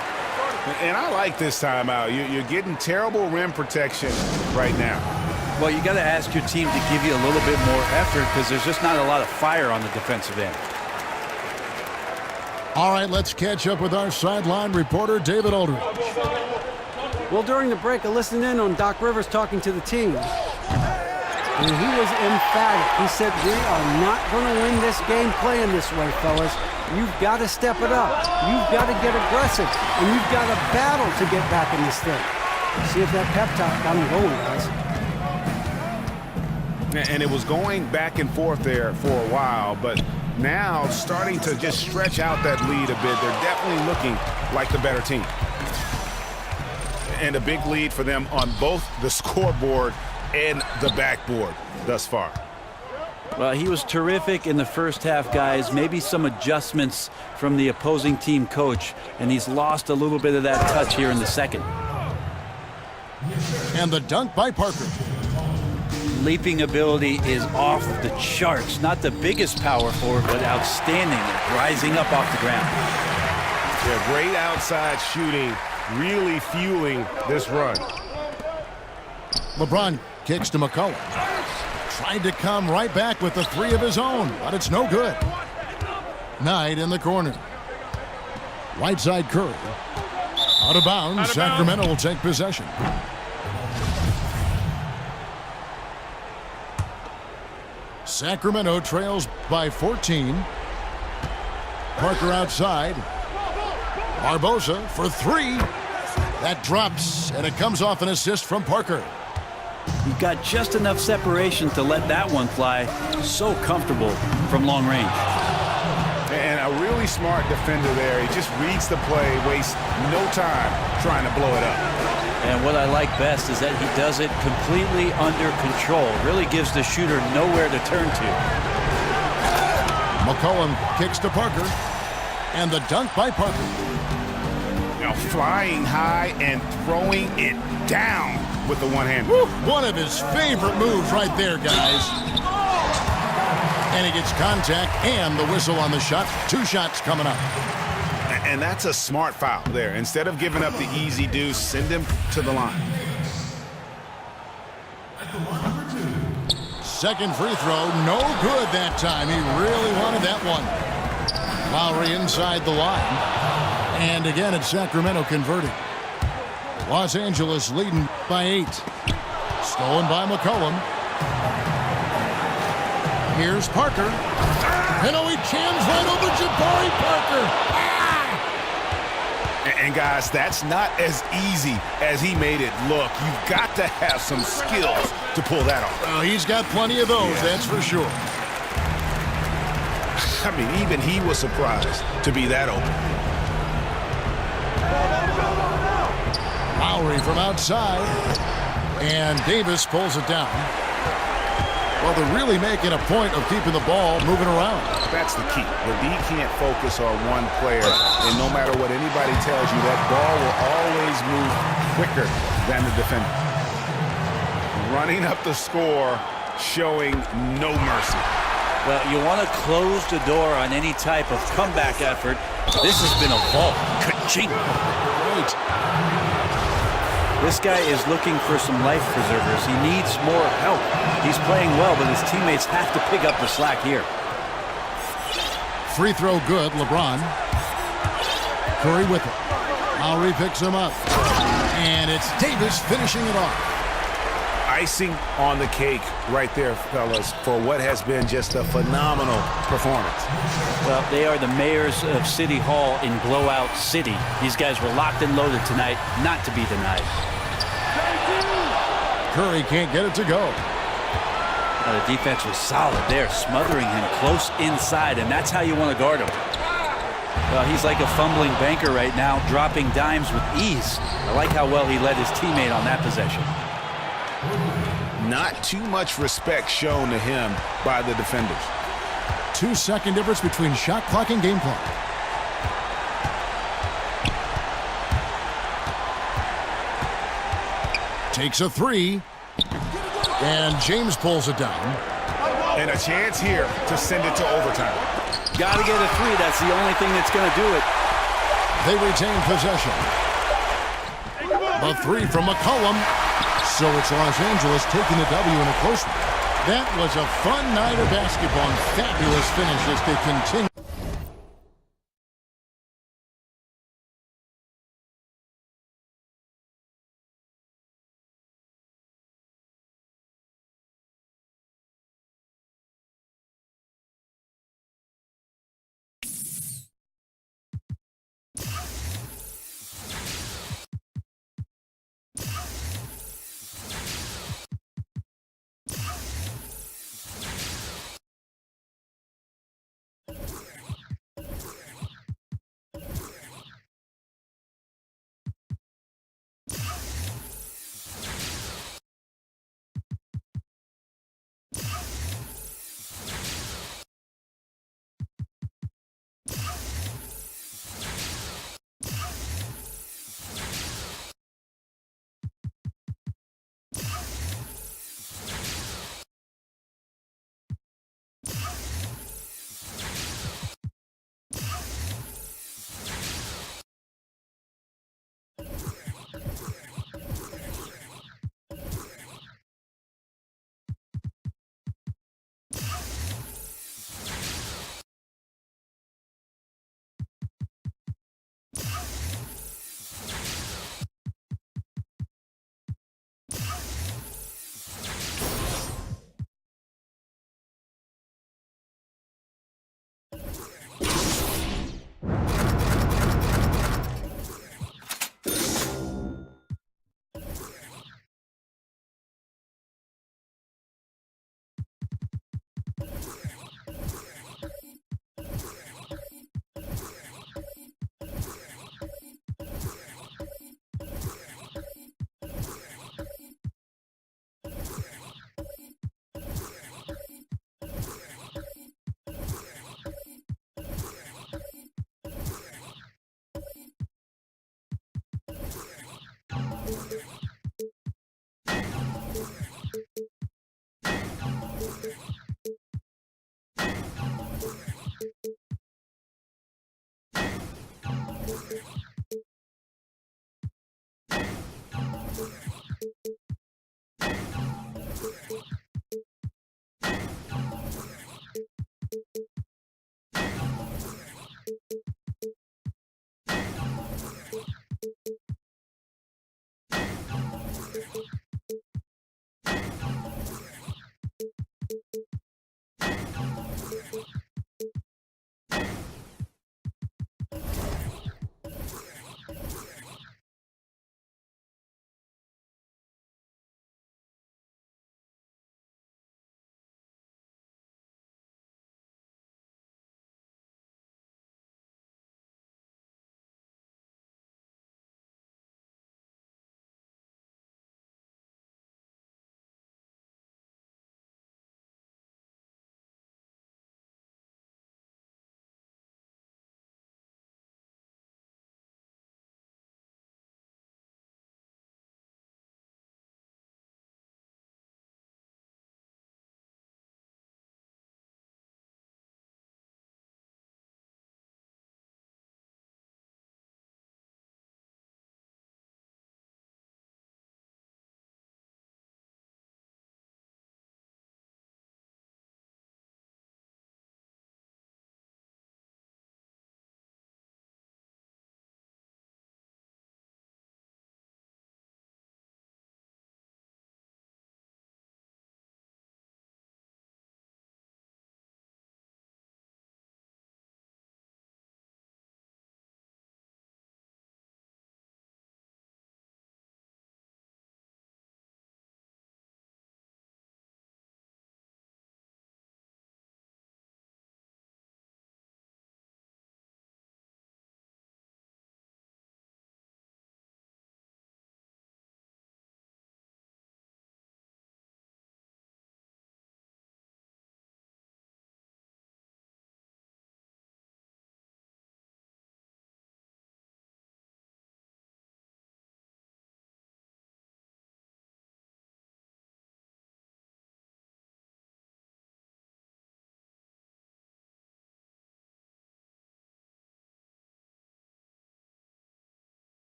And I like this timeout. You're getting terrible rim protection right now. Well, you got to ask your team to give you a little bit more effort because there's just not a lot of fire on the defensive end. All right, let's catch up with our sideline reporter, David Aldridge. Well, during the break, I listened in on Doc Rivers talking to the team. And he was emphatic. He said, we are not going to win this game playing this way, fellas. You've got to step it up. You've got to get aggressive. And you've got to battle to get back in this thing. See if that pep talk got him going, guys. And it was going back and forth there for a while, but now starting to just stretch out that lead a bit. They're definitely looking like the better team. And a big lead for them on both the scoreboard and the backboard thus far. Well, he was terrific in the first half, guys. Maybe some adjustments from the opposing team coach, and he's lost a little bit of that touch here in the second. And the dunk by Parker. Leaping ability is off the charts. Not the biggest power forward, but outstanding, rising up off the ground. Yeah, great outside shooting, really fueling this run. LeBron kicks to McCollum. Tried to come right back with the three of his own, but it's no good. Knight in the corner. Right side Curry. Out of bounds. Sacramento will take possession. Sacramento trails by 14. Parker outside. Barbosa for three. That drops, and it comes off an assist from Parker. You've got just enough separation to let that one fly. So comfortable from long range. And a really smart defender there. He just reads the play, wastes no time trying to blow it up. And what I like best is that he does it completely under control. Really gives the shooter nowhere to turn to. McCollum kicks to Parker. And the dunk by Parker. Now flying high and throwing it down with the one hand. One of his favorite moves right there, guys. And he gets contact and the whistle on the shot. Two shots coming up. And that's a smart foul there. Instead of giving up the easy deuce, send him to the line. Second free throw, no good that time. He really wanted that one. Lowry inside the line. And again, it's Sacramento converting. Los Angeles leading by 8. Stolen by McCollum. Here's Parker. And he jams right over Jabari Parker. And guys, that's not as easy as he made it look. You've got to have some skills to pull that off. He's got plenty of those, that's for sure. I mean, even he was surprised to be that open. Lowry from outside. And Davis pulls it down. Well, they're really making a point of keeping the ball moving around. That's the key. The D can't focus on one player, and no matter what anybody tells you, that ball will always move quicker than the defender. Running up the score, showing no mercy. Well, you want to close the door on any type of comeback effort. This has been a vault. Ka-ching. Great. This guy is looking for some life preservers. He needs more help. He's playing well, but his teammates have to pick up the slack here. Free throw good, LeBron. Curry with it. Lowry picks him up. And it's Davis finishing it off. Icing on the cake right there, fellas, for what has been just a phenomenal performance. Well, they are the mayors of City Hall in Blowout City. These guys were locked and loaded tonight, not to be denied. Curry can't get it to go. The defense was solid there, smothering him close inside, and that's how you want to guard him. Well, he's like a fumbling banker right now, dropping dimes with ease. I like how well he led his teammate on that possession. Not too much respect shown to him by the defenders. 2-second difference between shot clock and game clock. Takes a three. And James pulls it down. And a chance here to send it to overtime. Got to get a three. That's the only thing that's going to do it. They retain possession. The three from McCollum. So it's Los Angeles taking the W in a close one. That was a fun night of basketball and fabulous finish as they continue.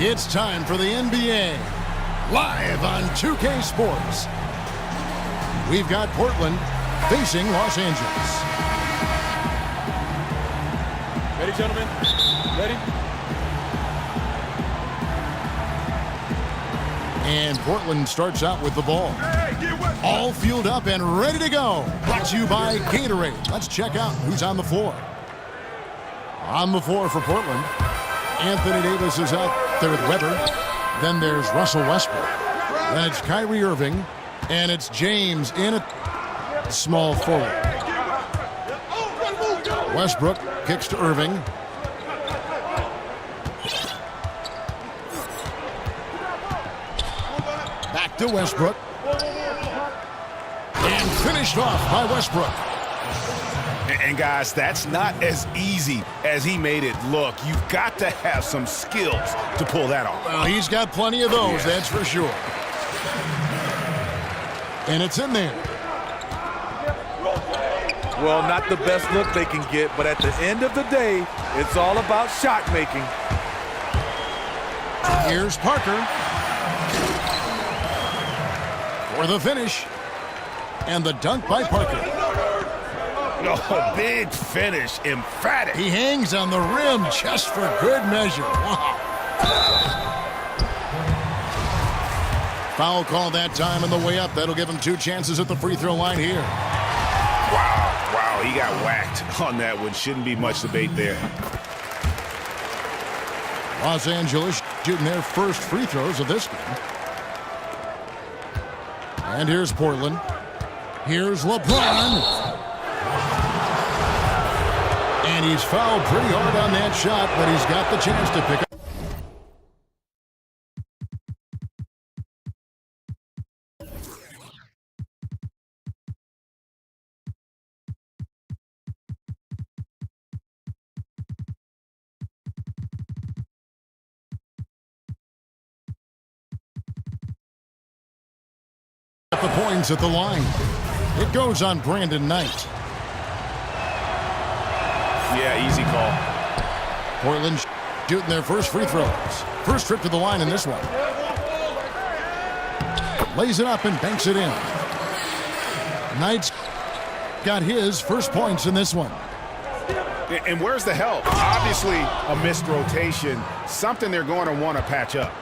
It's time for the NBA, live on 2K Sports. We've got Portland facing Los Angeles. Ready, gentlemen? Ready? And Portland starts out with the ball. All fueled up and ready to go. Brought to you by Gatorade. Let's check out who's on the floor. On the floor for Portland, Anthony Davis is out there with Weber. Then there's Russell Westbrook. Then it's Kyrie Irving. And it's James in a small forward. Westbrook kicks to Irving. Back to Westbrook. And finished off by Westbrook. And guys, that's not as easy as he made it look. You've got to have some skills to pull that off. Well, he's got plenty of those, that's for sure. And it's in there. Well, not the best look they can get, but at the end of the day, it's all about shot making. Here's Parker for the finish. And the dunk by Parker. Oh, big finish, emphatic. He hangs on the rim just for good measure. Wow. Foul call that time on the way up. That'll give him 2 chances at the free throw line here. Wow, he got whacked on that one. Shouldn't be much debate there. Los Angeles shooting their first free throws of this game. And here's Portland. Here's LeBron. And he's fouled pretty hard on that shot, but he's got the chance to pick up. The points at the line. It goes on Brandon Knight. Yeah, easy call. Portland shooting their first free throws. First trip to the line in this one. Lays it up and banks it in. Knight's got his first points in this one. And where's the help? Obviously, a missed rotation. Something they're going to want to patch up.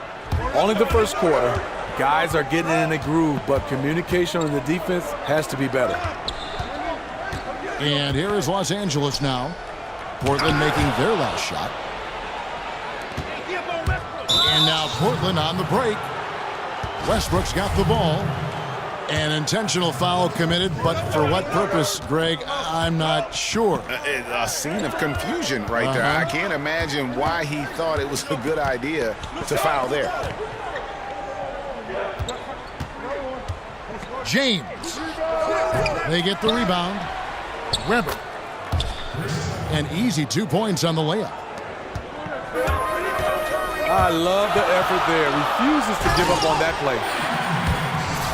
Only the first quarter. Guys are getting in a groove, but communication on the defense has to be better. And here is Los Angeles now. Portland making their last shot. And now Portland on the break. Westbrook's got the ball. An intentional foul committed, but for what purpose, Greg, I'm not sure. A scene of confusion right there. I can't imagine why he thought it was a good idea to foul there. James. They get the rebound. Weber. An easy 2 points on the layup. I love the effort there. Refuses to give up on that play.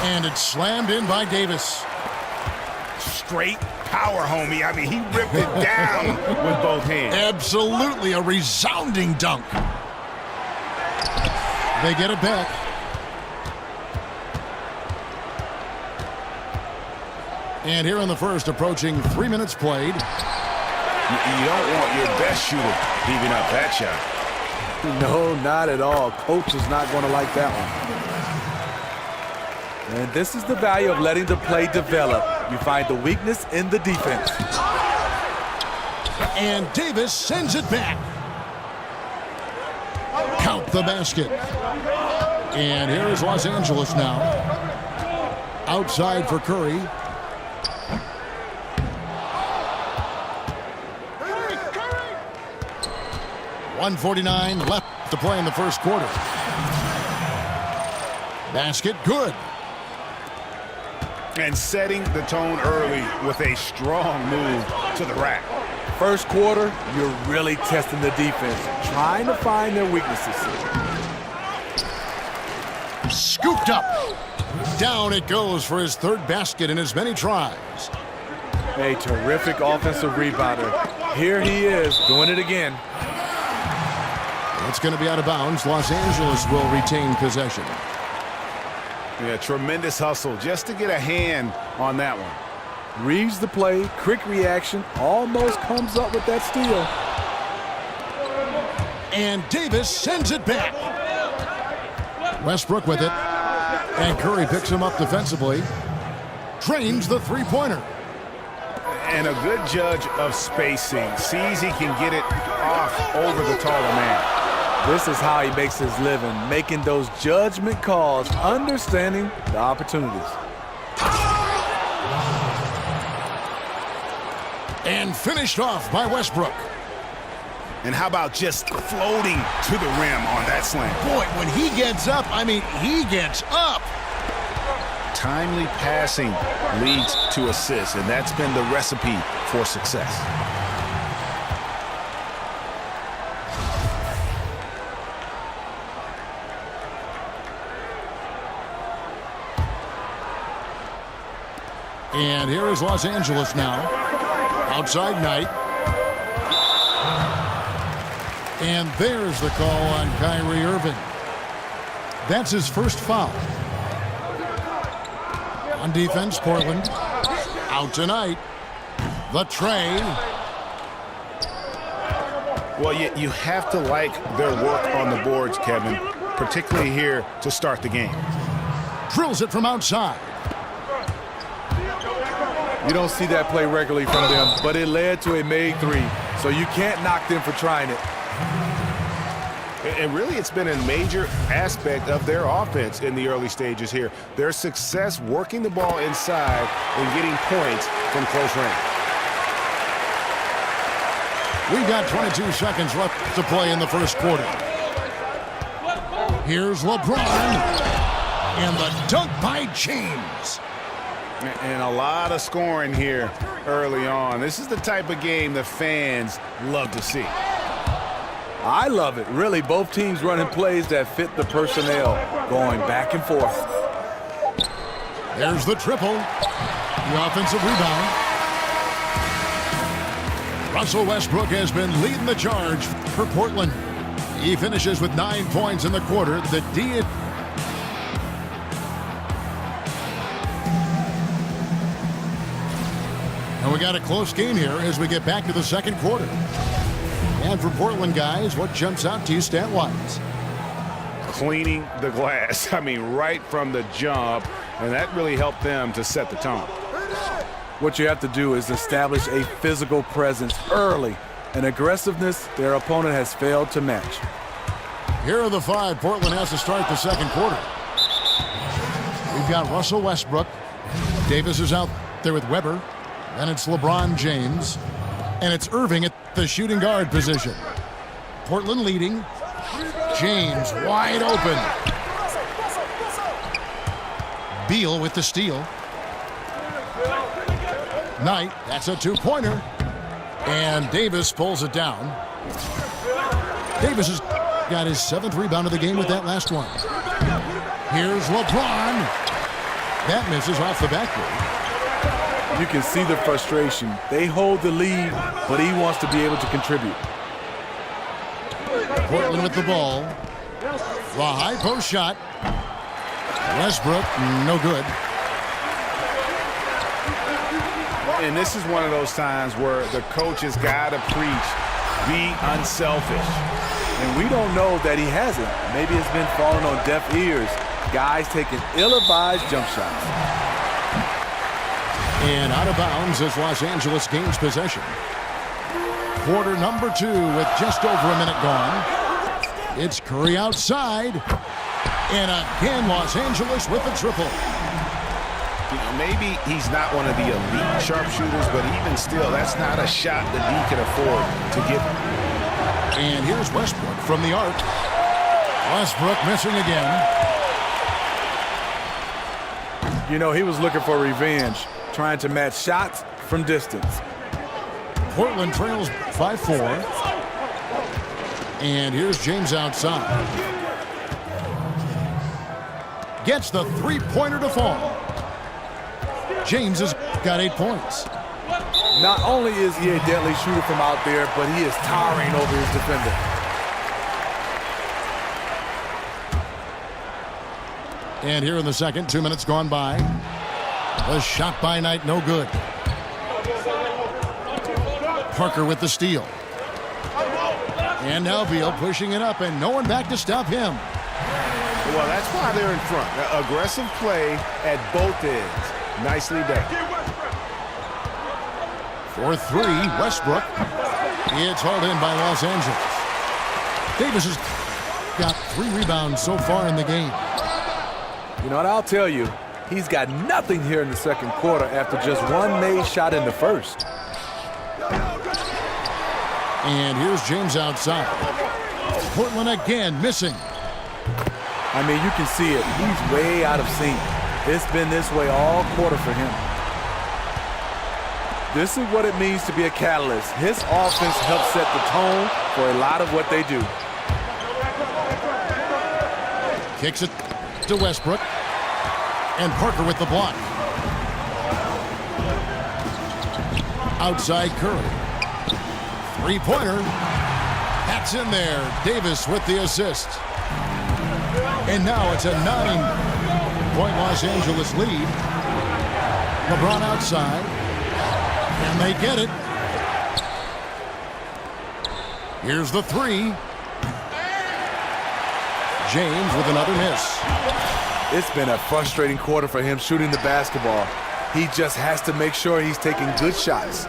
And it's slammed in by Davis. Straight power, homie. I mean, he ripped it down with both hands. Absolutely a resounding dunk. They get it back. And here in the first, approaching 3 minutes played. You don't want your best shooter heaving up that shot. No, not at all. Coach is not going to like that one. And this is the value of letting the play develop. You find the weakness in the defense. And Davis sends it back. Count the basket. And here is Los Angeles now. Outside for Curry. .149 left to play in the first quarter. Basket good. And setting the tone early with a strong move to the rack. First quarter, you're really testing the defense, trying to find their weaknesses. Scooped up. Down it goes for his third basket in as many tries. A terrific offensive rebounder. Here he is doing it again. It's going to be out of bounds. Los Angeles will retain possession. Yeah, tremendous hustle just to get a hand on that one. Reads the play, quick reaction, almost comes up with that steal. And Davis sends it back. Westbrook with it. And Curry picks him up defensively. Drains the three-pointer. And a good judge of spacing. Sees he can get it off over the taller man. This is how he makes his living, making those judgment calls, understanding the opportunities. And finished off by Westbrook. And how about just floating to the rim on that slam? Boy, when he gets up, I mean, he gets up. Timely passing leads to assists, and that's been the recipe for success. And here is Los Angeles now. Outside Knight. And there's the call on Kyrie Irving. That's his first foul. On defense, Portland. Out tonight. The tray. Well, you have to like their work on the boards, Kevin, particularly here to start the game. Drills it from outside. You don't see that play regularly from them, but it led to a made three, so you can't knock them for trying it. And really, it's been a major aspect of their offense in the early stages here. Their success working the ball inside and getting points from close range. We've got 22 seconds left to play in the first quarter. Here's LeBron. And the dunk by James. And a lot of scoring here early on. This is the type of game the fans love to see. I love it. Really, both teams running plays that fit the personnel, going back and forth. There's the triple. The offensive rebound. Russell Westbrook has been leading the charge for Portland. He finishes with 9 points in the quarter. The D. And we got a close game here as we get back to the second quarter. And for Portland, guys, what jumps out to you stat-wise? Cleaning the glass. I mean, right from the jump. And that really helped them to set the tone. What you have to do is establish a physical presence early. An aggressiveness their opponent has failed to match. Here are the 5 Portland has to start the second quarter. We've got Russell Westbrook. Davis is out there with Weber. Then it's LeBron James. And it's Irving at the shooting guard position. Portland leading. James wide open. Beal with the steal. Knight, that's a 2-pointer. And Davis pulls it down. Davis has got his 7th rebound of the game with that last one. Here's LeBron. That misses off the backboard. You can see the frustration. They hold the lead, but he wants to be able to contribute. Portland with the ball. The high post shot. Westbrook, no good. And this is one of those times where the coach has got to preach, be unselfish. And we don't know that he hasn't. Maybe it's been falling on deaf ears. Guys taking ill-advised jump shots. And out of bounds as Los Angeles gains possession. Quarter number 2 with just over a minute gone. It's Curry outside. And again, Los Angeles with the triple. You know, maybe he's not one of the elite sharpshooters, but even still, that's not a shot that he can afford to give. And here's Westbrook from the arc. Westbrook missing again. You know, he was looking for revenge, trying to match shots from distance. Portland trails 5-4. And here's James outside. Gets the 3-pointer to fall. James has got 8 points. Not only is he a deadly shooter from out there, but he is towering over his defender. And here in the second, 2 minutes gone by. A shot by Knight, no good. Parker with the steal. And now Beal pushing it up, and no one back to stop him. Well, that's why they're in front. Aggressive play at both ends. Nicely done. For three, Westbrook. It's hauled in by Los Angeles. Davis has got 3 rebounds so far in the game. You know what, I'll tell you, he's got nothing here in the second quarter after just one made shot in the first. And here's James outside. Portland again missing. I mean, you can see it. He's way out of sync. It's been this way all quarter for him. This is what it means to be a catalyst. His offense helps set the tone for a lot of what they do. Kicks it to Westbrook. And Parker with the block. Outside Curry. Three-pointer. That's in there. Davis with the assist. And now it's a 9-point Los Angeles lead. LeBron outside. And they get it. Here's the three. James with another miss. It's been a frustrating quarter for him shooting the basketball. He just has to make sure he's taking good shots.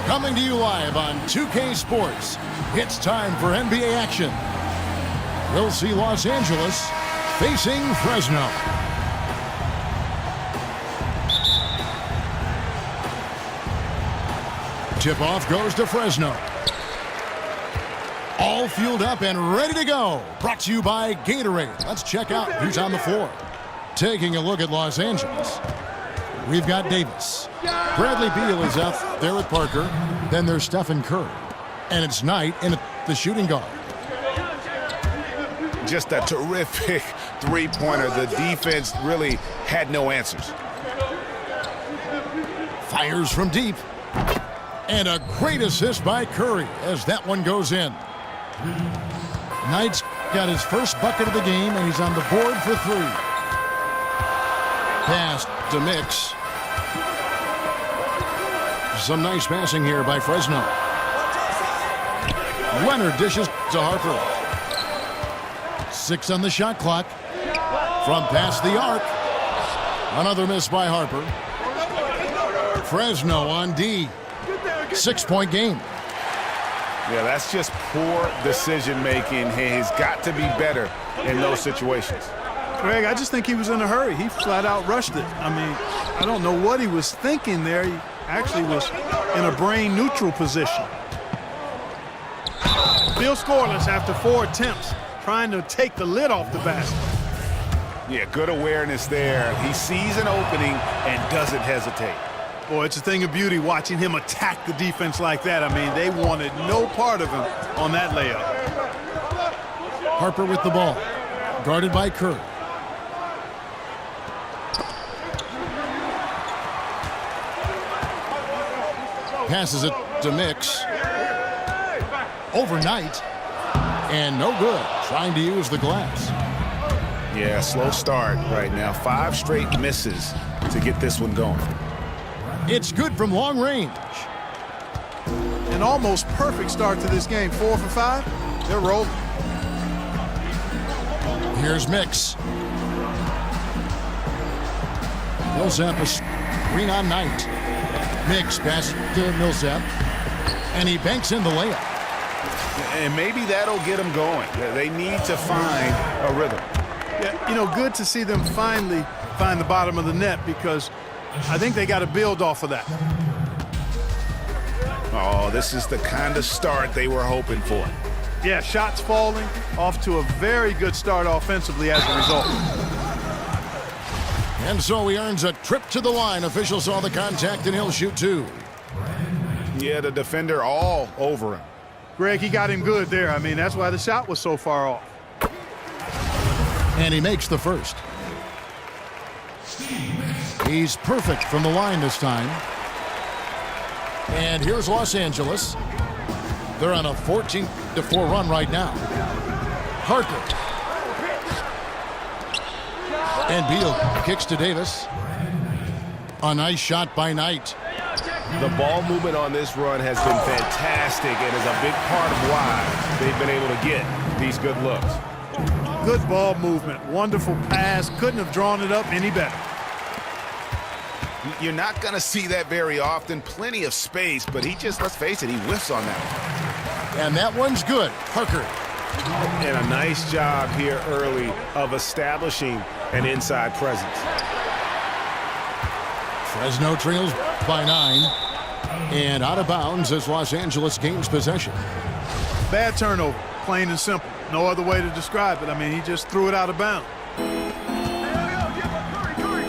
Coming to you live on 2K Sports, it's time for NBA action. We'll see Los Angeles facing Fresno. Tip-off goes to Fresno. All fueled up and ready to go. Brought to you by Gatorade. Let's check out who's on the floor. Taking a look at Los Angeles. We've got Davis. Bradley Beal is out there with Parker. Then there's Stephen Curry. And it's Knight in the shooting guard. Just a terrific three-pointer. The defense really had no answers. Fires from deep. And a great assist by Curry as that one goes in. Knight's got his first bucket of the game, and he's on the board for three. Pass to Mix. Some nice passing here by Fresno. Leonard dishes to Harper. 6 on the shot clock. From past the arc. Another miss by Harper. Fresno on D. 6-point game. Yeah, that's just poor decision-making. He's got to be better in those situations. Greg, I just think he was in a hurry. He flat out rushed it. I mean, I don't know what he was thinking there. He actually was in a brain neutral position. Still scoreless after 4 attempts, trying to take the lid off the basket. Yeah, good awareness there. He sees an opening and doesn't hesitate. Boy, it's a thing of beauty watching him attack the defense like that. I mean, they wanted no part of him on that layup. Harper with the ball, guarded by Curry. Passes it to Mix. Overnight, and no good. Trying to use the glass. Yeah, slow start right now. 5 straight misses to get this one going. It's good from long range. An almost perfect start to this game. 4 for 5. They're rolling. Here's Mix. Millsap is screen on Knight. Mix pass to Millsap, and he banks in the layup. And maybe that'll get them going. They need to find a rhythm. Yeah, you know, good to see them finally find the bottom of the net because I think they got to build off of that. Oh, this is the kind of start they were hoping for. Yeah, shots falling, off to a very good start offensively as a result. And so he earns a trip to the line. Official saw the contact, and he'll shoot 2. Yeah, the defender all over him. Greg, he got him good there. I mean, that's why the shot was so far off. And he makes the first. He's perfect from the line this time. And here's Los Angeles. They're on a 14-4 run right now. Harper. And Beal kicks to Davis. A nice shot by Knight. The ball movement on this run has been fantastic and is a big part of why they've been able to get these good looks. Good ball movement. Wonderful pass. Couldn't have drawn it up any better. You're not going to see that very often. Plenty of space, but he just, let's face it, he whiffs on that one. And that one's good. Parker. And a nice job here early of establishing an inside presence. Fresno trails by 9. And out of bounds as Los Angeles gains possession. Bad turnover, plain and simple. No other way to describe it. I mean, he just threw it out of bounds.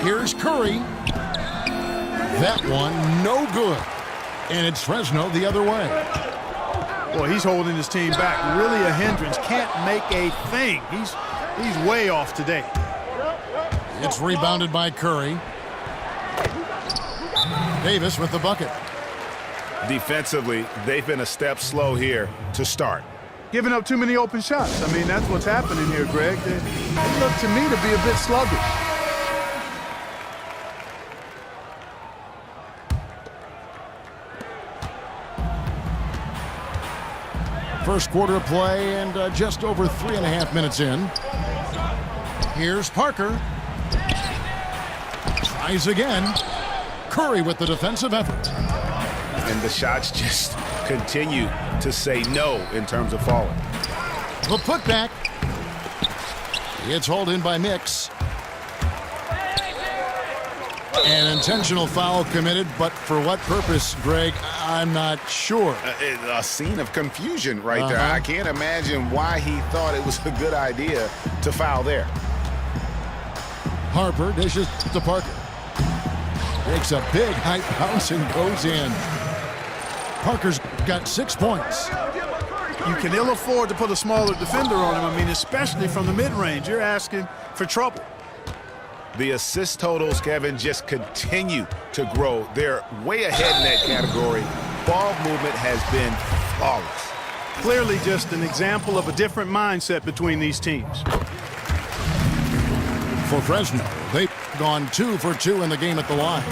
Here's Curry. That one, no good. And it's Fresno the other way. Boy, he's holding his team back. Really a hindrance. Can't make a thing. He's way off today. It's rebounded by Curry. Davis with the bucket. Defensively, they've been a step slow here to start. Giving up too many open shots. I mean, that's what's happening here, Greg. They look to me to be a bit sluggish. First quarter of play and just over 3.5 minutes in. Here's Parker. Tries again. Curry with the defensive effort. And the shots just continue to say no in terms of falling. The putback. It's hauled in by Mix. An intentional foul committed, but for what purpose, Greg? I'm not sure. A scene of confusion right there. I can't imagine why he thought it was a good idea to foul there. Harper dishes to Parker. Takes a big high bounce and goes in. Parker's got 6 points. You can ill afford to put a smaller defender on him. I mean, especially from the mid-range. You're asking for trouble. The assist totals, Kevin, just continue to grow. They're way ahead in that category. Ball movement has been flawless. Clearly just an example of a different mindset between these teams. For Fresno, they've gone 2 for 2 in the game at the line.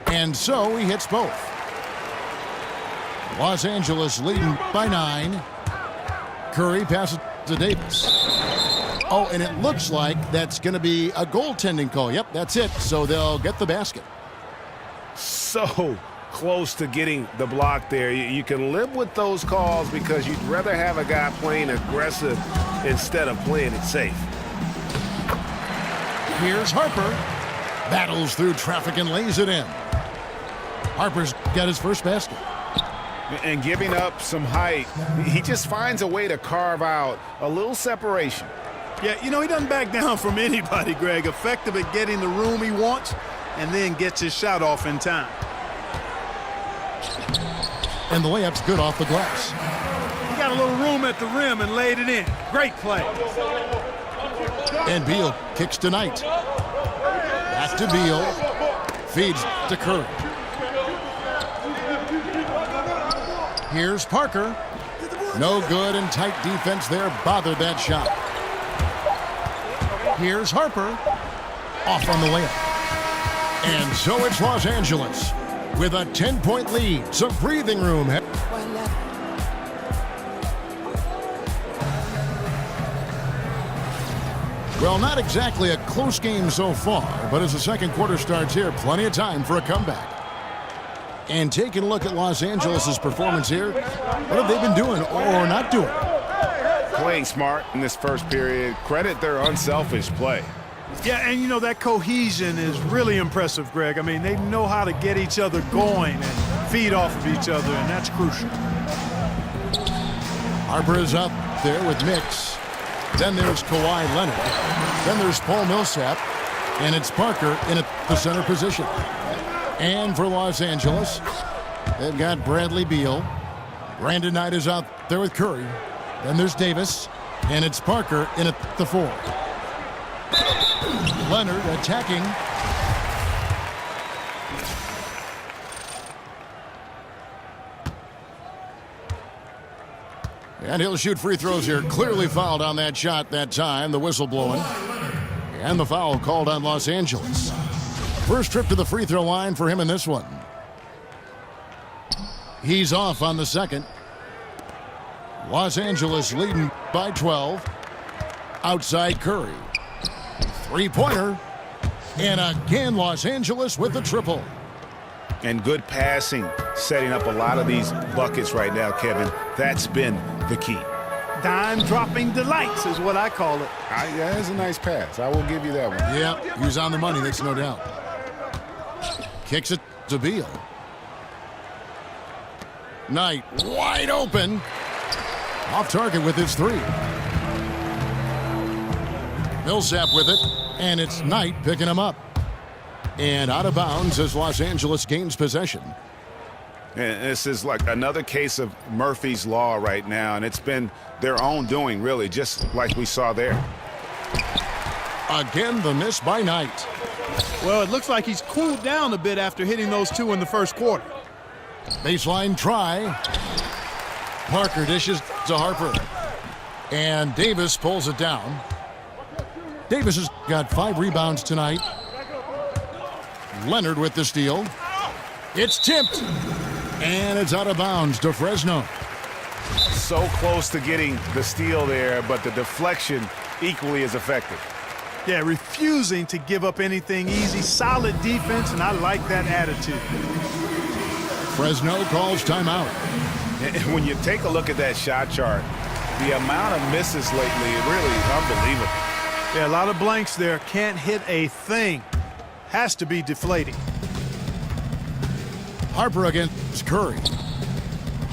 And so he hits both. Los Angeles leading by 9. Curry passes to Davis. Oh, and it looks like that's going to be a goaltending call. Yep, that's it. So they'll get the basket. So close to getting the block there. You can live with those calls because you'd rather have a guy playing aggressive instead of playing it safe. Here's Harper. Battles through traffic and lays it in. Harper's got his first basket. And giving up some height, he just finds a way to carve out a little separation. Yeah, you know, he doesn't back down from anybody, Greg. Effective at getting the room he wants and then gets his shot off in time. And the layup's good off the glass. He got a little room at the rim and laid it in. Great play. And Beal kicks to Knight. Back to Beal. Feeds to Curry. Here's Parker. No good, and tight defense there bothered that shot. Here's Harper. Off on the layup. And so it's Los Angeles with a 10-point lead. Some breathing room. Well, not exactly a close game so far, but as the second quarter starts here, plenty of time for a comeback. And taking a look at Los Angeles' performance here, what have they been doing or not doing? Playing smart in this first period. Credit their unselfish play. Yeah, and you know, that cohesion is really impressive, Greg. I mean, they know how to get each other going and feed off of each other, and that's crucial. Harper is up there with Mix. Then there's Kawhi Leonard. Then there's Paul Millsap. And it's Parker in the center position. And for Los Angeles, they've got Bradley Beal. Brandon Knight is out there with Curry. Then there's Davis. And it's Parker in at the 4. Leonard attacking. And he'll shoot free throws here. Clearly fouled on that shot that time. The whistle blowing. And the foul called on Los Angeles. First trip to the free throw line for him in this one. He's off on the second. Los Angeles leading by 12. Outside Curry. Three-pointer. And again, Los Angeles with the triple. And good passing, setting up a lot of these buckets right now, Kevin. That's been the key. Dime-dropping delights is what I call it. Yeah, that's a nice pass. I will give you that one. Yeah, he was on the money, that's no doubt. Kicks it to Beal. Knight wide open. Off target with his 3. Millsap with it, and it's Knight picking him up. And out of bounds as Los Angeles gains possession. And this is like another case of Murphy's Law right now, and it's been their own doing, really, just like we saw there. Again, the miss by Knight. Well, it looks like he's cooled down a bit after hitting those 2 in the first quarter. Baseline try. Parker dishes to Harper. And Davis pulls it down. Davis has got 5 rebounds tonight. Leonard with the steal. It's tipped. And it's out of bounds to Fresno. So close to getting the steal there, but the deflection equally as effective. Yeah, refusing to give up anything easy. Solid defense, and I like that attitude. Fresno calls timeout. And when you take a look at that shot chart, the amount of misses lately is really unbelievable. Yeah, a lot of blanks there. Can't hit a thing. Has to be deflating. Harper against Curry.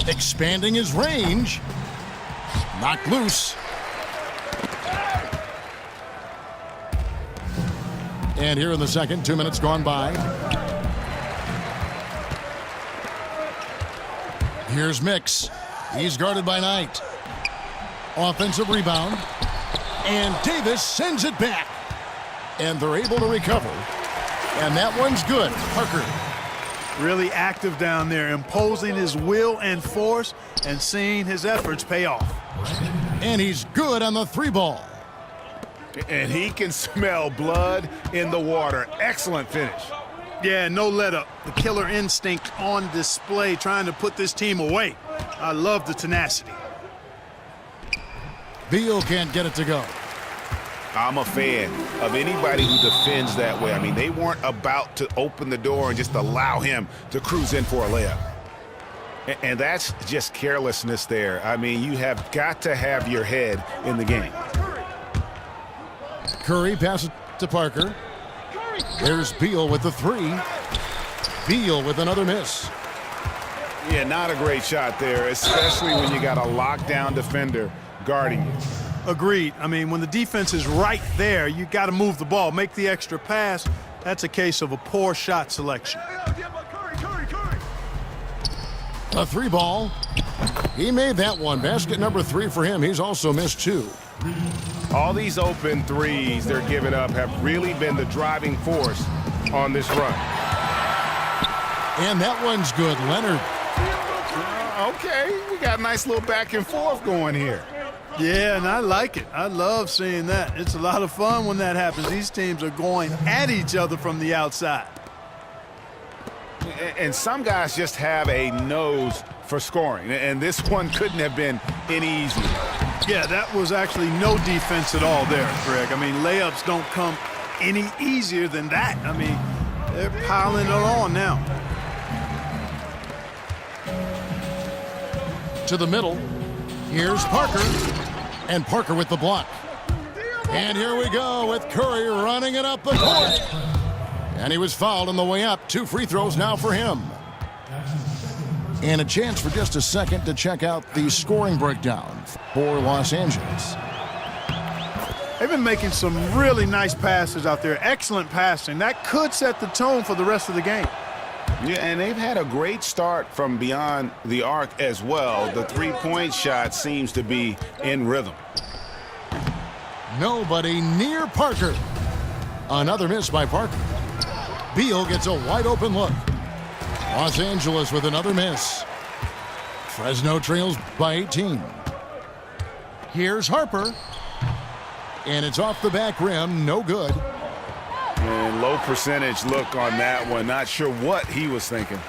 Expanding his range. Knocked loose. And here in the second, 2 minutes gone by. Here's Mix. He's guarded by Knight. Offensive rebound. And Davis sends it back. And they're able to recover. And that one's good. Parker. Really active down there, imposing his will and force and seeing his efforts pay off. And he's good on the 3-ball. And he can smell blood in the water. Excellent finish. Yeah, no let up. The killer instinct on display, trying to put this team away. I love the tenacity. Beal can't get it to go. I'm a fan of anybody who defends that way. I mean, they weren't about to open the door and just allow him to cruise in for a layup. And that's just carelessness there. I mean, you have got to have your head in the game. Curry passes to Parker. There's Beal with the 3. Beal with another miss. Yeah, not a great shot there, especially when you got a lockdown defender guarding you. Agreed. I mean, when the defense is right there, you got to move the ball, make the extra pass. That's a case of a poor shot selection. A 3-ball. He made that one. Basket number 3 for him. He's also missed 2. All these open threes they're giving up have really been the driving force on this run. And that one's good. Leonard. Okay, we got a nice little back and forth going here. Yeah, and I like it. I love seeing that. It's a lot of fun when that happens. These teams are going at each other from the outside. And some guys just have a nose for scoring, and this one couldn't have been any easier. Yeah, that was actually no defense at all there, Greg. I mean, layups don't come any easier than that. I mean, they're piling it on now. To the middle. Here's Parker. And Parker with the block. And here we go with Curry running it up the court. And he was fouled on the way up. 2 free throws now for him. And a chance for just a second to check out the scoring breakdown for Los Angeles. They've been making some really nice passes out there. Excellent passing. That could set the tone for the rest of the game. Yeah, and they've had a great start from beyond the arc as well. The three-point shot seems to be in rhythm. Nobody near Parker. Another miss by Parker. Beal gets a wide open look. Los Angeles with another miss. Fresno trails by 18. Here's Harper. And it's off the back rim. No good. And low percentage look on that one. Not sure what he was thinking.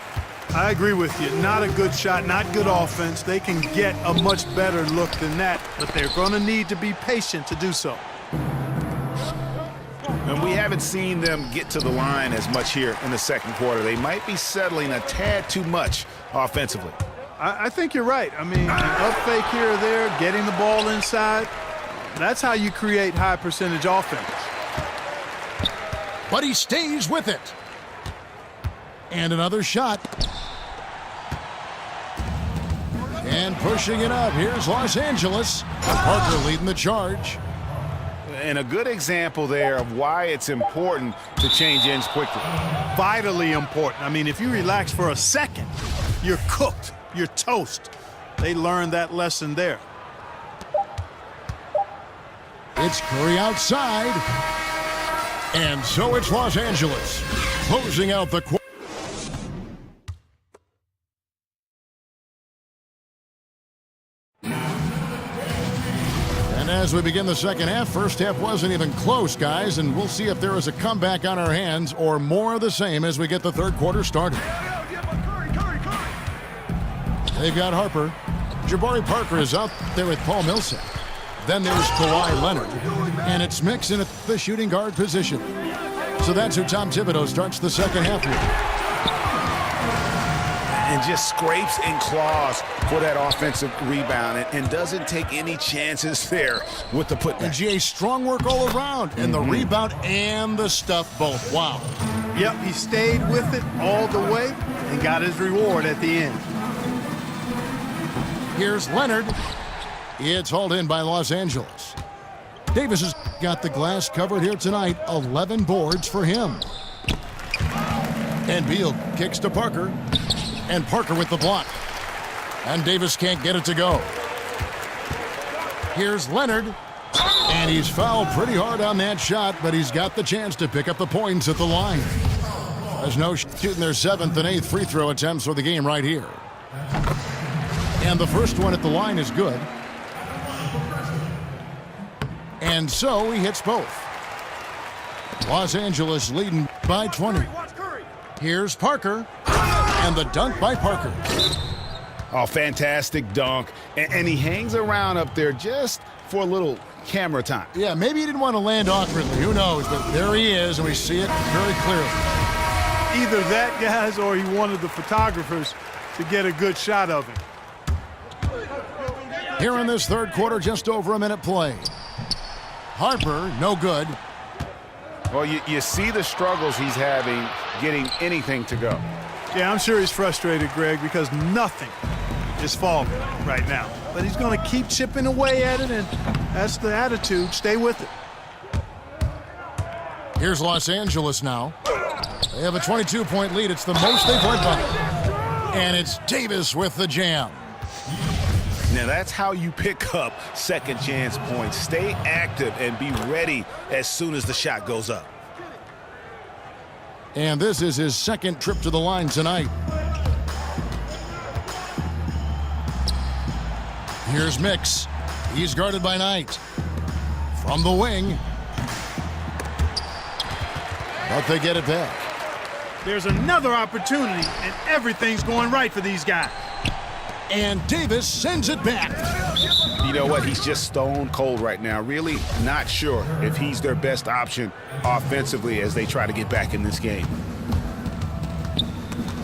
I agree with you. Not a good shot, not good offense. They can get a much better look than that, but they're going to need to be patient to do so. And we haven't seen them get to the line as much here in the second quarter. They might be settling a tad too much offensively. I think you're right. I mean, an up fake here or there, getting the ball inside, that's how you create high percentage offense. But he stays with it. And another shot. And pushing it up. Here's Los Angeles. Parker leading the charge. And a good example there of why it's important to change ends quickly. Vitally important. I mean, if you relax for a second, you're cooked. You're toast. They learned that lesson there. It's Curry outside. And so it's Los Angeles closing out the quarter. And as we begin the second half, first half wasn't even close, guys, and we'll see if there is a comeback on our hands or more of the same as we get the third quarter started. They've got Harper. Jabari Parker is out there with Paul Millsap. Then there's Kawhi Leonard. And it's Mixon at the shooting guard position. So that's who Tom Thibodeau starts the second half with. And just scrapes and claws for that offensive rebound and doesn't take any chances there with the putback. And GA, strong work all around. And the rebound and the stuff both. Wow. Yep, he stayed with it all the way and got his reward at the end. Here's Leonard. It's hauled in by Los Angeles. Davis has got the glass covered here tonight. 11 boards for him. And Beal kicks to Parker. And Parker with the block. And Davis can't get it to go. Here's Leonard. And he's fouled pretty hard on that shot, but he's got the chance to pick up the points at the line. Fresno shooting their 7th and 8th free throw attempts for the game right here. And the first one at the line is good. And so he hits both. Los Angeles leading by 20. Here's Parker. And the dunk by Parker. Oh, fantastic dunk. And he hangs around up there just for a little camera time. Yeah, maybe he didn't want to land awkwardly. Who knows? But there he is, and we see it very clearly. Either that, guys, or he wanted the photographers to get a good shot of him. Here in this third quarter, just over a minute play. Harper, no good. Well, you see the struggles he's having getting anything to go. Yeah, I'm sure he's frustrated, Greg, because nothing is falling right now. But he's going to keep chipping away at it, and that's the attitude. Stay with it. Here's Los Angeles now. They have a 22-point lead. It's the most they've led by. And it's Davis with the jam. Now that's how you pick up second chance points. Stay active and be ready as soon as the shot goes up. And this is his second trip to the line tonight. Here's Mix. He's guarded by Knight. From the wing. But they get it back. There's another opportunity, and everything's going right for these guys. And Davis sends it back. You know what? He's just stone cold right now. Really not sure if he's their best option offensively as they try to get back in this game.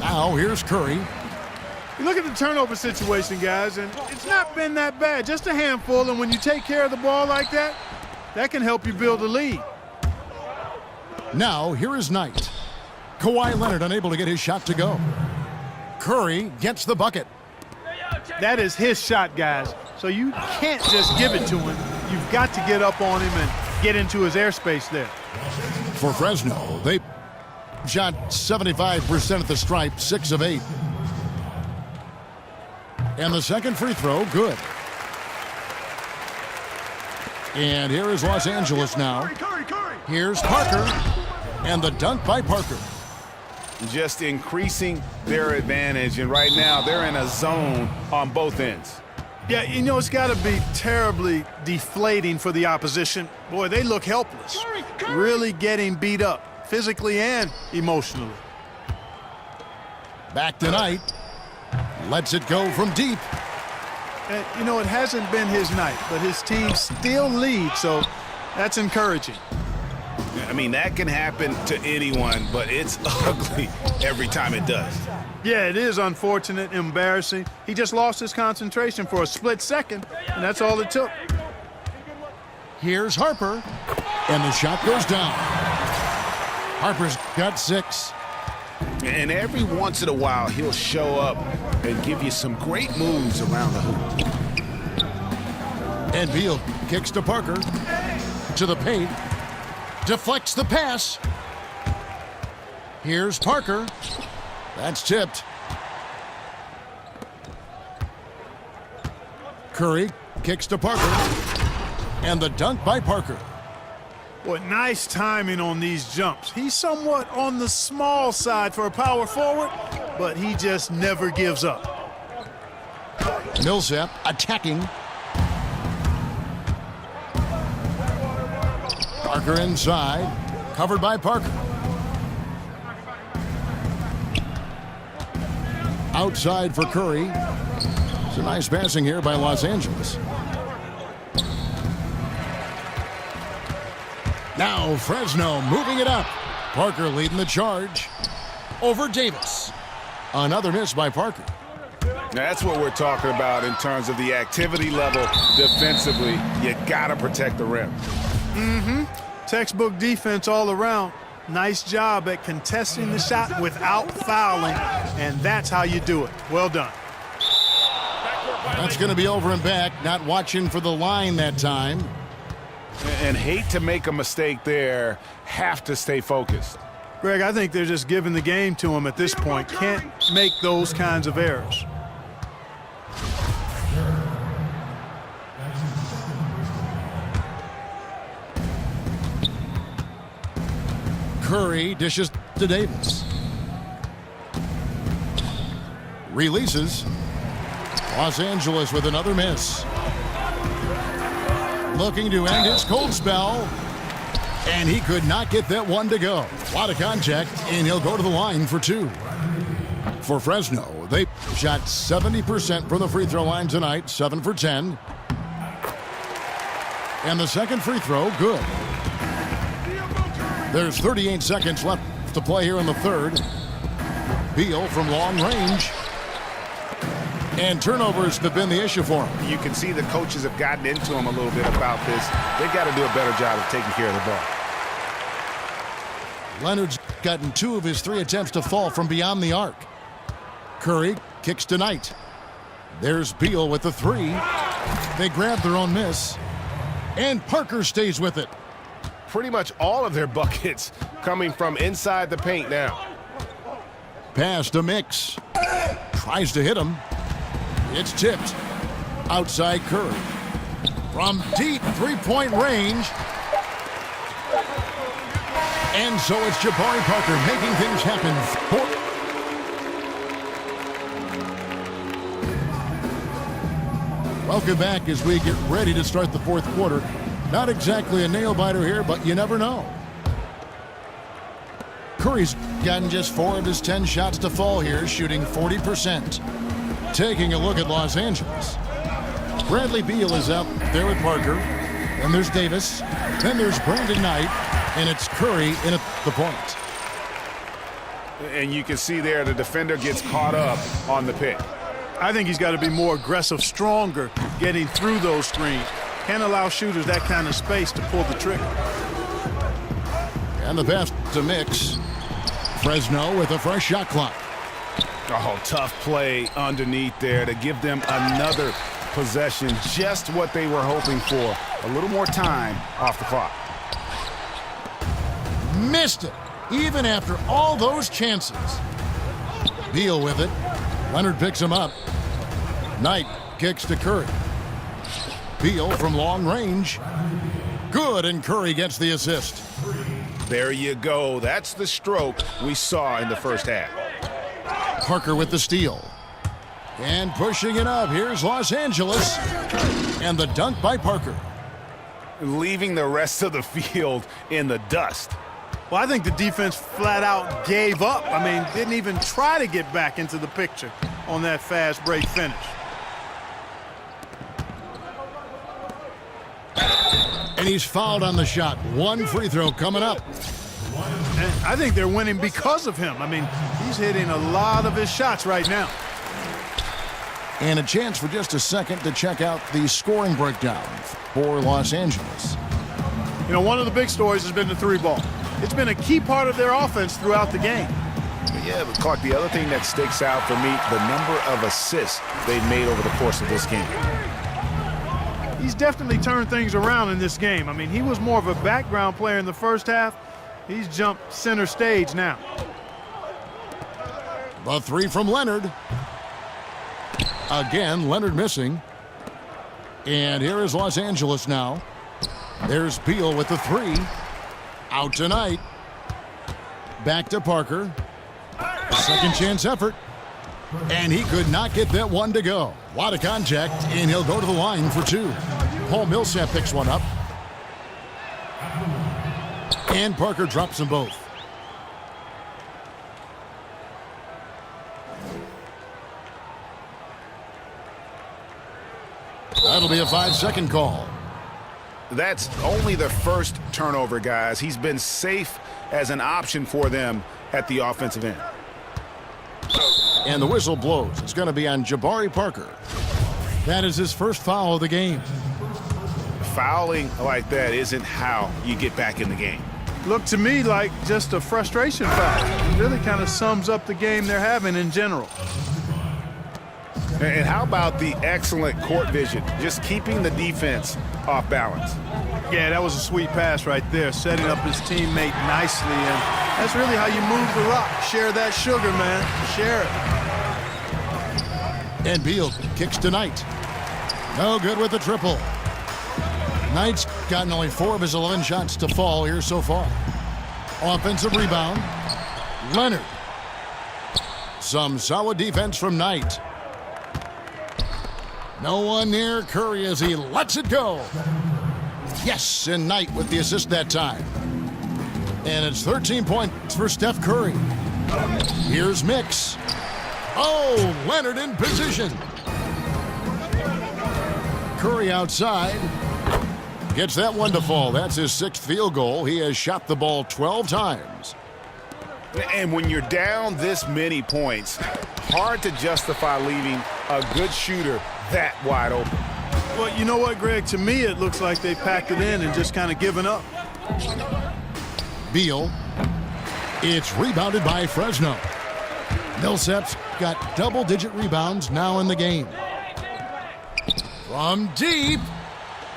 Now here's Curry. You look at the turnover situation, guys, and it's not been that bad. Just a handful, and when you take care of the ball like that, that can help you build a lead. Now here is Knight. Kawhi Leonard unable to get his shot to go. Curry gets the bucket. That is his shot, guys. So you can't just give it to him. You've got to get up on him and get into his airspace there. For Fresno, they shot 75% at the stripe, 6 of 8. And the second free throw, good. And here is Los Angeles now. Here's Parker. And the dunk by Parker. Just increasing their advantage, and right now they're in a zone on both ends. Yeah, you know, it's got to be terribly deflating for the opposition. Boy, they look helpless. Really getting beat up, physically and emotionally. Back to Knight. Lets it go from deep. And, you know, it hasn't been his night, but his team still leads, so that's encouraging. I mean, that can happen to anyone, but it's ugly every time it does. Yeah, it is unfortunate, embarrassing. He just lost his concentration for a split second, and that's all it took. Here's Harper, and the shot goes down. Harper's got 6. And every once in a while, he'll show up and give you some great moves around the hoop. And Beal kicks to Parker, to the paint. Deflects the pass. Here's Parker. That's tipped. Curry kicks to Parker. And the dunk by Parker. Boy, nice timing on these jumps. He's somewhat on the small side for a power forward, but he just never gives up. Millsap attacking. Parker inside, covered by Parker. Outside for Curry. It's a nice passing here by Los Angeles. Now Fresno moving it up. Parker leading the charge over Davis. Another miss by Parker. That's what we're talking about in terms of the activity level defensively. You got to protect the rim. Textbook defense all around. Nice job at contesting the shot without fouling, and that's how you do it. Well done. That's going to be over and back. Not watching for the line that time. And hate to make a mistake there. Have to stay focused. Greg, I think they're just giving the game to him at this point. Can't make those kinds of errors. Curry dishes to Davis. Releases. Los Angeles with another miss. Looking to end his cold spell. And he could not get that one to go. A lot of contact, and he'll go to the line for 2. For Fresno, they shot 70% from the free throw line tonight, 7 for 10. And the second free throw, good. There's 38 seconds left to play here in the third. Beal from long range. And turnovers have been the issue for him. You can see the coaches have gotten into him a little bit about this. They've got to do a better job of taking care of the ball. Leonard's gotten 2 of his 3 attempts to fall from beyond the arc. Curry kicks to Knight. There's Beal with the three. They grab their own miss. And Parker stays with it. Pretty much all of their buckets coming from inside the paint now. Pass to Mix. Tries to hit him. It's tipped. Outside Curry. From deep three-point range. And so it's Jabari Parker making things happen. Welcome back as we get ready to start the fourth quarter. Not exactly a nail-biter here, but you never know. Curry's gotten just 4 of his 10 shots to fall here, shooting 40%. Taking a look at Los Angeles. Bradley Beal is out there with Parker. Then there's Davis. Then there's Brandon Knight. And it's Curry in at the point. And you can see there the defender gets caught up on the pick. I think he's got to be more aggressive, stronger, getting through those screens. Can't allow shooters that kind of space to pull the trigger. And the pass to Mix. Fresno with a fresh shot clock. Oh, tough play underneath there to give them another possession. Just what they were hoping for. A little more time off the clock. Missed it, even after all those chances. Beal with it. Leonard picks him up. Knight kicks to Curry. Beal from long range. Good, and Curry gets the assist. There you go. That's the stroke we saw in the first half. Parker with the steal. And pushing it up. Here's Los Angeles. And the dunk by Parker. Leaving the rest of the field in the dust. Well, I think the defense flat out gave up. I mean, didn't even try to get back into the picture on that fast break finish. And he's fouled on the shot. One free throw coming up. And I think they're winning because of him. I mean, he's hitting a lot of his shots right now. And a chance for just a second to check out the scoring breakdown for Los Angeles. You know, one of the big stories has been the three ball. It's been a key part of their offense throughout the game. Yeah, but Clark, the other thing that sticks out for me, the number of assists they've made over the course of this game. He's definitely turned things around in this game. I mean, he was more of a background player in the first half. He's jumped center stage now. The three from Leonard. Again, Leonard missing. And here is Los Angeles now. There's Beal with the three. Out tonight. Back to Parker. Second chance effort. And he could not get that one to go. A lot of contact, and he'll go to the line for two. Paul Millsap picks one up. And Parker drops them both. That'll be a 5-second call. That's only the first turnover, guys. He's been safe as an option for them at the offensive end. And the whistle blows. It's going to be on Jabari Parker. That is his first foul of the game. Fouling like that isn't how you get back in the game. Looked to me like just a frustration foul. It really kind of sums up the game they're having in general. And how about the excellent court vision, just keeping the defense off balance? Yeah, that was a sweet pass right there, setting up his teammate nicely, and that's really how you move the rock. Share that sugar, man. Share it. And Beal kicks to Knight. No good with the triple. Knight's gotten only 4 of his 11 shots to fall here so far. Offensive rebound. Leonard. Some solid defense from Knight. No one near Curry as he lets it go. Yes, and Knight with the assist that time. And it's 13 points for Steph Curry. Here's Mix. Oh, Leonard in position. Curry outside. Gets that one to fall. That's his 6th field goal. He has shot the ball 12 times. And when you're down this many points, hard to justify leaving a good shooter that wide open. Well, you know what, Greg? To me, it looks like they packed it in and just kind of given up. Beal. It's rebounded by Fresno. Millsap's got double-digit rebounds now in the game. From deep,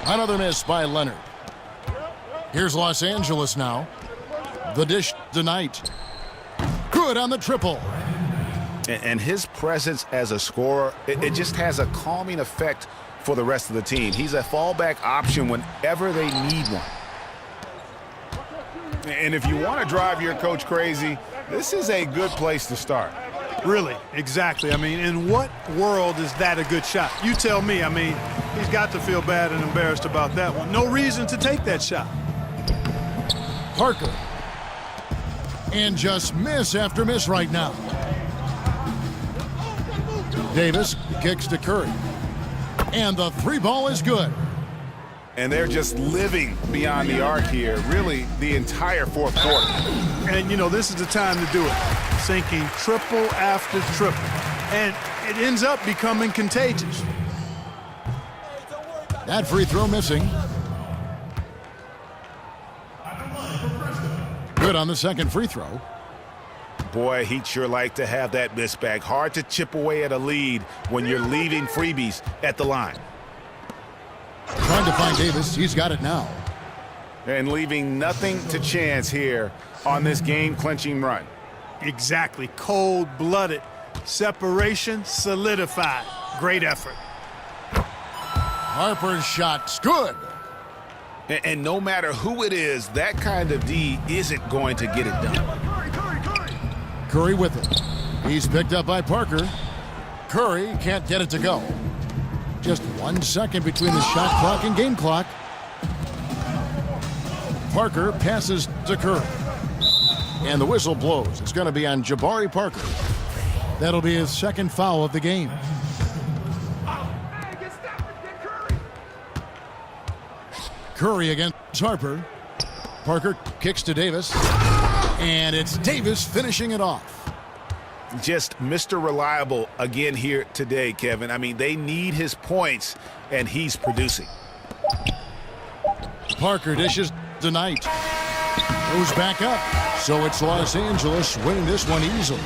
another miss by Leonard. Here's Los Angeles now. The dish tonight. Good on the triple. And his presence as a scorer, it just has a calming effect for the rest of the team. He's a fallback option whenever they need one. And if you want to drive your coach crazy, this is a good place to start. Really, exactly. I mean, in what world is that a good shot? You tell me. I mean, he's got to feel bad and embarrassed about that one. No reason to take that shot. Parker. And just miss after miss right now. Davis kicks to Curry. And the three ball is good. And they're just living beyond the arc here, really, the entire fourth quarter. And, you know, this is the time to do it. Sinking triple after triple. And it ends up becoming contagious. That free throw missing. Good on the second free throw. Boy, he'd sure like to have that miss back. Hard to chip away at a lead when you're leaving freebies at the line. Trying to find Davis. He's got it now. And leaving nothing to chance here on this game-clinching run. Exactly. Cold-blooded. Separation solidified. Great effort. Harper's shot's good. And no matter who it is, that kind of D isn't going to get it done. Curry with it. He's picked up by Parker. Curry can't get it to go. Just 1 second between the shot clock and game clock. Parker passes to Curry. And the whistle blows. It's going to be on Jabari Parker. That'll be his second foul of the game. Curry against Harper. Parker kicks to Davis. And it's Davis finishing it off. Just Mr. Reliable again here today, Kevin. I mean, they need his points, and he's producing. Parker dishes tonight. Goes back up. So it's Los Angeles winning this one easily.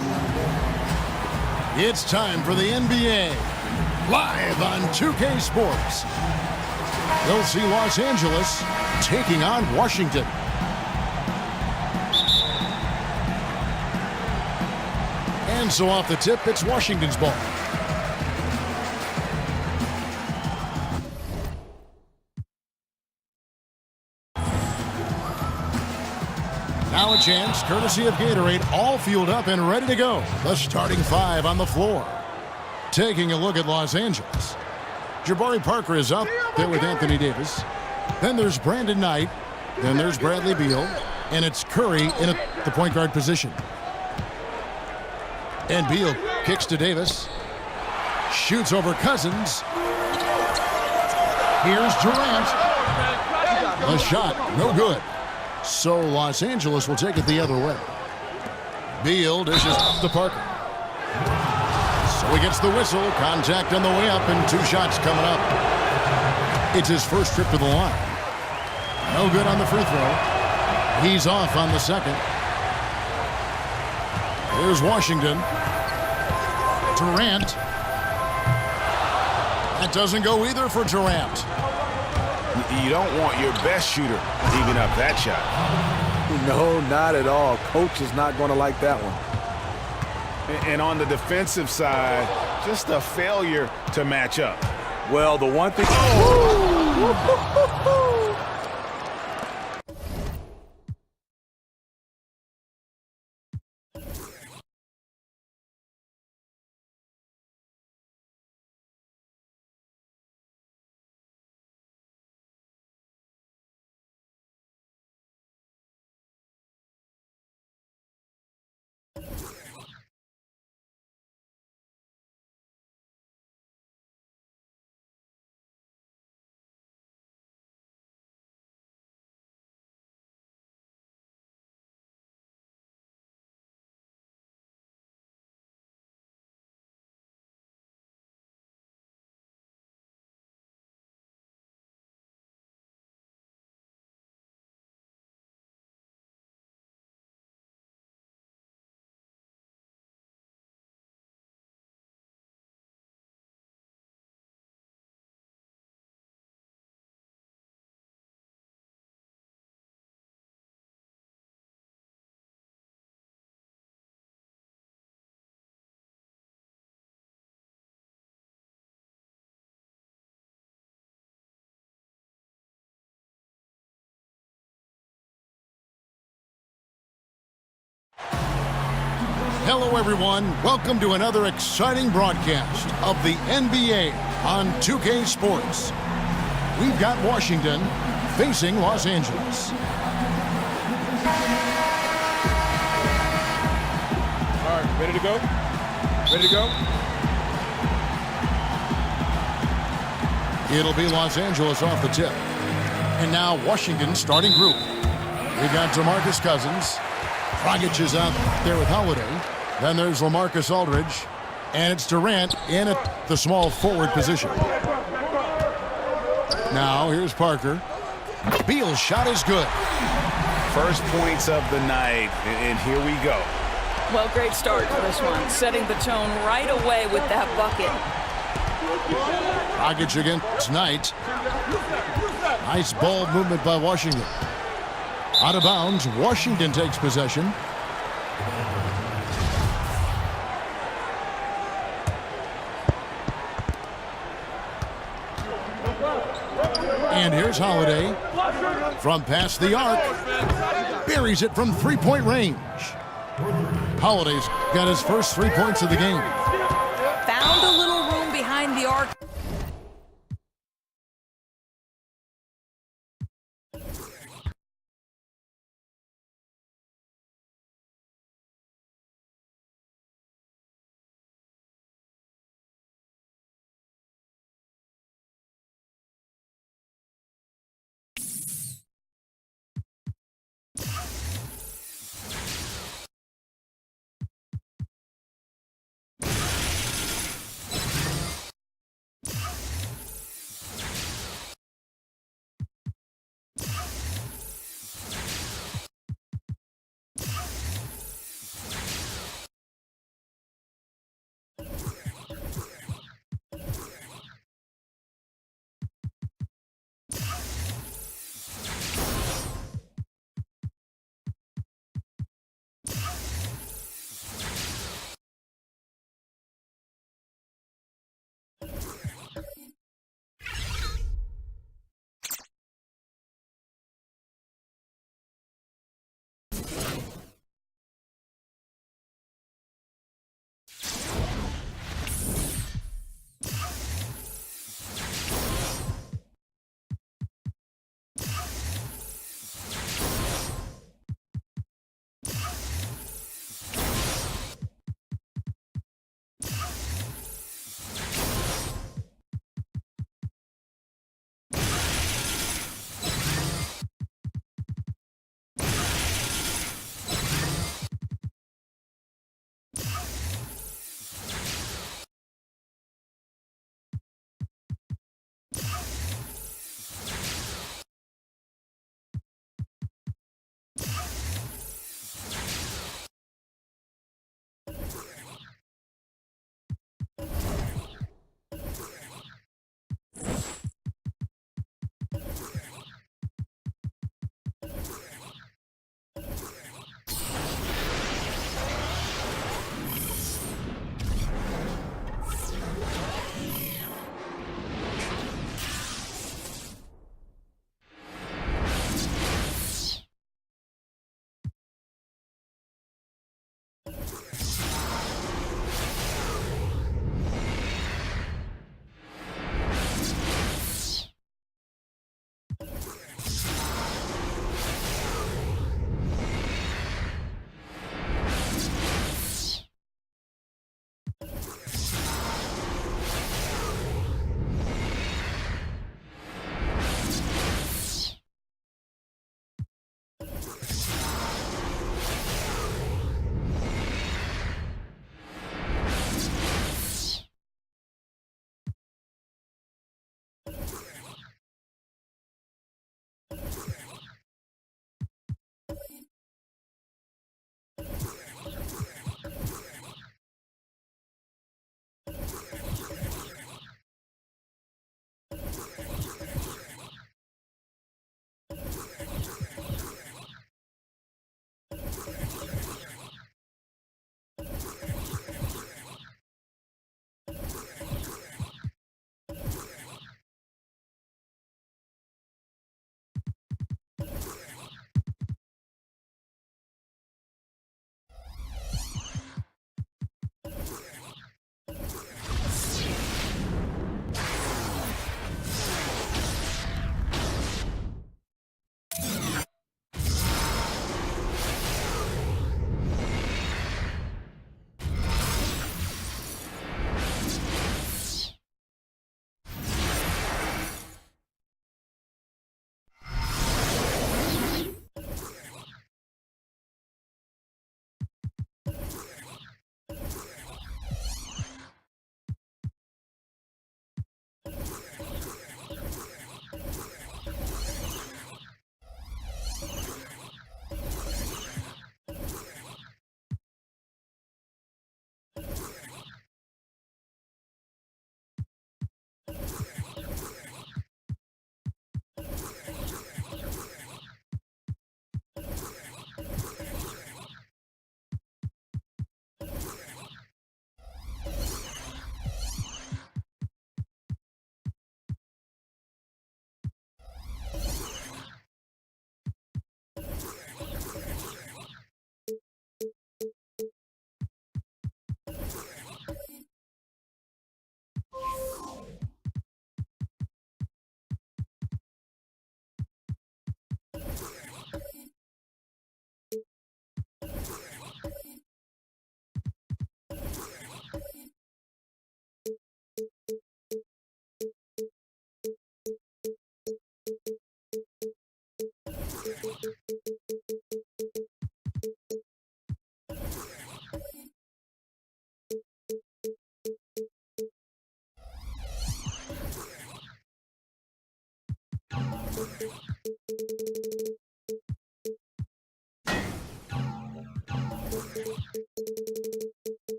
It's time for the NBA, live on 2K Sports. We'll see Los Angeles taking on Washington. And so off the tip, it's Washington's ball. Now a chance, courtesy of Gatorade, all fueled up and ready to go. The starting five on the floor. Taking a look at Los Angeles. Jabari Parker is up there with Anthony Davis. Then there's Brandon Knight. Then there's Bradley Beal. And it's Curry in the point guard position. And Beal kicks to Davis. Shoots over Cousins. Here's Durant. A shot, no good. So Los Angeles will take it the other way. Beal dishes to Parker. So he gets the whistle. Contact on the way up and 2 shots coming up. It's his first trip to the line. No good on the free throw. He's off on the second. Here's Washington. Durant. That doesn't go either for Durant. You don't want your best shooter leaving up that shot. No, not at all. Coach is not going to like that one. And on the defensive side, just a failure to match up. Well, the one thing... Hello, everyone. Welcome to another exciting broadcast of the NBA on 2K Sports. We've got Washington facing Los Angeles. All right, ready to go? Ready to go? It'll be Los Angeles off the tip. And now Washington starting group. We got DeMarcus Cousins. Dragic is out there with Holiday. Then there's LaMarcus Aldridge. And it's Durant in at the small forward position. Now here's Parker. Beal's shot is good. First points of the night, and here we go. Well, great start for this one. Setting the tone right away with that bucket. Dragic against Knight. Nice ball movement by Washington. Out of bounds, Washington takes possession. And here's Holiday from past the arc. Buries it from three-point range. Holiday's got his first 3 points of the game. Found a little room behind the arc.